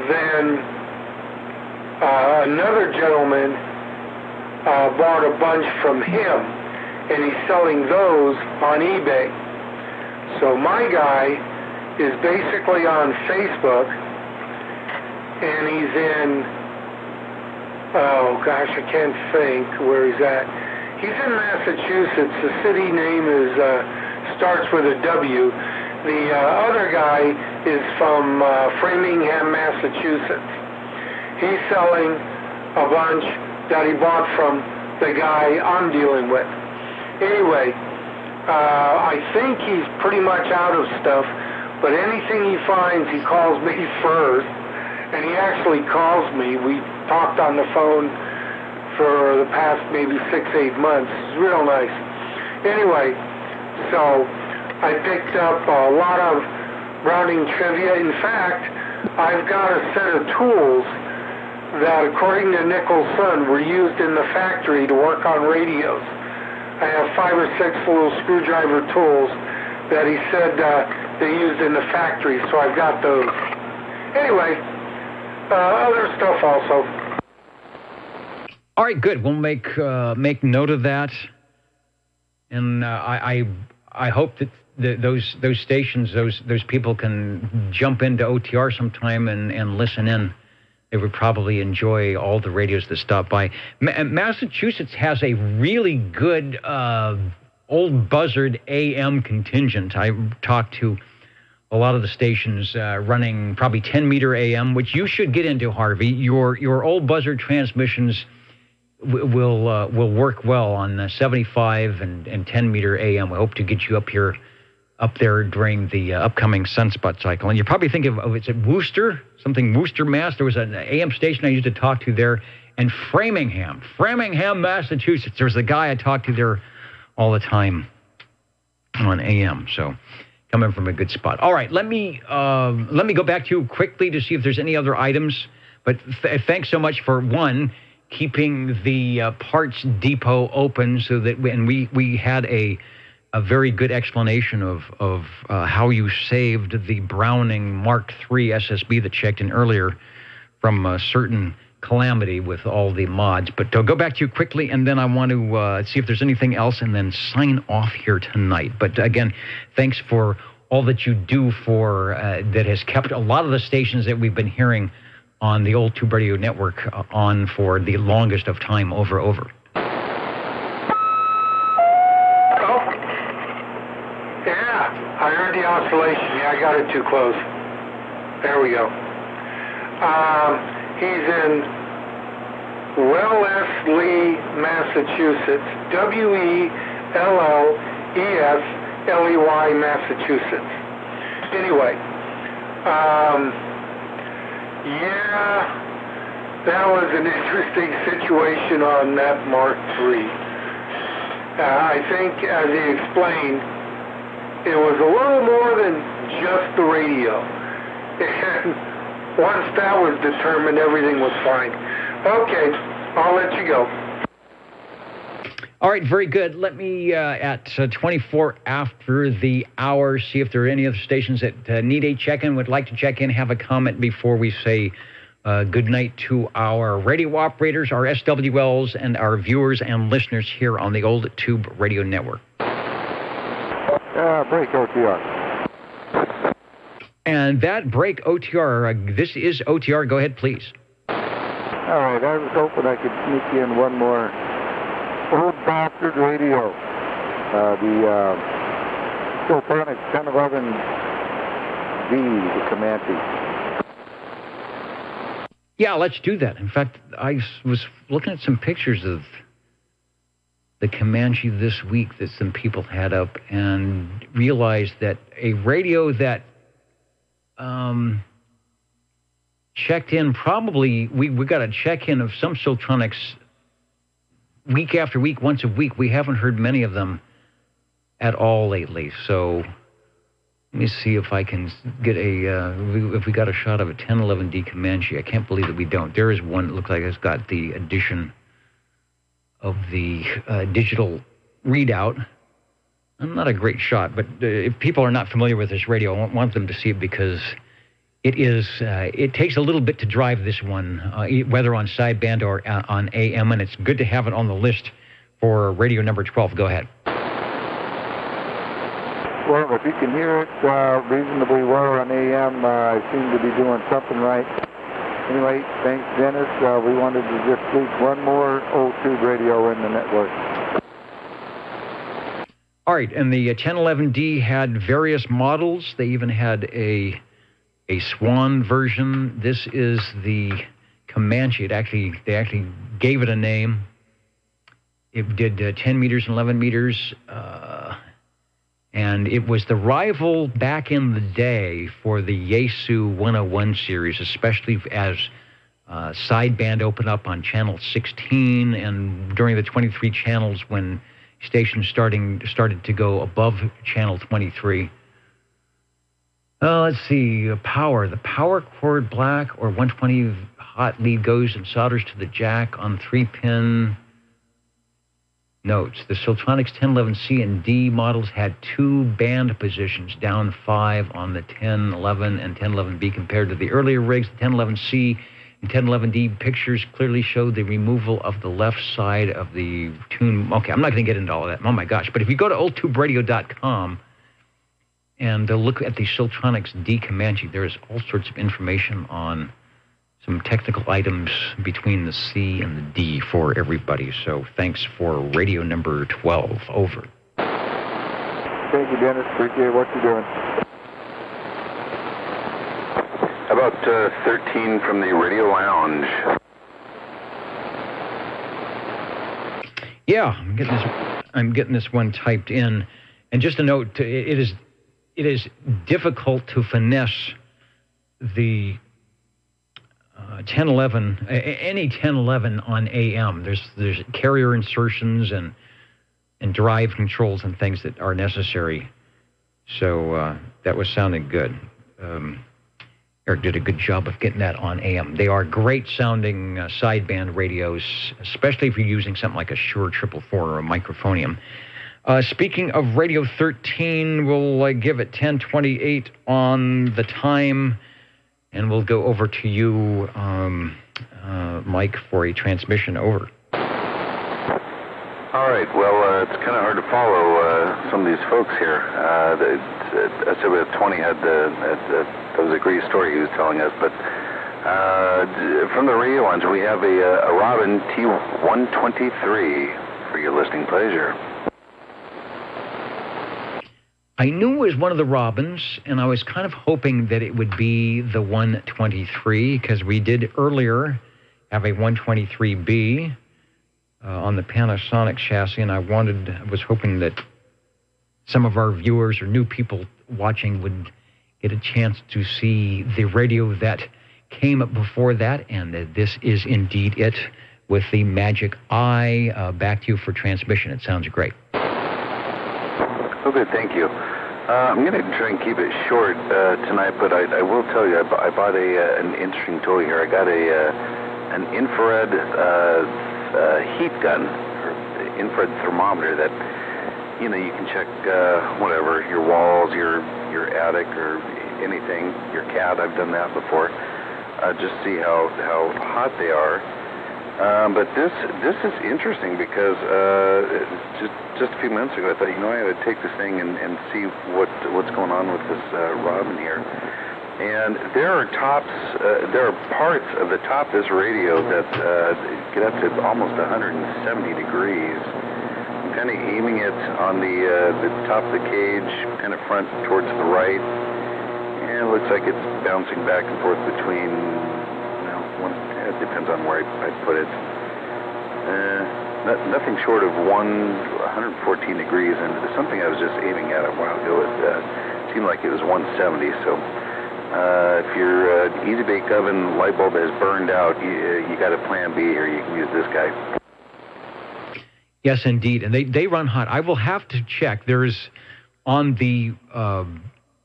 Then another gentleman bought a bunch from him, and he's selling those on eBay. So my guy is basically on Facebook, and he's in, oh gosh, I can't think where he's at. He's in Massachusetts. The city name is starts with a W. The other guy is from Framingham, Massachusetts. He's selling a bunch that he bought from the guy I'm dealing with. Anyway, I think he's pretty much out of stuff, but anything he finds, he calls me first, and he actually calls me. We talked on the phone for the past maybe 6-8 months. It's real nice. Anyway, so I picked up a lot of Browning trivia. In fact, I've got a set of tools that, according to Nichols' son, were used in the factory to work on radios. I have 5 or 6 little screwdriver tools that he said they used in the factory, so I've got those. Anyway, other stuff also. All right, good. We'll make note of that, and I hope that those stations, those people can jump into OTR sometime and listen in. They would probably enjoy all the radios that stop by. Massachusetts has a really good old buzzard AM contingent. I talked to a lot of the stations running probably 10-meter AM, which you should get into, Harvey. Your old buzzard transmissions will work well on 75 and 10-meter AM. We hope to get you up there during the upcoming sunspot cycle. And you're probably thinking of it's at Worcester, Mass. There was an AM station I used to talk to there, and Framingham, Massachusetts. There's a guy I talked to there all the time on AM. So coming from a good spot. All right, let me go back to you quickly to see if there's any other items. But thanks so much for keeping the parts depot open so that we had a very good explanation of how you saved the Browning Mark III SSB that checked in earlier from a certain calamity with all the mods. But I'll go back to you quickly, and then I want to see if there's anything else and then sign off here tonight. But again, thanks for all that you do for that has kept a lot of the stations that we've been hearing on the old Tube Radio Network on for the longest of time over. I heard the oscillation. Yeah, I got it too close. There we go. He's in Wellesley, Massachusetts. Wellesley, Massachusetts. Anyway, that was an interesting situation on that Mark III. I think, as he explained, it was a little more than just the radio. And once that was determined, everything was fine. Okay, I'll let you go. All right, very good. Let me, at 24 after the hour, see if there are any other stations that need a check-in, would like to check in, have a comment before we say good night to our radio operators, our SWLs, and our viewers and listeners here on the Old Tube Radio Network. Break OTR. And that break, OTR, this is OTR. Go ahead, please. All right, I was hoping I could sneak in one more old bastard radio. The Shortwave 1011V, the Comanche. Yeah, let's do that. In fact, I was looking at some pictures of the Comanche this week that some people had up and realized that a radio that checked in probably, we got a check-in of some Siltronics week after week, once a week. We haven't heard many of them at all lately. So let me see if I can get if we got a shot of a 1011D Comanche. I can't believe that we don't. There is one that looks like it's got the addition of the digital readout. Not a great shot, but if people are not familiar with this radio, I want them to see it because it takes a little bit to drive this one, whether on sideband or on AM, and it's good to have it on the list for radio number 12. Go ahead. Well, if you can hear it reasonably well on AM, I seem to be doing something right. Anyway, thanks, Dennis. We wanted to just sneak one more old tube radio in the network. All right, and the 1011D had various models. They even had a Swan version. This is the Comanche. They actually gave it a name. It did 10 meters and 11 meters, and it was the rival back in the day for the Yaesu 101 series, especially as sideband opened up on channel 16 and during the 23 channels when stations started to go above channel 23. Let's see, power. The power cord black or 120 hot lead goes and solders to the jack on 3-pin notes. The Siltronics 1011C and D models had 2 band positions, down 5 on the 1011 and 1011B compared to the earlier rigs. The 1011C and 1011D pictures clearly showed the removal of the left side of the tune. Okay, I'm not going to get into all of that. Oh, my gosh. But if you go to oldtuberadio.com and look at the Siltronics D Comanche, there's all sorts of information on some technical items between the C and the D for everybody. So thanks for radio number 12. Over. Thank you, Dennis. Appreciate what you're doing. About 13 from the Radio Lounge. Yeah, I'm getting this one typed in. And just a note, it is difficult to finesse the 1011, any 1011 on AM. There's carrier insertions and drive controls and things that are necessary. So that was sounding good. Eric did a good job of getting that on AM. They are great sounding sideband radios, especially if you're using something like a Shure 444 or a Microphonium. Speaking of Radio 13, we'll give it 10:28 on the time, and we'll go over to you, Mike, for a transmission. Over. All right. Well, it's kind of hard to follow some of these folks here. SW20 had that was a great story he was telling us, but from the radio ones, we have a Robin T123 for your listening pleasure. I knew it was one of the Robins, and I was kind of hoping that it would be the 123, because we did earlier have a 123B on the Panasonic chassis, and I was hoping that some of our viewers or new people watching would get a chance to see the radio that came up before that, and this is indeed it with the Magic Eye. Back to you for transmission. It sounds great. Okay, thank you. I'm going to try and keep it short tonight, but I will tell you, I bought an interesting toy here. I got an infrared heat gun, or infrared thermometer that, you can check whatever, your walls, your attic, or anything, your cat. I've done that before. Just see how hot they are. But this is interesting because just a few minutes ago I thought, I ought to take this thing and see what's going on with this Robin here. And there are parts of the top of this radio that get up to almost 170 degrees. I'm kind of aiming it on the top of the cage, kind of front towards the right. And it looks like it's bouncing back and forth between, it depends on where I put it. Nothing short of 114 degrees, and something I was just aiming at a while ago, it seemed like it was 170, so if your easy bake oven light bulb has burned out, you got a plan B here. You can use this guy. Yes, indeed, and they run hot. I will have to check. There's on the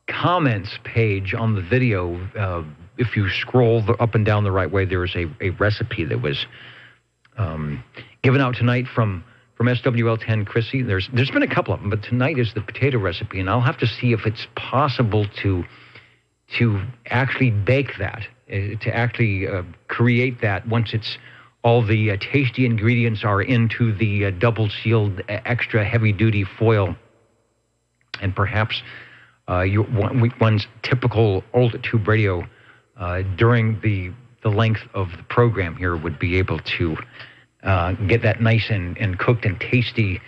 comments page on the video, if you scroll up and down the right way, there is a recipe that was given out tonight from SWL10 Chrissy. There's been a couple of them, but tonight is the potato recipe, and I'll have to see if it's possible to actually bake that, to actually create that once it's all the tasty ingredients are into the double-sealed extra heavy-duty foil, and perhaps one's typical old tube radio during the length of the program here would be able to get that nice and cooked and tasty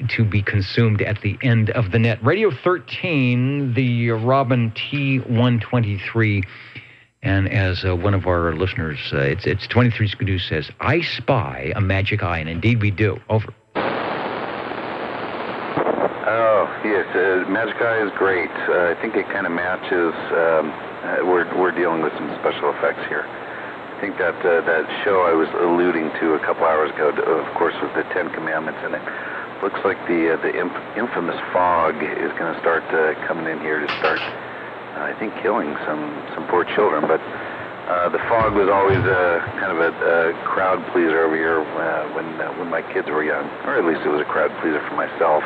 to be consumed at the end of the net. Radio 13, the Robin T123, and as one of our listeners, it's 23 Skidoo says, I spy a magic eye, and indeed we do. Over. Oh, yes, magic eye is great. I think it kind of matches, we're dealing with some special effects here. I think that show I was alluding to a couple hours ago, of course, with the Ten Commandments in it, looks like the infamous fog is going to start coming in here to start, I think, killing some poor children. But the fog was always kind of a crowd pleaser over here when my kids were young, or at least it was a crowd pleaser for myself.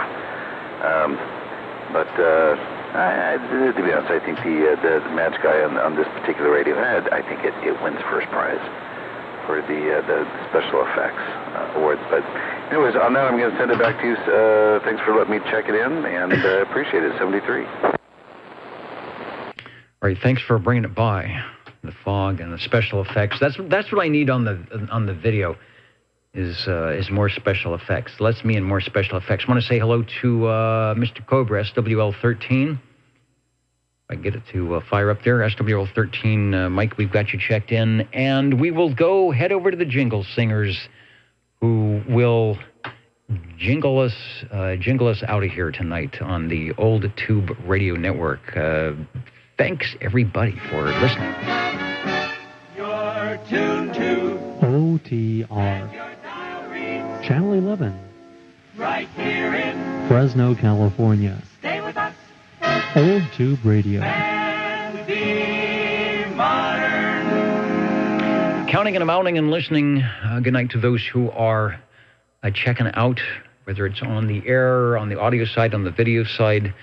To be honest, I think the magic eye on this particular radio, I think it wins first prize for the special effects awards. But anyways, on that, I'm going to send it back to you. Thanks for letting me check it in, and appreciate it. 73. All right, thanks for bringing it by. The fog and the special effects. That's what I need on the video. Is more special effects. Let's me in more special effects. I want to say hello to Mr. Cobra, SWL13. If I can get it to fire up there. SWL13, Mike, we've got you checked in. And we will head over to the Jingle Singers, who will jingle us out of here tonight on the Old Tube Radio Network. Thanks, everybody, for listening. You're tuned to OTR. Channel 11. right here in Fresno, California. Stay with us Old Tube Radio. and be modern. Counting and amounting and listening. Good night to those who are checking out, whether it's on the air, on the audio side, on the video side.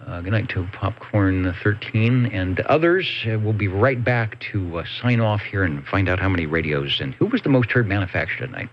Good night to Popcorn 13 and others. We'll be right back to sign off here and find out how many radios and who was the most heard manufacturer tonight.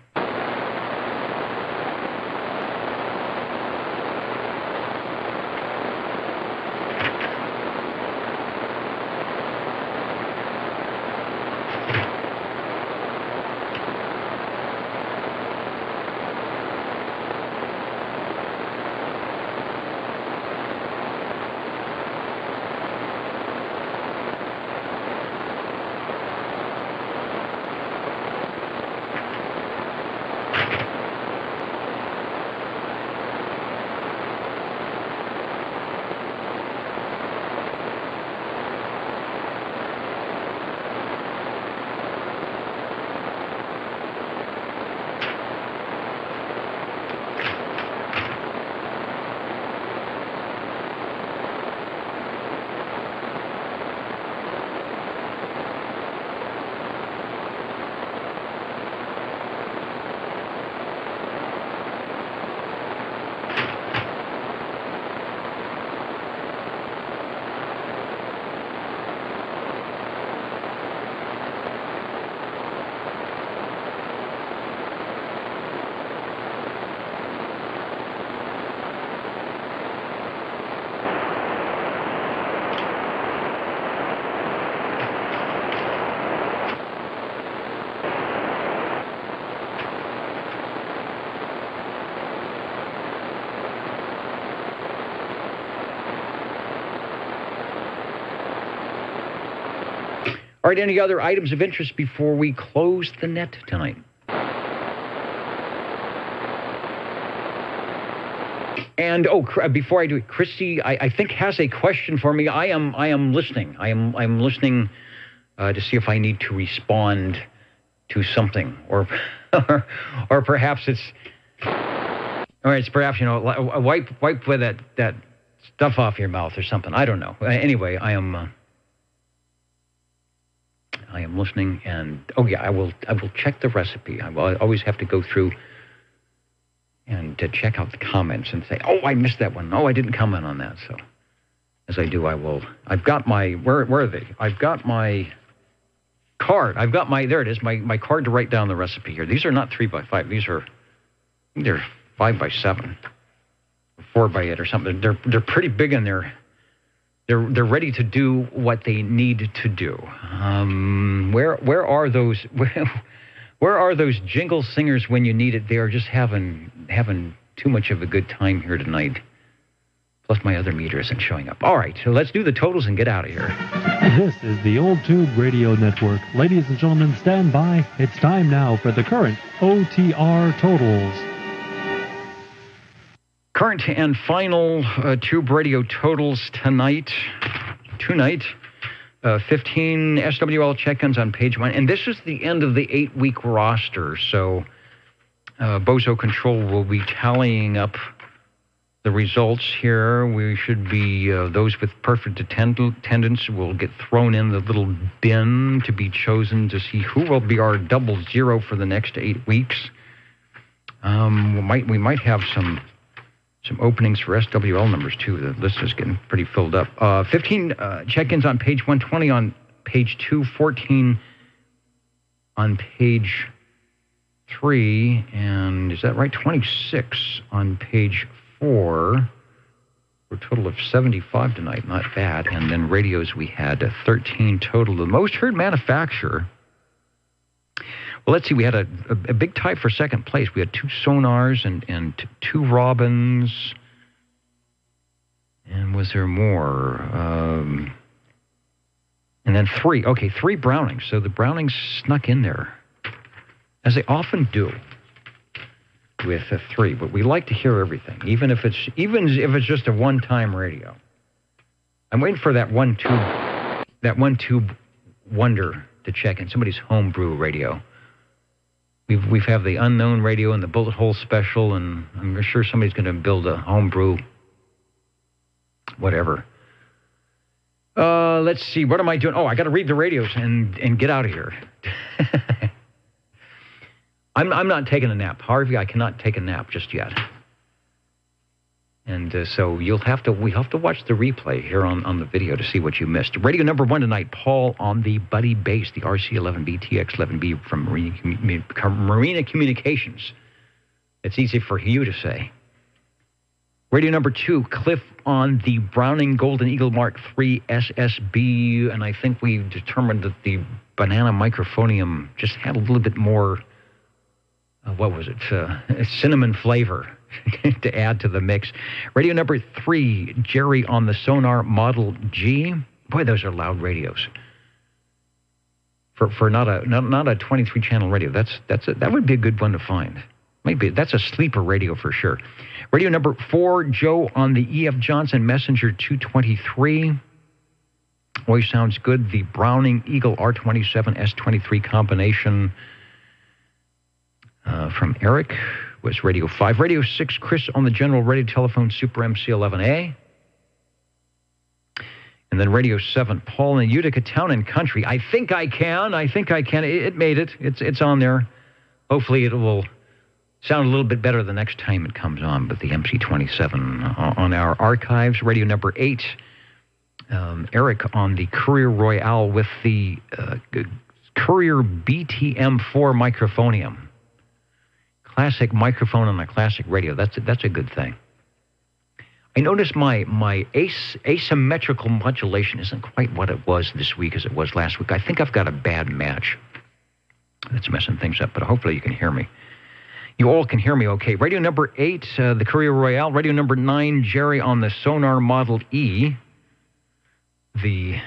All right, any other items of interest before we close the net tonight? And before I do it, Christy, I think has a question for me. I am listening. I am listening to see if I need to respond to something, or perhaps it's perhaps wipe with that stuff off your mouth or something. I don't know. Anyway, I am listening, and I will check the recipe. I always have to go through and to check out the comments and say, I missed that one. I didn't comment on that. So as I do, I will. I've got my, where are they? I've got my card. There it is, my card to write down the recipe here. These are not 3x5. They're 5x7, 4x8 or something. They're pretty big, and they're ready to do what they need to do. Where are those? Where are those jingle singers when you need it? They are just having too much of a good time here tonight. Plus my other meter isn't showing up. All right, so let's do the totals and get out of here. This is the Old Tube Radio Network. Ladies and gentlemen, stand by. It's time now for the current OTR totals. Current and final Tube Radio totals tonight. 15 SWL check-ins on page 1. And this is the end of the 8-week roster, so Bozo Control will be tallying up the results here. We should be, those with perfect attendance will get thrown in the little bin to be chosen to see who will be our 00 for the next 8 weeks. We might have some openings for SWL numbers, too. The list is getting pretty filled up. 15 check-ins on page 120 on page 2, 14 on page 3, and is that right? 26 on page 4, for a total of 75 tonight. Not bad. And then radios, we had 13 total. The most heard manufacturer. Well, let's see. We had a big tie for second place. We had 2 Sonars and 2 Robins. And was there more? And then 3. Okay, 3 Brownings. So the Brownings snuck in there, as they often do, with 3. But we like to hear everything, even if it's just a one-time radio. I'm waiting for that one tube wonder to check in, somebody's homebrew radio. We've have the unknown radio and the bullet hole special, and I'm sure somebody's going to build a homebrew whatever. Let's see. What am I doing? I got to read the radios and get out of here. I'm not taking a nap. Harvey, I cannot take a nap just yet. And so we have to watch the replay here on the video to see what you missed. Radio number 1 tonight, Paul on the Buddy Bass, the RC11B, TX11B from Marina Communications. It's easy for you to say. Radio number 2, Cliff on the Browning Golden Eagle Mark III SSB, and I think we determined that the banana microphonium just had a little bit more, cinnamon flavor to add to the mix. Radio number 3, Jerry on the Sonar Model G. Boy, those are loud radios. For not a 23-channel radio. That would be a good one to find. Maybe that's a sleeper radio for sure. Radio number 4, Joe on the E.F. Johnson Messenger 223. Always sounds good. The Browning Eagle R27 S23 combination from Eric was Radio 5. Radio 6, Chris on the General Radio Telephone Super MC11A. And then Radio 7, Paul in Utica Town and Country. I think I can. It made it. It's on there. Hopefully it will sound a little bit better the next time it comes on, but the MC27 on our archives. Radio number 8, Eric on the Courier Royale with the Courier BTM4 microphonium. Classic microphone on a classic radio. That's a good thing. I noticed my asymmetrical modulation isn't quite what it was this week as it was last week. I think I've got a bad match that's messing things up, but hopefully you can hear me. You all can hear me okay. Radio number 8, the Courier Royale. Radio number 9, Jerry on the Sonar Model E. The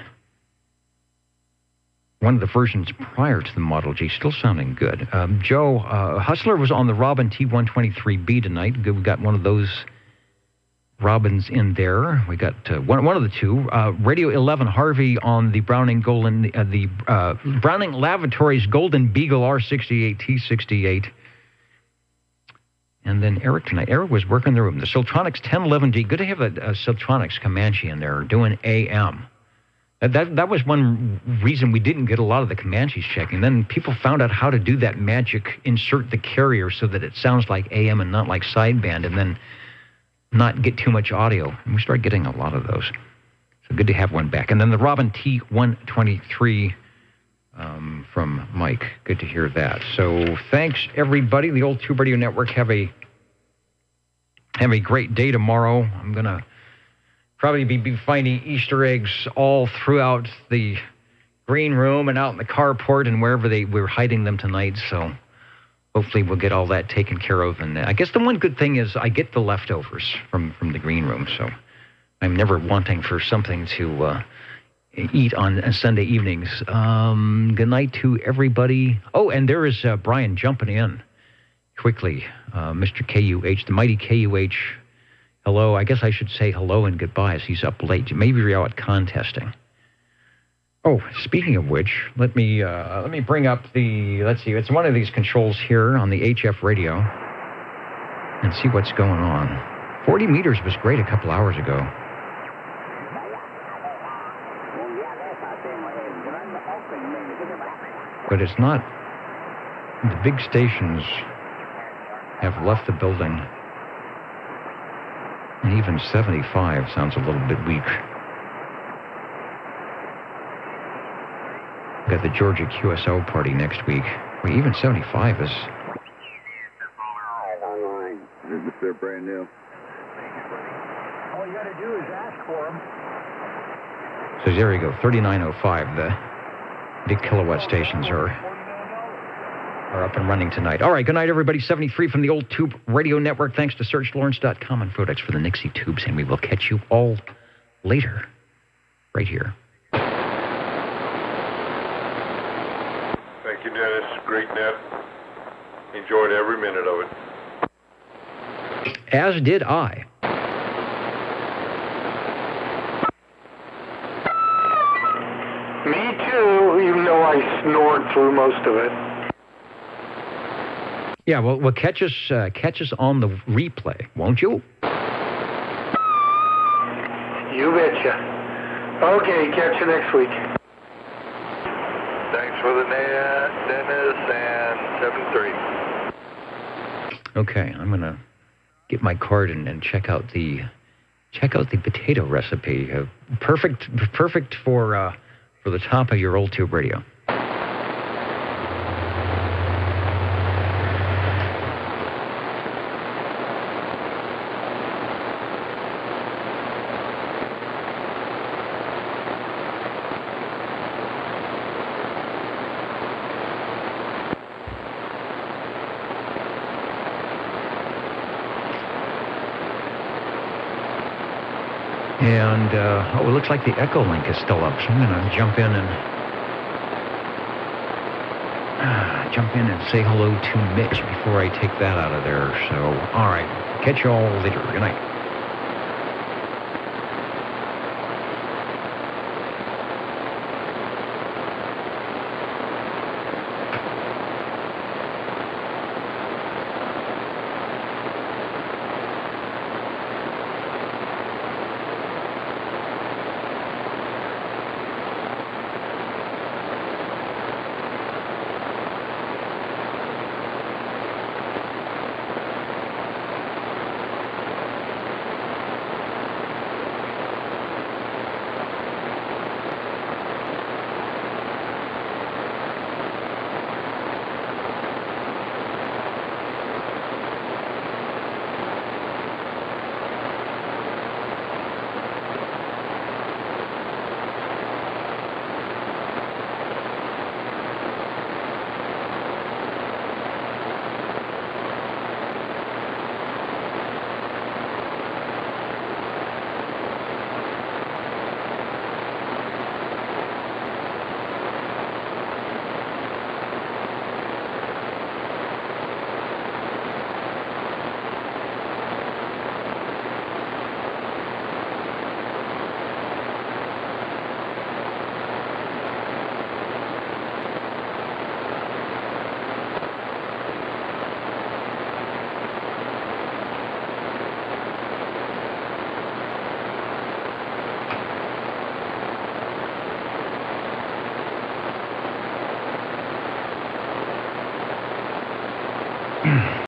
one of the versions prior to the Model G, still sounding good. Joe, Hustler was on the Robin T123B tonight. We got one of those Robins in there. We got one of the two. Radio 11 Harvey on the Browning Browning Lavatories Golden Beagle R68 T68. And then Eric tonight. Eric was working the room. The Siltronics 1011G. Good to have a Siltronics Comanche in there doing AM. That was one reason we didn't get a lot of the Comanches checking. Then people found out how to do that magic, insert the carrier so that it sounds like AM and not like sideband, and then not get too much audio. And we started getting a lot of those. So good to have one back. And then the Robin T123 from Mike. Good to hear that. So thanks, everybody. The Old Tube Radio Network. Have a great day tomorrow. I'm going to probably be finding Easter eggs all throughout the green room and out in the carport and wherever we're hiding them tonight. So hopefully we'll get all that taken care of. And I guess the one good thing is I get the leftovers from the green room. So I'm never wanting for something to eat on Sunday evenings. Good night to everybody. Oh, and there is Brian jumping in quickly. Mr. KUH, the mighty KUH. Hello. I guess I should say hello and goodbye as he's up late. Maybe you're out contesting. Oh, speaking of which, let me bring up let's see, it's one of these controls here on the HF radio and see what's going on. 40 meters was great a couple hours ago. But it's not, the big stations have left the building. And even 75 sounds a little bit weak. We've got the Georgia QSO party next week. Well, even 75 is... They're brand new. All you got to do is ask for them. So there you go, 3905. The big kilowatt stations are up and running tonight. All right, good night, everybody. 73 from the Old Tube Radio Network. Thanks to SearchLawrence.com and Fodex for the Nixie Tubes, and we will catch you all later, right here. Thank you, Dennis. Great net. Enjoyed every minute of it. As did I. Me too, even though I snored through most of it. Yeah, well, catch us on the replay, won't you? You betcha. Okay, catch you next week. Thanks for the net, Dennis, and 7-3. Okay, I'm gonna get my card and check out the potato recipe. Perfect for the top of your Old Tube radio. And, it looks like the EchoLink is still up, so I'm going to jump in and say hello to Mitch before I take that out of there. So, all right. Catch you all later. Good night.